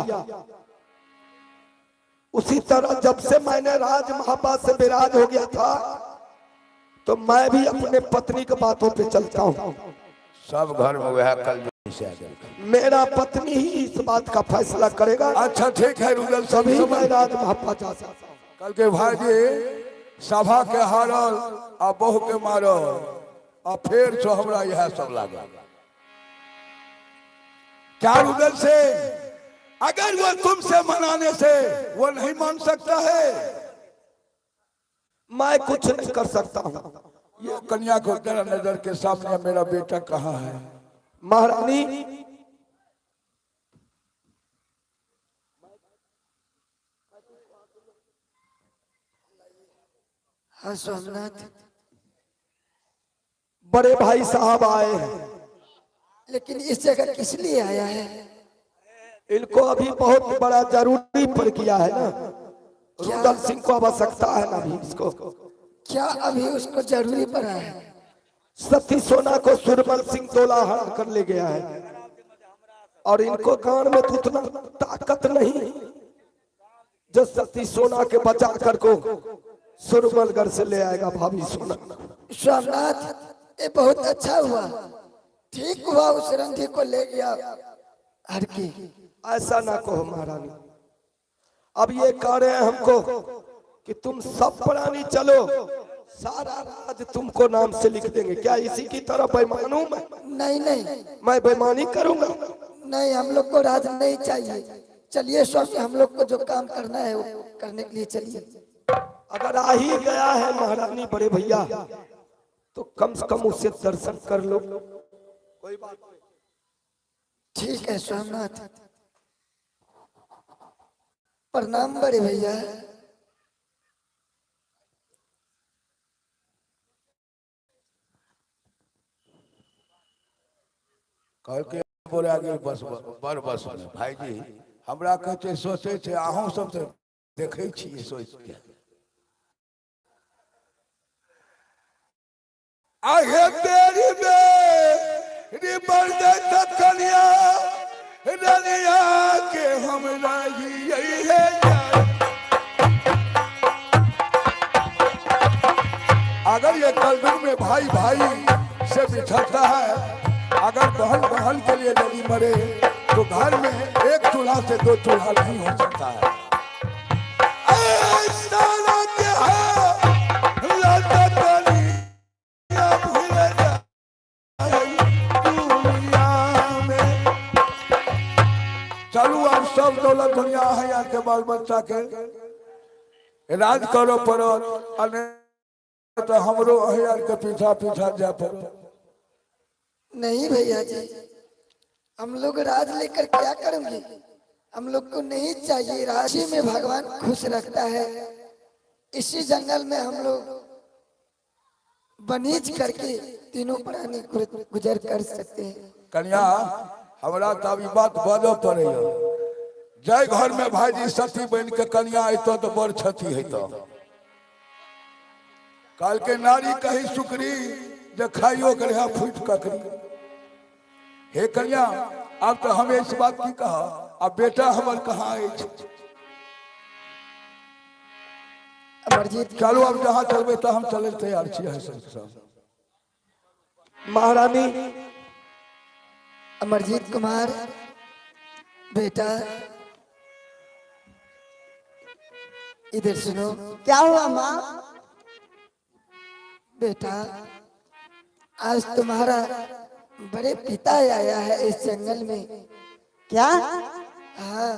उसी तरह जब से मैंने राज महापात से विराज हो गया था, तो मैं भी अपने पत्नी की बातों पे चलता हूँ। सब घर में वह कल मेरा पत्नी ही इस बात का फैसला करेगा। अच्छा ठीक है रुदल, सभी सभी मैं राज महापात जा सकता हूँ। कल के भाई सभा के हारल आ बहु के मारल और फिर सो हमरा यह सब लगा। क्या रुदल से अगर वो तुमसे मनाने से वो नहीं मान सकता है, मैं कुछ नहीं कर सकता हूँ। ये कन्या को तेरा नजर के सामने मेरा बेटा कहाँ है? महारानी हाँ सोमनाथ, बड़े भाई साहब आए हैं। लेकिन इस जगह किस लिए आया है? इनको अभी बहुत बड़ा जरूरी पर किया है ना, रुदल सिंह को आवश्यकता है ना अभी इसको। क्या अभी उसको जरूरी पड़ा है? सती सोना को सुरमल सिंह तोला हरा कर ले गया है, और इनको कान में तो उतना ताकत नहीं जो सती सोना के बचा कर को सुरमलगढ़ से ले आएगा भाभी सोना। सोमनाथ, ये बहुत अच्छा हुआ, ठीक हुआ उस रंधी को ले गया हर की। ऐसा ना कहो महारानी, अब ये कह रहे हैं हमको कि तुम सब प्राणी चलो, सारा राज तुमको नाम से लिख देंगे। क्या इसी की तरह बेईमान हूं मैं? नहीं नहीं मैं बेईमानी करूंगा? नहीं, हम लोग को राज नहीं चाहिए। चलिए स्वामी, हम लोग को जो काम करना है वो करने के लिए चलिए। अगर आ ही गया है महारानी बड़े भैया, तो कम से कम उससे दर्शन कर लो। कोई बात नहीं। ठीक है सोमनाथ, प्रणाम बड़े भैया। कह के बोले आगे बस बर बस भाई जी हमरा कहते सोचे थे, अहूँ सब तो देखे छियै सोच के। आगे तेरी मेरी बरदे कन्या रनिया के हमरा यही है यार। अगर ये कलयुग में भाई भाई से बिछड़ता है, अगर बहन बहन के लिए यदि मरे, तो घर में एक चूल्हा से दो चूल्हा नहीं हो सकता है। ऐसा लगे है, लड़का कन्या भूल जाए दुनिया में। चलू अब सब दौलत दुनिया है यार के बाल बच्चा के इलाज करो पड़ो, तो हमरो यार के पीछा पीछा जाए पड़ो। नहीं भैया जी, हम लोग राज लेकर क्या करेंगे? हम लोग को नहीं चाहिए। राशि में भगवान खुश रखता है। इसी जंगल में हम लोग बनीज करके तीनों प्राणी गुजर कर सकते हैं। कन्या हमरा तो अभी बात बदल पड़े, जय घर में भाईजी सती बन के कन्या अतो तो बड़ क्षति हेतो। काल के नारी कही सुकरी जे खाइयो गढ़ा फूट ककरी। हे कन्या, अब तो हमें इस बात की कहा, अब बेटा हमर कहाँ है? अमरजीत, चलो अब जहाँ चलबे तो हम चले तैयार छियै। महारानी अमरजीत कुमार बेटा, इधर सुनो। क्या हुआ माँ? बेटा, आज तुम्हारा बड़े पिता आया है इस जंगल में। क्या? हाँ,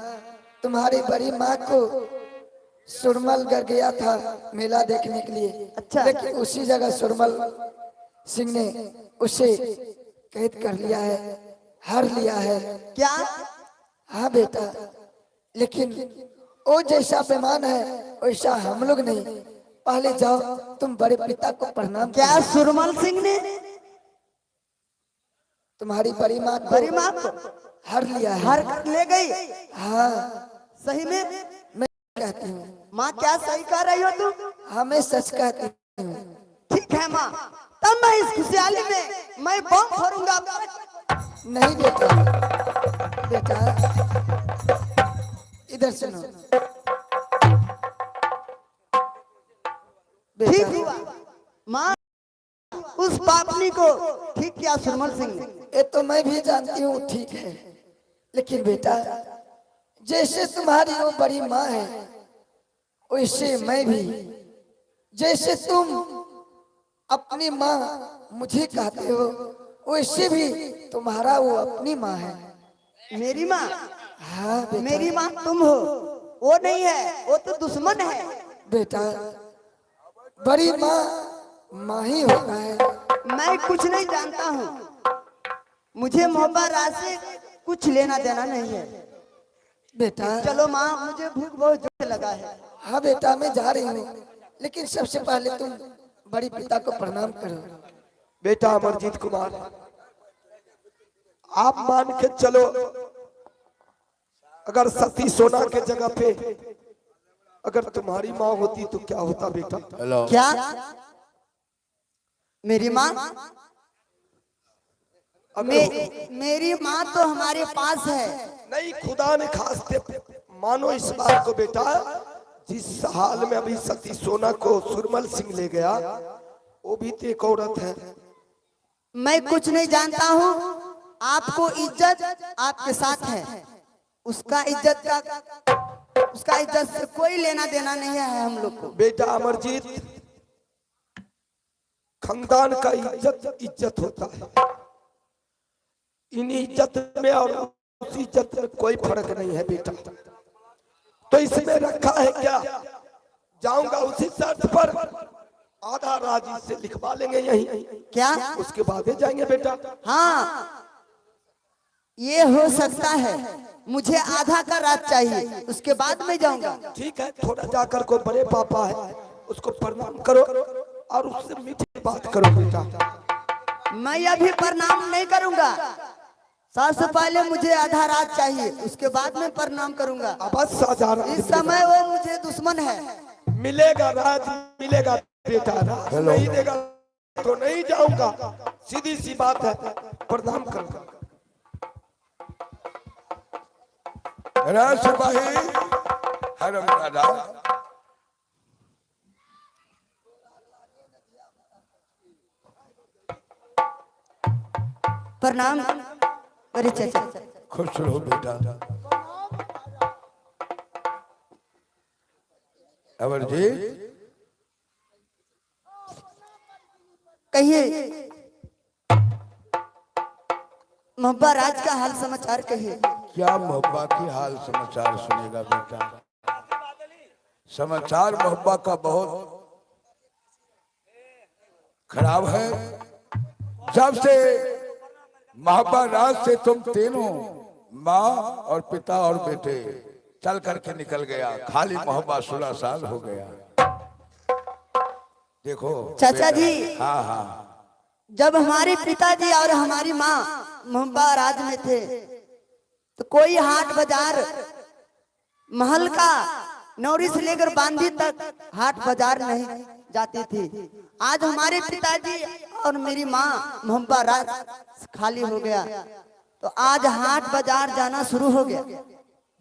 तुम्हारी बड़ी माँ को सुरमलगढ़ गया था मेला देखने के लिए। अच्छा। लेकिन उसी जगह सुरमल सिंह ने उसे कैद कर लिया है, हर लिया है। क्या? हाँ बेटा, लेकिन वो जैसा बेईमान है वैसा हम लोग नहीं। पहले जाओ तुम बड़े पिता को प्रणाम क्या करो। सुरमल सिंह ने तुम्हारी बड़ी माँ बड़ी माँ को हर लिया है। हर ले गई? हाँ सही में? मैं कहती हूँ। माँ क्या सही कह रही हो तुम? हाँ मैं सच कहती हूँ। ठीक है माँ, तब मैं इस खुशहाली में मैं बम फोड़ूंगा। नहीं बेटा, बेटा इधर सुनो। ठीक बेटा हुआ माँ, उस पापनी को ठीक किया सुरमल सिंह ने। ये तो मैं भी जानती हूँ ठीक है, लेकिन बेटा जैसे तुम्हारी वो बड़ी माँ है वैसे मैं भी, जैसे तुम अपनी माँ मुझे कहते हो वैसे भी तुम्हारा वो अपनी माँ है। मेरी माँ? हाँ बेटा। मेरी माँ तुम हो, वो नहीं है, वो तो दुश्मन है। बेटा बड़ी माँ माँ ही होता है। मैं कुछ नहीं जानता हूँ, मुझे मोहब्बत राज से कुछ लेना देना नहीं है। बेटा चलो माँ, मुझे भूख बहुत जोर लगा है। हाँ बेटा मैं जा रही हूँ, लेकिन सबसे पहले तुम बड़ी पिता को प्रणाम करो। बेटा अमरजीत कुमार, आप मान के चलो, अगर सती सोना के जगह पे अगर तुम्हारी माँ होती तो क्या होता बेटा? हेलो। क्या मेरी माँ? मेरी माँ तो हमारे पास है। नहीं, खुदा ने खासते मानो इस बात को बेटा, जिस हाल में अभी सती सोना को सुरमल सिंह ले गया वो भी तो एक औरत है। मैं कुछ नहीं जानता हूँ, आपको इज्जत आपके साथ है, उसका इज्जत से कोई लेना देना नहीं है हम लोग को। बेटा अमरजीत, खानदान का इज्जत होता है। इन इज्जत में और उस इज्जत में कोई फर्क नहीं है बेटा। तो इसमें रखा है क्या? जाऊंगा उसी शर्त पर, आधा राजी से लिखवा लेंगे यहीं, क्या? उसके बाद ही जाएंगे बेटा। हाँ ये हो सकता है, मुझे आधा का रात चाहिए, उसके बाद मैं जाऊंगा। ठीक है, थोड़ा जाकर को बड़े पापा है उसको प्रणाम करो और उससे मीठी बात करो बेटा। मैं अभी प्रणाम नहीं करूंगा, सबसे पहले मुझे आधा रात चाहिए, उसके बाद मैं प्रणाम करूंगा। बस आजा, इस समय वो मुझे दुश्मन है। मिलेगा राज, मिलेगा बेटा, राज नहीं देगा तो नहीं जाऊंगा, सीधी सी बात है। प्रणाम करूंगा। अरे सिपाही हरम दादा, प्रणाम। अरे चाचा, खुश रहो बेटा। अमरजीत कहिए, मोहब्बा राज का हाल समाचार कहिए। क्या मोहब्बा की हाल समाचार सुनेगा बेटा? समाचार मोहब्बा का बहुत खराब है। जब से मोहब्बा राज से तुम तीनों माँ और पिता और बेटे चल करके निकल गया, खाली मोहब्बा 16 साल हो गया। देखो चाचा बेटा, जी, हाँ हाँ, जब हमारे पिताजी और हमारी माँ मोहब्बा राज में थे तो कोई हाट बाजार, महल का नौरी से लेकर बांदी तक हाट बाजार नहीं जाती थी। आज हमारे पिताजी और मेरी माँ मोहब्बा राज खाली हो गया तो आज हाट बाजार जाना शुरू हो गया।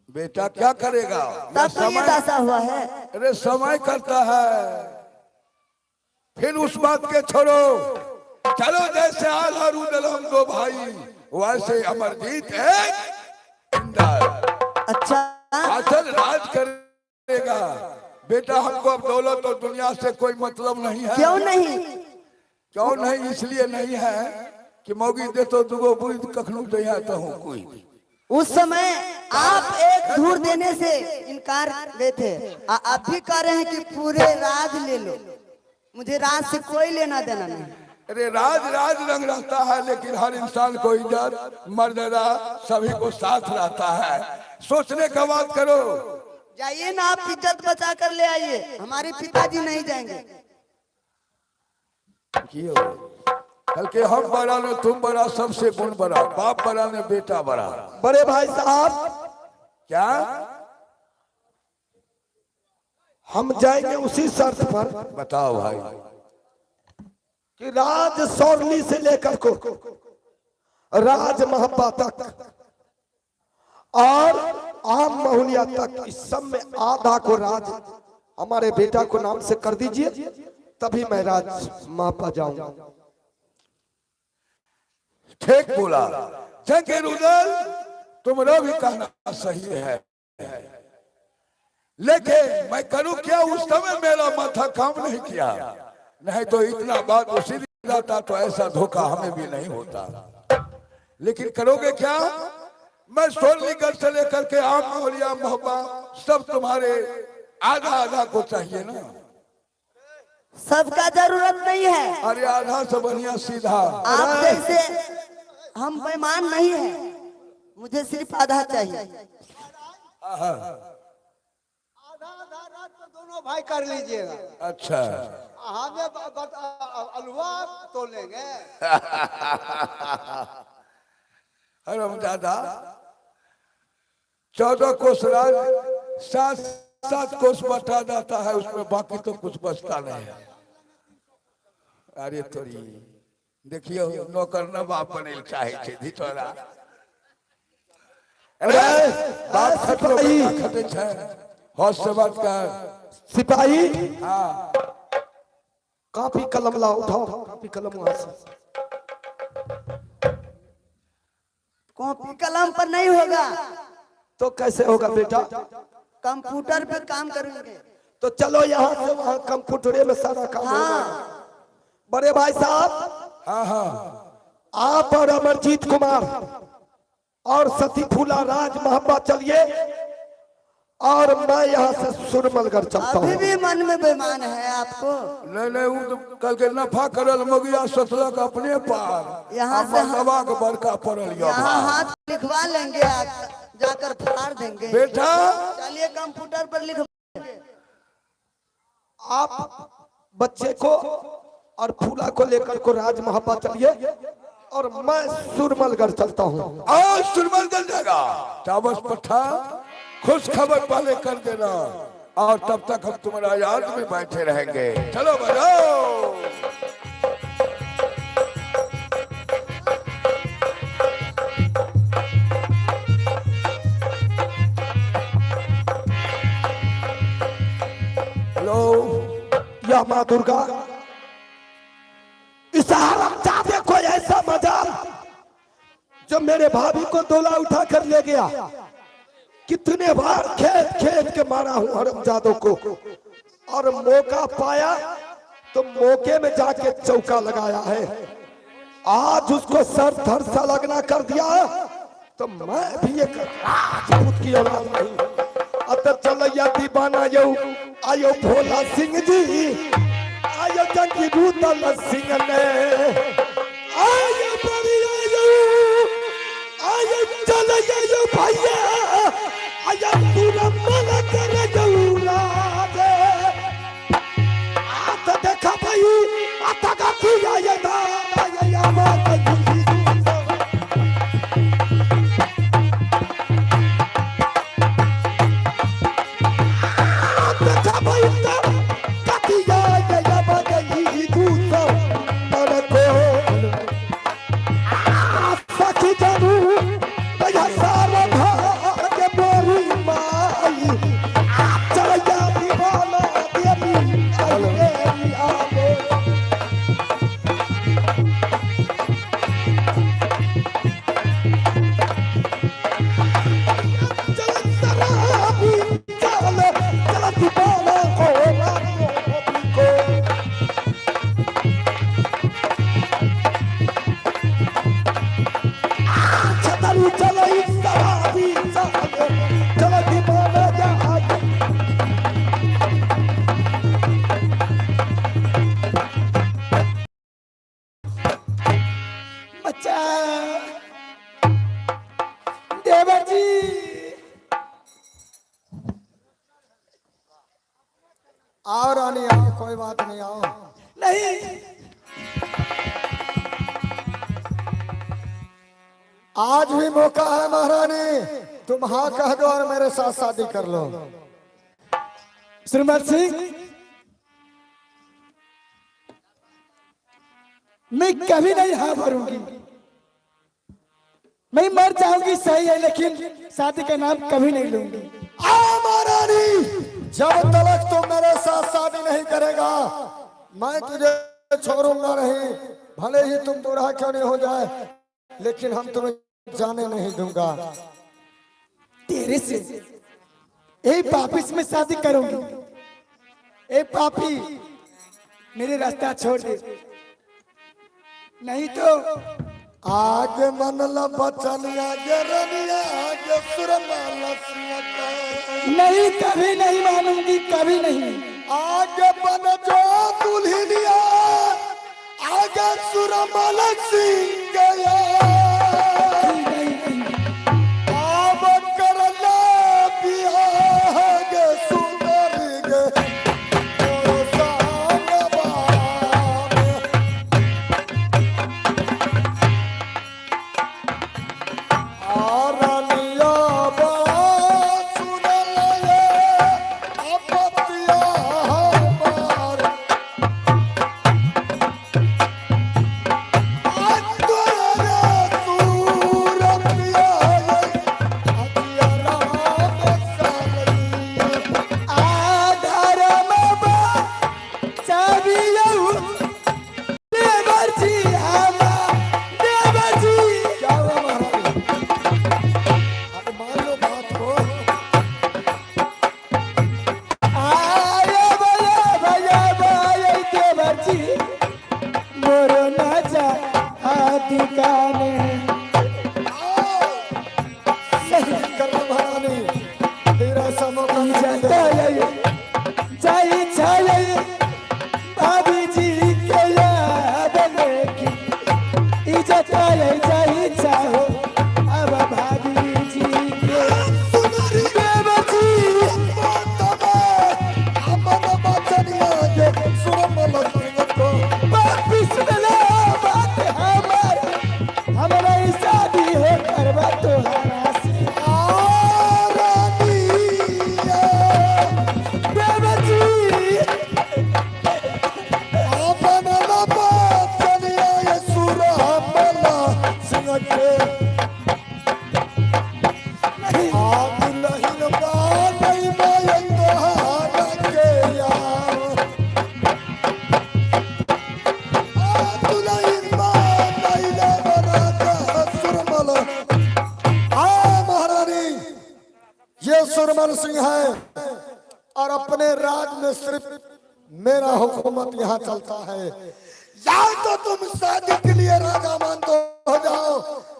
बेटा क्या करेगा? तब तो ये दशा हुआ है। अरे समय करता है, फिर उस बात के छोड़ो, चलो जैसे आला रुदल हम दो भाई वैसे अमरजीत एक इंदर अच्छा, असल राज करेगा। बेटा हमको अब दौलत और दुनिया से कोई मतलब नहीं है। क्यों नहीं? क्यों नहीं? इसलिए नहीं है कि मौगी दे तो दुगो बुरी कखनू दया तो हूँ कोई। उस समय आप एक धूर देने से इनकार गए थे, आप भी कह रहे हैं कि पूरे राज ले लो, मुझे राज से कोई लेना देना नहीं। अरे राज राज रंग रहता है, लेकिन हर इंसान को इज्जत मर्यादा सभी को साथ रहता है। सोचने का बात करो, जाइए ना, आप इज्जत बचा कर ले आइए, हमारे पिताजी नहीं जाएंगे। क्यों? कल के हम बड़ा ने तुम बड़ा, सबसे गुण बड़ा, बाप बड़ा ने बेटा बड़ा। बड़े भाई साहब, क्या हम जाएंगे उसी शर्त पर बताओ भाई? कि राज सौरली से लेकर को राज महब्बा तक और आम महुलिया तक, इस सब में आधा को राज हमारे बेटा को नाम से कर दीजिए, तभी मैं राज महब्बा जाऊंगा। ठीक बोला जंगे रुदल, तुम्हारा भी कहना सही है, लेकिन मैं करूं क्या? उस समय मेरा माथा काम नहीं किया, नहीं तो इतना बात उसी दिन जाता तो ऐसा धोखा हमें भी नहीं होता। लेकिन करोगे क्या? मैं सोलनीगढ़ से लेकर के आम महुलिया मोहब्बा सब तुम्हारे आधा आधा को चाहिए ना। सबका जरूरत नहीं है, अरे आधा से बढ़िया सीधा। आप जैसे हम बेईमान नहीं है, मुझे सिर्फ आधा चाहिए। आधा आधा रात तो दोनों भाई कर लीजिएगा। अच्छा हमें अलवा तो लेंगे। अरे दादा 14 कोस राज 7 कोस बटा जाता है, उसमें बाकी तो कुछ बचता नहीं है। अरे तोरी देखियो नौकर नवाब बने चाहे छे धितोरा। अरे बात खत्म खटे छे, होश से बात कर। सिपाही, हाँ कापी कलम लाओ, उठाओ कापी कलम वहां से। कॉपी कलम पर नहीं होगा, तो कैसे होगा बेटा? कंप्यूटर पे काम करेंगे। तो चलो यहाँ से वहाँ कंप्यूटरे में सारा काम होगा। बड़े भाई साहब, हाँ हाँ आप और अमरजीत कुमार और सती फूला राज महब्बा चलिए, और मैं यहाँ से सुरमलगढ़ चलता अभी हूँ। भी मन में बेईमान है आपको। नहीं वो तो कल के नफा करल मगिया सतलक अपने पार, यहाँ से नवा के बड़का पड़ल यहाँ हाथ लिखवा लेंगे, आप जाकर फाड़ देंगे। बेटा चलिए कंप्यूटर पर लिखवा। आप बच्चे को और फूला को लेकर को राज महब्बा चलिए, और मैं सुरमलगढ़ चलता हूँ। आज सुरमलगढ़ जाएगा, चावस पट्टा खुश खबर पहले कर देना, और तब तक हम तुम्हारा याद में बैठे रहेंगे। चलो बजाओ। हेलो, या माँ दुर्गा, इस हरामजादे को ऐसा मजा जो मेरे भाभी को डोला उठा कर ले गया। कितने बार खेत खेत के मारा हूं हरामजादों को, और मौका पाया तो मौके में जाके चौका लगाया है। आज उसको सर धर सा लगना कर दिया, तो मैं भी एक राजपूत की औलाद नहीं। अतर चलैया दीवाना यो आयो भोला सिंह जी, आयो जंगी रूदल सिंह ने, आयो बड़ी आयो चलैया यो भैया, आयो पूरा मन कर जौला दे। आता देखा भाई, आता का किया ये दादा ये माता बात नहीं आओ। नहीं, आज भी मौका है महारानी, तुम हाँ कह दो और मेरे साथ शादी कर लो। श्रीमत सिंह, मैं कभी नहीं हाँ भरूंगी। मैं मर जाऊंगी सही है, लेकिन शादी का नाम कभी नहीं लूंगी। आ महारानी, जब तक तुम मेरे साथ शादी नहीं करेगा मैं तुझे छोड़ूंगा नहीं। भले ही तुम बूढ़ा क्यों नहीं हो जाए, लेकिन हम तुम्हें जाने नहीं दूंगा। तेरे से यही पापी से मैं शादी करूंगी। ए पापी, मेरे रास्ता छोड़ दे, नहीं तो आगे मन ला बचनिया जरनिया आगे सुरमाला सियका। नहीं, कभी नहीं मानूंगी, कभी नहीं। आगे बन जो दुल्हनिया आगे सुरमाला सिंह गया। आब कर ले बियाह गे सुंदर गे ओ सानवा। आरनिया बात सुन ले अपतिया हमार। सुरमल सिंह है और अपने राज में सिर्फ मेरा हुकूमत यहाँ चलता है। या तो तुम शादी के लिए राजा मान दो हो जाओ,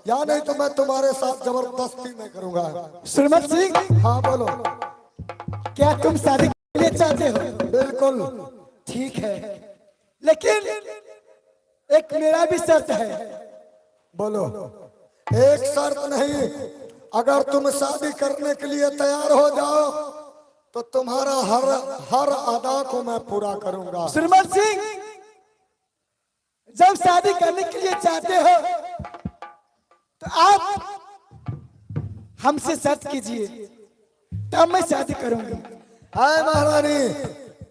या नहीं तो मैं तुम्हारे साथ जबरदस्ती नहीं करूंगा। सुरमल सिंह, हाँ बोलो। क्या तुम शादी के लिए चाहते हो? बिल्कुल ठीक है, लेकिन एक मेरा भी शर्त है। बोलो। एक शर्त नहीं, अगर तुम शादी करने के लिए तैयार हो जाओ तो तुम्हारा हर अदा को मैं पूरा करूंगा। सुरमल सिंह, जब शादी करने के लिए चाहते हो तो आप हमसे शर्त कीजिए, तब मैं शादी करूंगी। हाय महारानी,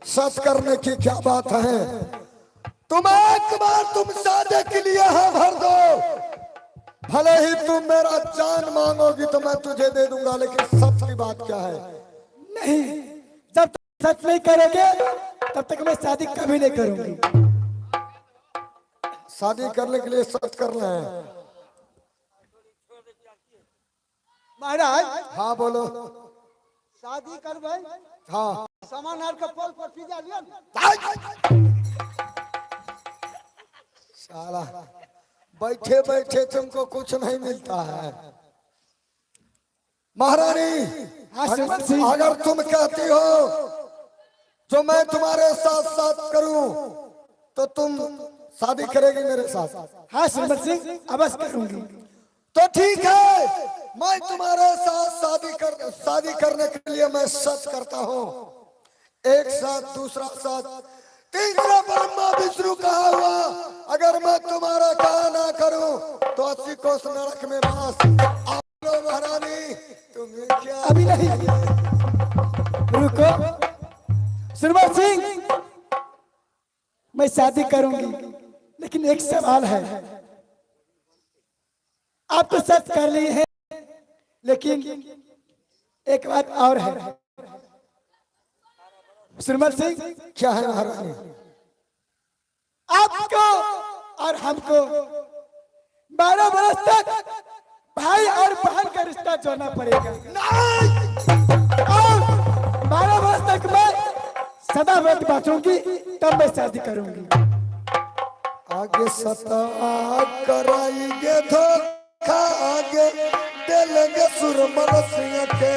सच करने की क्या बात है। तुम एक बार तुम शादी के लिए हाँ भर दो, भले ही तुम मेरा जान मांगोगी तो मैं तुझे दे दूंगा, लेकिन सच की बात क्या है? नहीं, जब तक सच नहीं करोगे तब तक मैं शादी कभी नहीं करूंगी। शादी करने के लिए सच करना है। महाराज हाँ बोलो। शादी करबै, हाँ सामान आर के पोल पर पिज्जा लिया। साला बैठे बैठे तुमको कुछ नहीं मिलता है। महारानी, अगर तुम कहती हो जो मैं तुम्हारे साथ साथ करूं तो तुम शादी करेगी मेरे साथ? हाँ सुरमल सिंह, अवश्य करूंगी। तो ठीक है, मैं तुम्हारे साथ शादी करने के लिए मैं सच करता हूँ। एक साथ, दूसरा साथ, तीसरा ब्रह्मा विष्णु कहा हुआ, अगर मैं तुम्हारा कहा ना करूं तो 80 कोस नरक में वास। आप लो महारानी, तुम्हें क्या अभी नहीं, रुको सुरवर सिंह, मैं शादी करूंगी लेकिन एक सवाल है। आप तो सच कर ली है लेकिन एक बात और है। सुरमल सिंह, क्या है महारानी? आपको और हमको 12 बरस तक भाई और बहन का रिश्ता जोड़ना पड़ेगा। और 12 बरस तक मैं सदा व्रत बांटूंगी, तब मैं शादी करूंगी। आगे सता कराएंगे धोखा, आगे देलेंगे सुरमल सिंह के।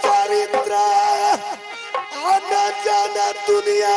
चरित्र आना जाना दुनिया